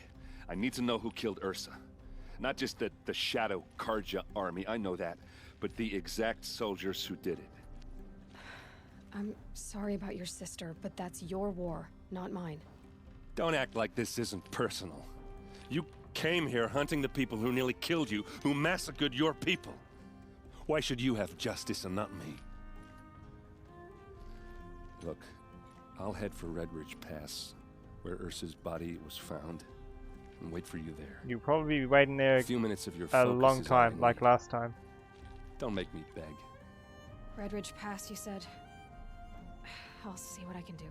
I need to know who killed Ursa. Not just the Shadow Karja army, I know that, but the exact soldiers who did it. I'm sorry about your sister, but that's your war, not mine. Don't act like this isn't personal. You came here hunting the people who nearly killed you, who massacred your people. Why should you have justice and not me? Look, I'll head for Red Ridge Pass, where Ursa's body was found, and wait for you there. You'll probably be waiting there A few minutes of your a focus long is all I time, like need. last time. Don't make me beg. Redridge Pass, you said? I'll see what I can do.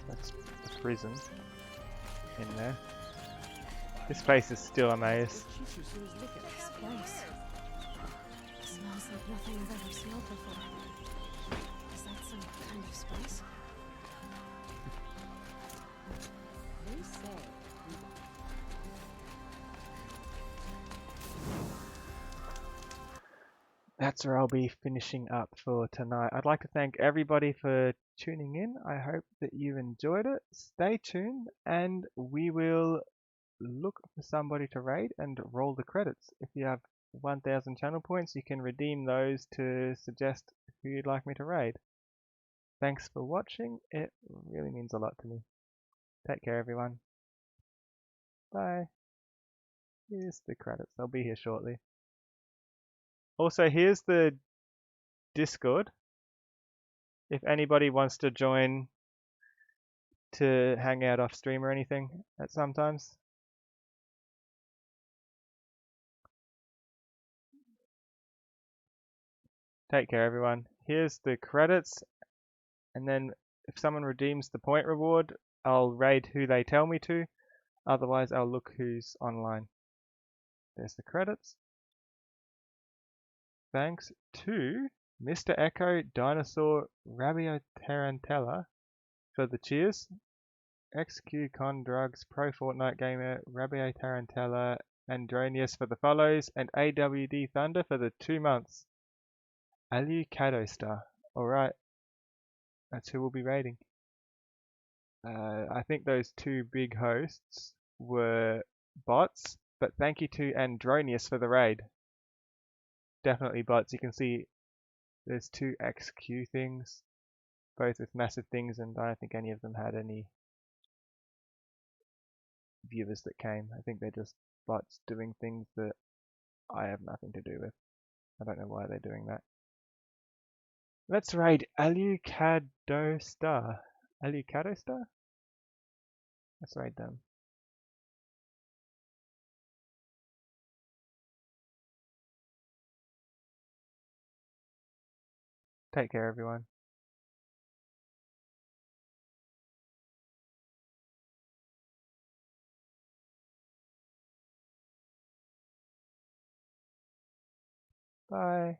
That's the prison in there. This place is still a maze. This place. Smells like nothing I've ever smelled before. Is that some kind of spice? They say That's where I'll be finishing up for tonight. I'd like to thank everybody for tuning in. I hope that you enjoyed it. Stay tuned and we will look for somebody to raid and roll the credits. If you have 1000 channel points, you can redeem those to suggest who you'd like me to raid. Thanks for watching. It really means a lot to me. Take care, everyone. Bye. Here's the credits. They'll be here shortly. Also, here's the Discord. If anybody wants to join to hang out off stream or anything at sometimes. Take care, everyone. Here's the credits, and then if someone redeems the point reward, I'll raid who they tell me to. Otherwise, I'll look who's online. There's the credits. Thanks to Mr. Echo, Dinosaur, Rabio Tarantella for the cheers. XQ Con Drugs, Pro Fortnite Gamer, Rabio Tarantella, Andronius for the follows, and AWD Thunder for the 2 months. Alu Cadostar. Alright. That's who we'll be raiding. I think those two big hosts were bots, but thank you to Andronius for the raid. Definitely bots. You can see there's 2 XQ things, both with massive things, and I don't think any of them had any viewers that came. I think they're just bots doing things that I have nothing to do with. I don't know why they're doing that. Let's raid Alucadostar. Alucadostar? Let's raid them. Take care, everyone. Bye.